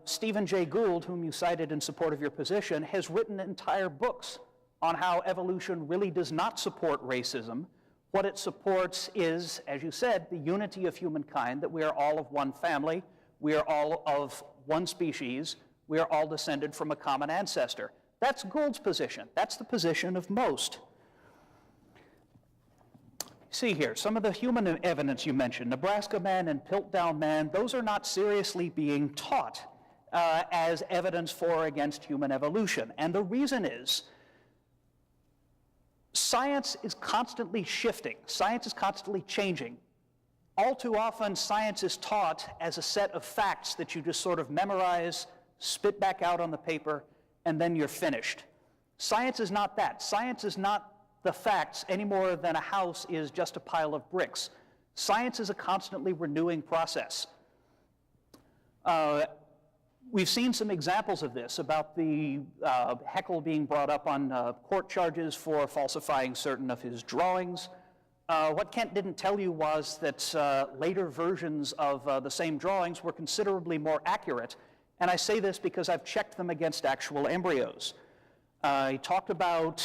Stephen Jay Gould, whom you cited in support of your position, has written entire books on how evolution really does not support racism. What it supports is, as you said, the unity of humankind, that we are all of one family, we are all of one species, we are all descended from a common ancestor. That's Gould's position. That's the position of most. See here, some of the human evidence you mentioned, Nebraska Man and Piltdown Man, those are not seriously being taught as evidence for or against human evolution. And the reason is, science is constantly shifting. Science is constantly changing. All too often, science is taught as a set of facts that you just sort of memorize, spit back out on the paper, and then you're finished. Science is not that. Science is not the facts any more than a house is just a pile of bricks. Science is a constantly renewing process. We've seen some examples of this about the Haeckel being brought up on court charges for falsifying certain of his drawings. What Kent didn't tell you was that later versions of the same drawings were considerably more accurate, and I say this because I've checked them against actual embryos. He talked about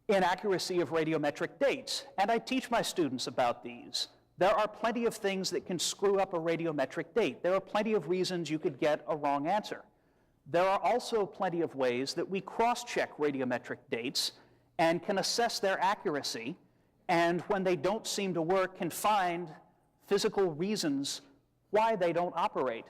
inaccuracy of radiometric dates, and I teach my students about these. There are plenty of things that can screw up a radiometric date. There are plenty of reasons you could get a wrong answer. There are also plenty of ways that we cross-check radiometric dates and can assess their accuracy, and when they don't seem to work, can find physical reasons why they don't operate.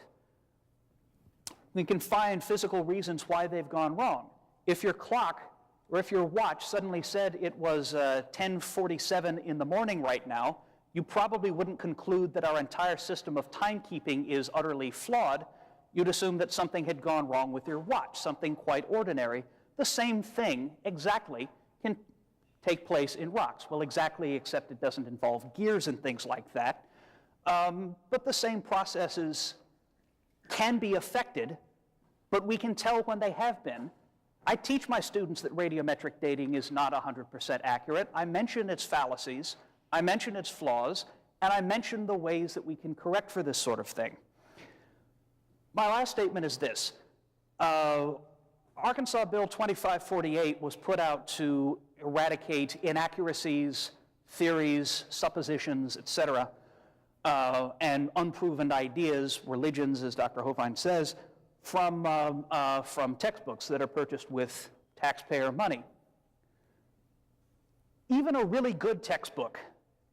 We can find physical reasons why they've gone wrong. If your clock or if your watch suddenly said it was 10:47 in the morning right now, you probably wouldn't conclude that our entire system of timekeeping is utterly flawed. You'd assume that something had gone wrong with your watch, something quite ordinary. The same thing exactly can take place in rocks. Well, exactly, except it doesn't involve gears and things like that. But the same processes can be affected, but we can tell when they have been. I teach my students that radiometric dating is not 100% accurate. I mention its fallacies, I mention its flaws, and I mention the ways that we can correct for this sort of thing. My last statement is this. Arkansas Bill 2548 was put out to eradicate inaccuracies, theories, suppositions, etc., and unproven ideas, religions, as Dr. Hovind says, from textbooks that are purchased with taxpayer money. Even a really good textbook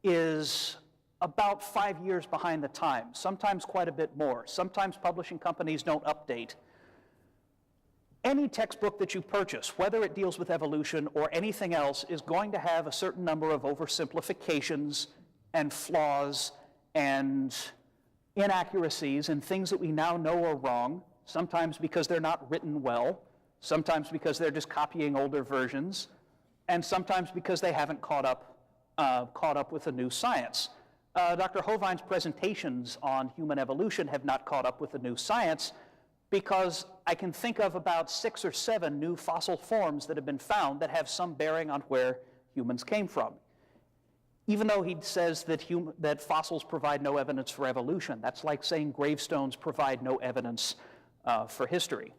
is about 5 years behind the times, sometimes quite a bit more. Sometimes publishing companies don't update. Any textbook that you purchase, whether it deals with evolution or anything else, is going to have a certain number of oversimplifications and flaws and inaccuracies and things that we now know are wrong, sometimes because they're not written well, sometimes because they're just copying older versions, and sometimes because they haven't caught up with the new science. Dr. Hovind's presentations on human evolution have not caught up with the new science, because I can think of about 6 or 7 new fossil forms that have been found that have some bearing on where humans came from. Even though he says that fossils provide no evidence for evolution, that's like saying gravestones provide no evidence for history.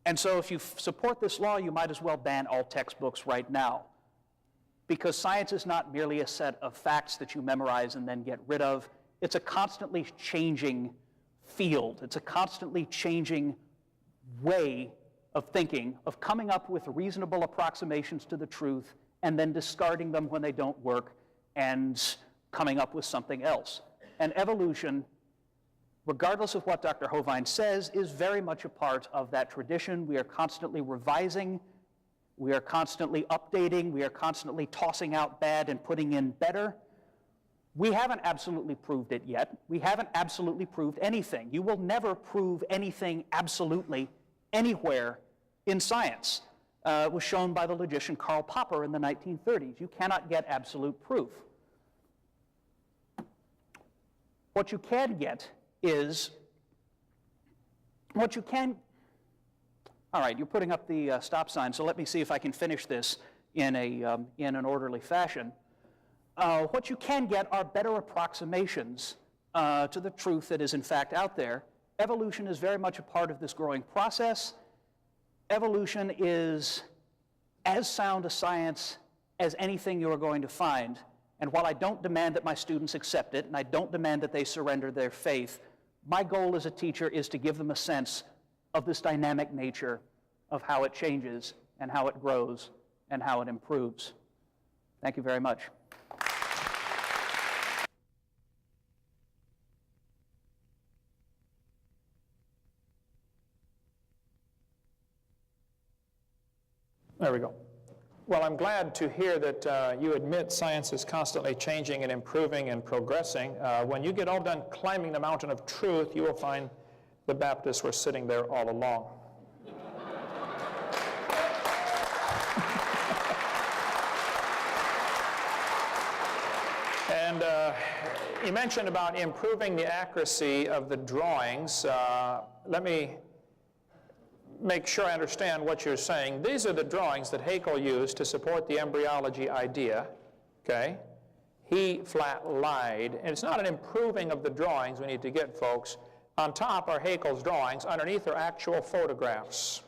And so if you support this law, you might as well ban all textbooks right now, because science is not merely a set of facts that you memorize and then get rid of. It's a constantly changing field. It's a constantly changing way of thinking, of coming up with reasonable approximations to the truth and then discarding them when they don't work and coming up with something else. And evolution, regardless of what Dr. Hovind says, is very much a part of that tradition. We are constantly revising, we are constantly updating, we are constantly tossing out bad and putting in better. We haven't absolutely proved it yet. We haven't absolutely proved anything. You will never prove anything absolutely anywhere in science. It was shown by the logician Karl Popper in the 1930s. You cannot get absolute proof. What you can get is, all right, you're putting up the stop sign, so let me see if I can finish this in an orderly fashion. What you can get are better approximations to the truth that is in fact out there. Evolution is very much a part of this growing process. Evolution is as sound a science as anything you are going to find. And while I don't demand that my students accept it, and I don't demand that they surrender their faith, my goal as a teacher is to give them a sense of this dynamic nature of how it changes and how it grows and how it improves. Thank you very much. There we go. Well, I'm glad to hear that you admit science is constantly changing and improving and progressing. When you get all done climbing the mountain of truth, you will find the Baptists were sitting there all along. And you mentioned about improving the accuracy of the drawings. Let me make sure I understand what you're saying. These are the drawings that Haeckel used to support the embryology idea, okay? He flat lied, and it's not an improving of the drawings we need to get, folks. On top are Haeckel's drawings, underneath are actual photographs.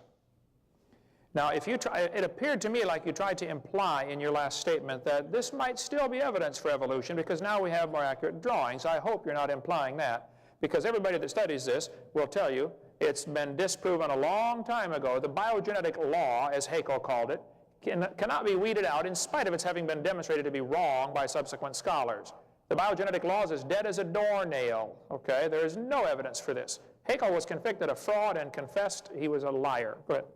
Now, if you try, it appeared to me like you tried to imply in your last statement that this might still be evidence for evolution because now we have more accurate drawings. I hope you're not implying that, because everybody that studies this will tell you it's been disproven a long time ago. The biogenetic law, as Haeckel called it, cannot be weeded out in spite of its having been demonstrated to be wrong by subsequent scholars. The biogenetic law is as dead as a doornail, okay? There is no evidence for this. Haeckel was convicted of fraud and confessed he was a liar. Go ahead.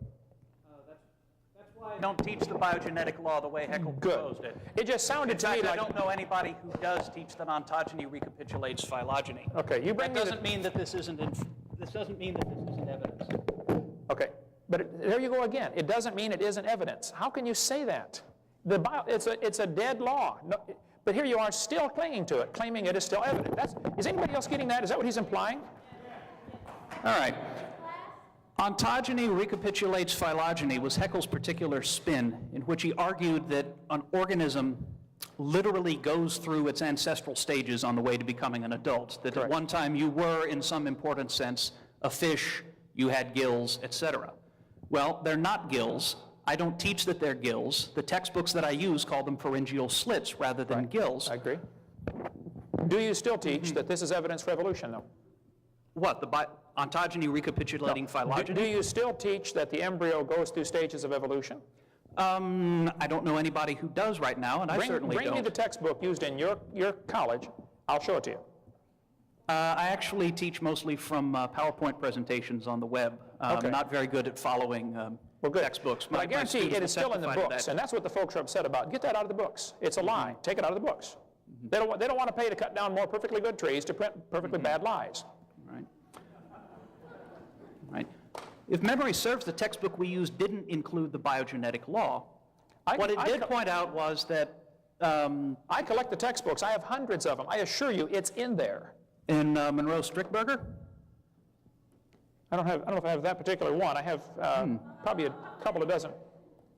That's why I don't teach the biogenetic law the way Haeckel proposed it. It just sounded to me like... I don't know anybody who does teach that ontogeny recapitulates phylogeny. Okay, you bring that doesn't mean that this isn't evidence. Okay, but there you go again. It doesn't mean it isn't evidence. How can you say that? It's a dead law. No, but here you are still clinging to it, claiming it is still evident. Is anybody else getting that? Is that what he's implying? All right. Ontogeny recapitulates phylogeny was Haeckel's particular spin, in which he argued that an organism literally goes through its ancestral stages on the way to becoming an adult. That Correct. At one time you were, in some important sense, a fish, you had gills, etc. Well, they're not gills. I don't teach that they're gills. The textbooks that I use call them pharyngeal slits rather than gills. I agree. Do you still teach that this is evidence for evolution, though? What, the ontogeny recapitulating phylogeny? Do you still teach that the embryo goes through stages of evolution? I don't know anybody who does right now, and I certainly don't. Bring me the textbook used in your college. I'll show it to you. I actually teach mostly from PowerPoint presentations on the web. Okay. I'm not very good at following textbooks. But I guarantee it is still in the books, and that's what the folks are upset about. Get that out of the books. It's a lie. Take it out of the books. They don't want to pay to cut down more perfectly good trees to print perfectly bad lies. Right. Right. If memory serves, the textbook we used didn't include the biogenetic law. What it did point out was that I collect the textbooks. I have hundreds of them. I assure you, it's in there. in Monroe Strickberger, I don't know if I have that particular one. I have probably a couple of dozen.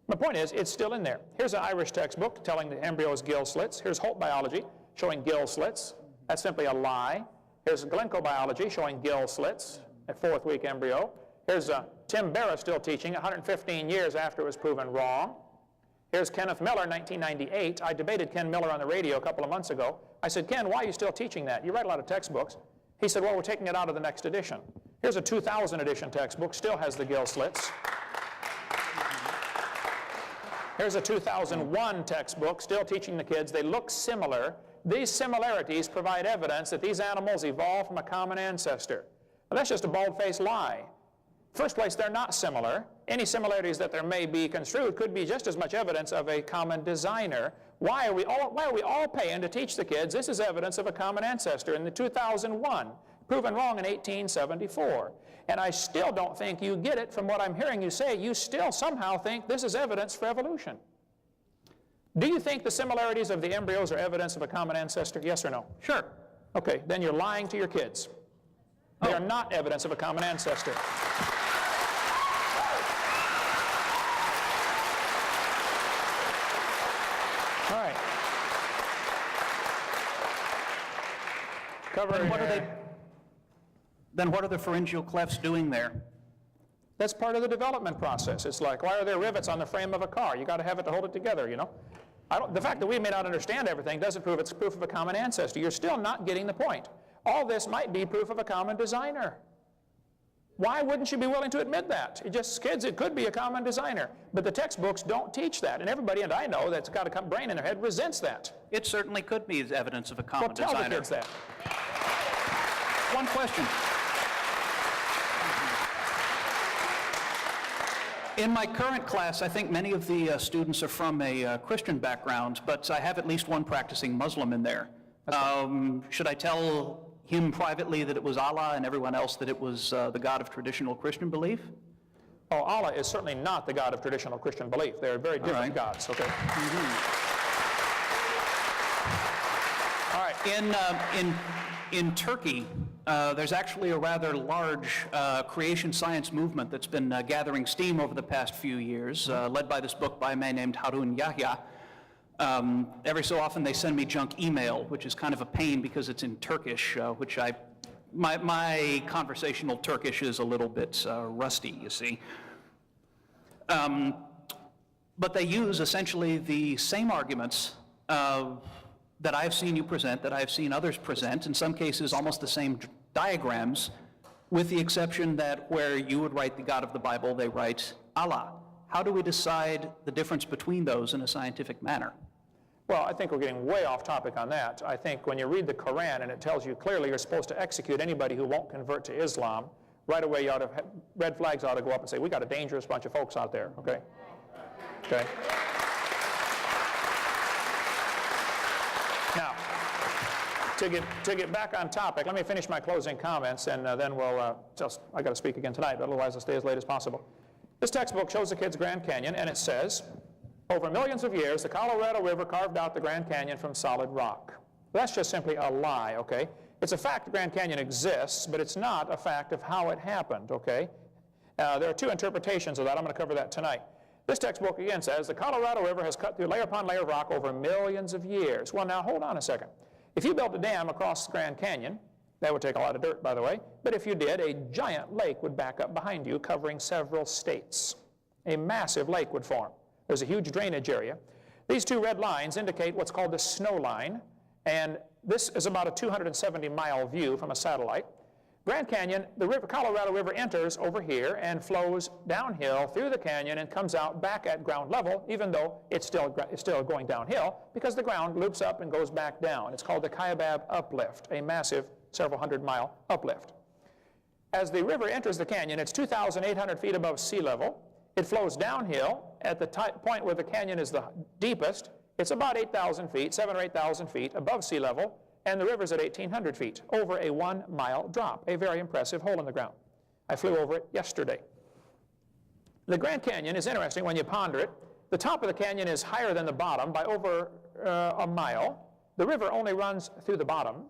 My point is, it's still in there. Here's an Irish textbook telling the embryo's gill slits. Here's Holt Biology showing gill slits. That's simply a lie. Here's Glencoe Biology showing gill slits at 4th week embryo. Here's Tim Barra still teaching 115 years after it was proven wrong. Here's Kenneth Miller, 1998. I debated Ken Miller on the radio a couple of months ago. I said, Ken, why are you still teaching that? You write a lot of textbooks. He said, well, we're taking it out of the next edition. Here's a 2000 edition textbook, still has the gill slits. Here's a 2001 textbook, still teaching the kids. They look similar. These similarities provide evidence that these animals evolved from a common ancestor. Well, that's just a bald-faced lie. First place, they're not similar. Any similarities that there may be construed could be just as much evidence of a common designer. Why are we all paying to teach the kids this is evidence of a common ancestor in the 2001, proven wrong in 1874? And I still don't think you get it from what I'm hearing you say. You still somehow think this is evidence for evolution. Do you think the similarities of the embryos are evidence of a common ancestor? Yes or no? Sure. Okay, then you're lying to your kids. They are not evidence of a common ancestor. All right. Then what are the pharyngeal clefts doing there? That's part of the development process. It's like, why are there rivets on the frame of a car? You got to have it to hold it together, you know. The fact that we may not understand everything doesn't prove it's proof of a common ancestor. You're still not getting the point. All this might be proof of a common designer. Why wouldn't you be willing to admit that? Kids, it could be a common designer. But the textbooks don't teach that. And everybody, and I know that's got a brain in their head, resents that. It certainly could be evidence of a common Well, tell designer. the kids that. One question. In my current class, I think many of the students are from a Christian background, but I have at least one practicing Muslim in there. Should I tell him privately that it was Allah and everyone else that it was the God of traditional Christian belief? Oh, Allah is certainly not the God of traditional Christian belief. They're very different gods, okay? All right. In Turkey, there's actually a rather large creation science movement that's been gathering steam over the past few years, led by this book by a man named Harun Yahya. Every so often they send me junk email, which is kind of a pain because it's in Turkish, which my conversational Turkish is a little bit rusty, you see. But they use essentially the same arguments that I've seen you present, that I've seen others present, in some cases almost the same diagrams, with the exception that where you would write the God of the Bible, they write Allah. How do we decide the difference between those in a scientific manner? Well, I think we're getting way off topic on that. I think when you read the Quran and it tells you clearly you're supposed to execute anybody who won't convert to Islam, right away you ought to red flags ought to go up and say, we got a dangerous bunch of folks out there, okay? Okay. Now, to get back on topic, let me finish my closing comments, and then we'll I got to speak again tonight, but otherwise I'll stay as late as possible. This textbook shows the kids Grand Canyon, and it says, over millions of years, the Colorado River carved out the Grand Canyon from solid rock. That's just simply a lie, okay? It's a fact the Grand Canyon exists, but it's not a fact of how it happened, okay? There are two interpretations of that. I'm going to cover that tonight. This textbook again says the Colorado River has cut through layer upon layer of rock over millions of years. Well, now hold on a second. If you built a dam across the Grand Canyon, that would take a lot of dirt, by the way, but if you did, a giant lake would back up behind you, covering several states. A massive lake would form. There's a huge drainage area. These two red lines indicate what's called the snow line, and this is about a 270-mile view from a satellite. Grand Canyon, the Colorado River enters over here and flows downhill through the canyon and comes out back at ground level, even though it's still going downhill, because the ground loops up and goes back down. It's called the Kaibab uplift, a massive several hundred-mile uplift. As the river enters the canyon, it's 2,800 feet above sea level. It flows downhill at the point where the canyon is the deepest. It's about 8,000 feet, 7,000 or 8,000 feet above sea level, and the river's at 1,800 feet, over a 1-mile drop, a very impressive hole in the ground. I flew over it yesterday. The Grand Canyon is interesting when you ponder it. The top of the canyon is higher than the bottom by over a mile. The river only runs through the bottom.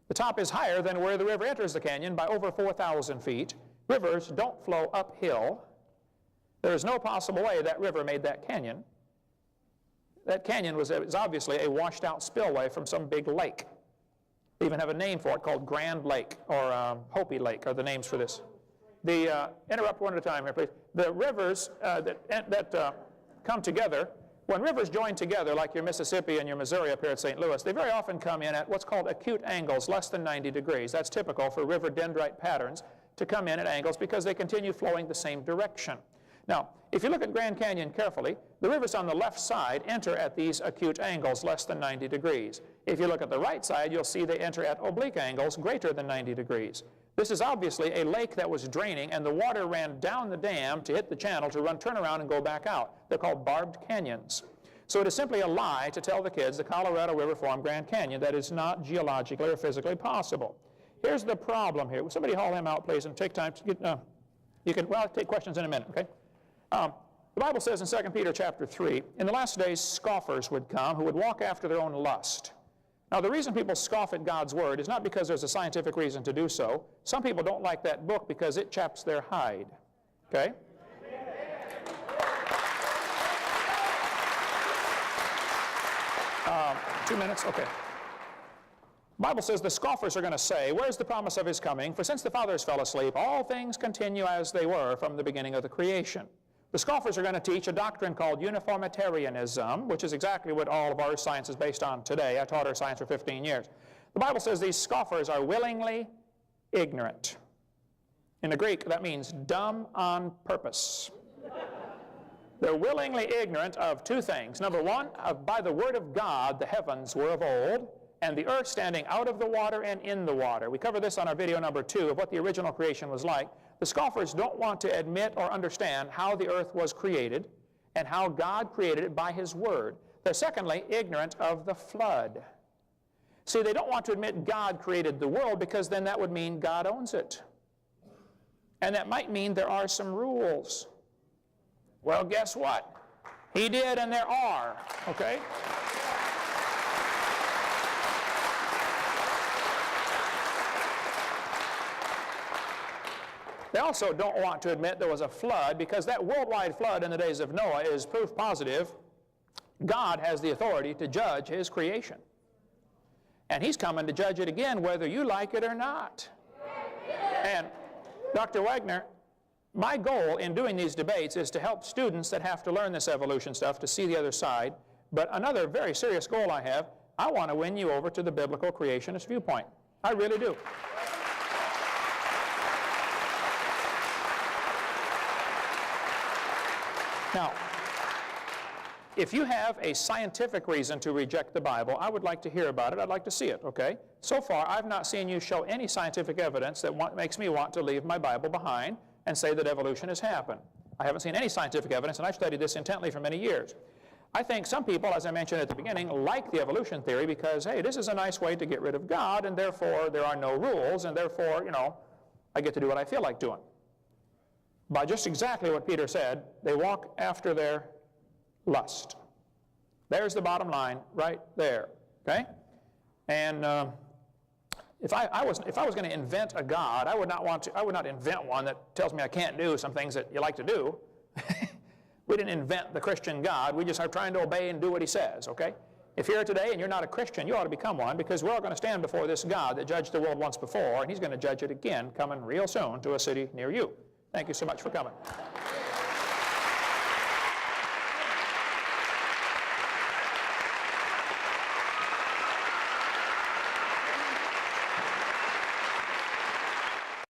The top is higher than where the river enters the canyon by over 4,000 feet. Rivers don't flow uphill. There is no possible way that river made that canyon. That canyon was obviously a washed out spillway from some big lake. They even have a name for it called Grand Lake or Hopi Lake are the names for this. Interrupt one at a time here, please. The rivers that come together, when rivers join together, like your Mississippi and your Missouri up here at St. Louis, they very often come in at what's called acute angles, less than 90 degrees. That's typical for river dendrite patterns to come in at angles because they continue flowing the same direction. Now, if you look at Grand Canyon carefully, the rivers on the left side enter at these acute angles, less than 90 degrees. If you look at the right side, you'll see they enter at oblique angles, greater than 90 degrees. This is obviously a lake that was draining, and the water ran down the dam to hit the channel to turn around and go back out. They're called barbed canyons. So it is simply a lie to tell the kids the Colorado River formed Grand Canyon. That is not geologically or physically possible. Here's the problem here. Will somebody haul him out, please, and take time to get, well, I'll take questions in a minute, okay? The Bible says in 2 Peter chapter 3, in the last days scoffers would come who would walk after their own lust. Now, the reason people scoff at God's Word is not because there's a scientific reason to do so. Some people don't like that book because it chaps their hide, okay? 2 minutes? Okay. The Bible says the scoffers are going to say, where's the promise of his coming? For since the fathers fell asleep, all things continue as they were from the beginning of the creation. The scoffers are going to teach a doctrine called uniformitarianism, which is exactly what all of our science is based on today. I taught our science for 15 years. The Bible says these scoffers are willingly ignorant. In the Greek, that means dumb on purpose. They're willingly ignorant of two things. Number one, by the word of God, the heavens were of old, and the earth standing out of the water and in the water. We covered this on our video number 2 of what the original creation was like. The scoffers don't want to admit or understand how the earth was created and how God created it by his word. They're secondly ignorant of the flood. See, they don't want to admit God created the world because then that would mean God owns it. And that might mean there are some rules. Well, guess what? He did and there are, okay? They also don't want to admit there was a flood because that worldwide flood in the days of Noah is proof positive God has the authority to judge his creation. And he's coming to judge it again whether you like it or not. And Dr. Wagner, my goal in doing these debates is to help students that have to learn this evolution stuff to see the other side. But another very serious goal I have, I want to win you over to the biblical creationist viewpoint. I really do. Now, if you have a scientific reason to reject the Bible, I would like to hear about it. I'd like to see it, okay? So far, I've not seen you show any scientific evidence that makes me want to leave my Bible behind and say that evolution has happened. I haven't seen any scientific evidence, and I've studied this intently for many years. I think some people, as I mentioned at the beginning, like the evolution theory because, hey, this is a nice way to get rid of God, and therefore there are no rules, and therefore, you know, I get to do what I feel like doing. By just exactly what Peter said, they walk after their lust. There's the bottom line right there, okay? And if I was going to invent a God, I would not invent one that tells me I can't do some things that you like to do. We didn't invent the Christian God. We just are trying to obey and do what he says, okay? If you're here today and you're not a Christian, you ought to become one because we're all going to stand before this God that judged the world once before, and he's going to judge it again coming real soon to a city near you. Thank you so much for coming.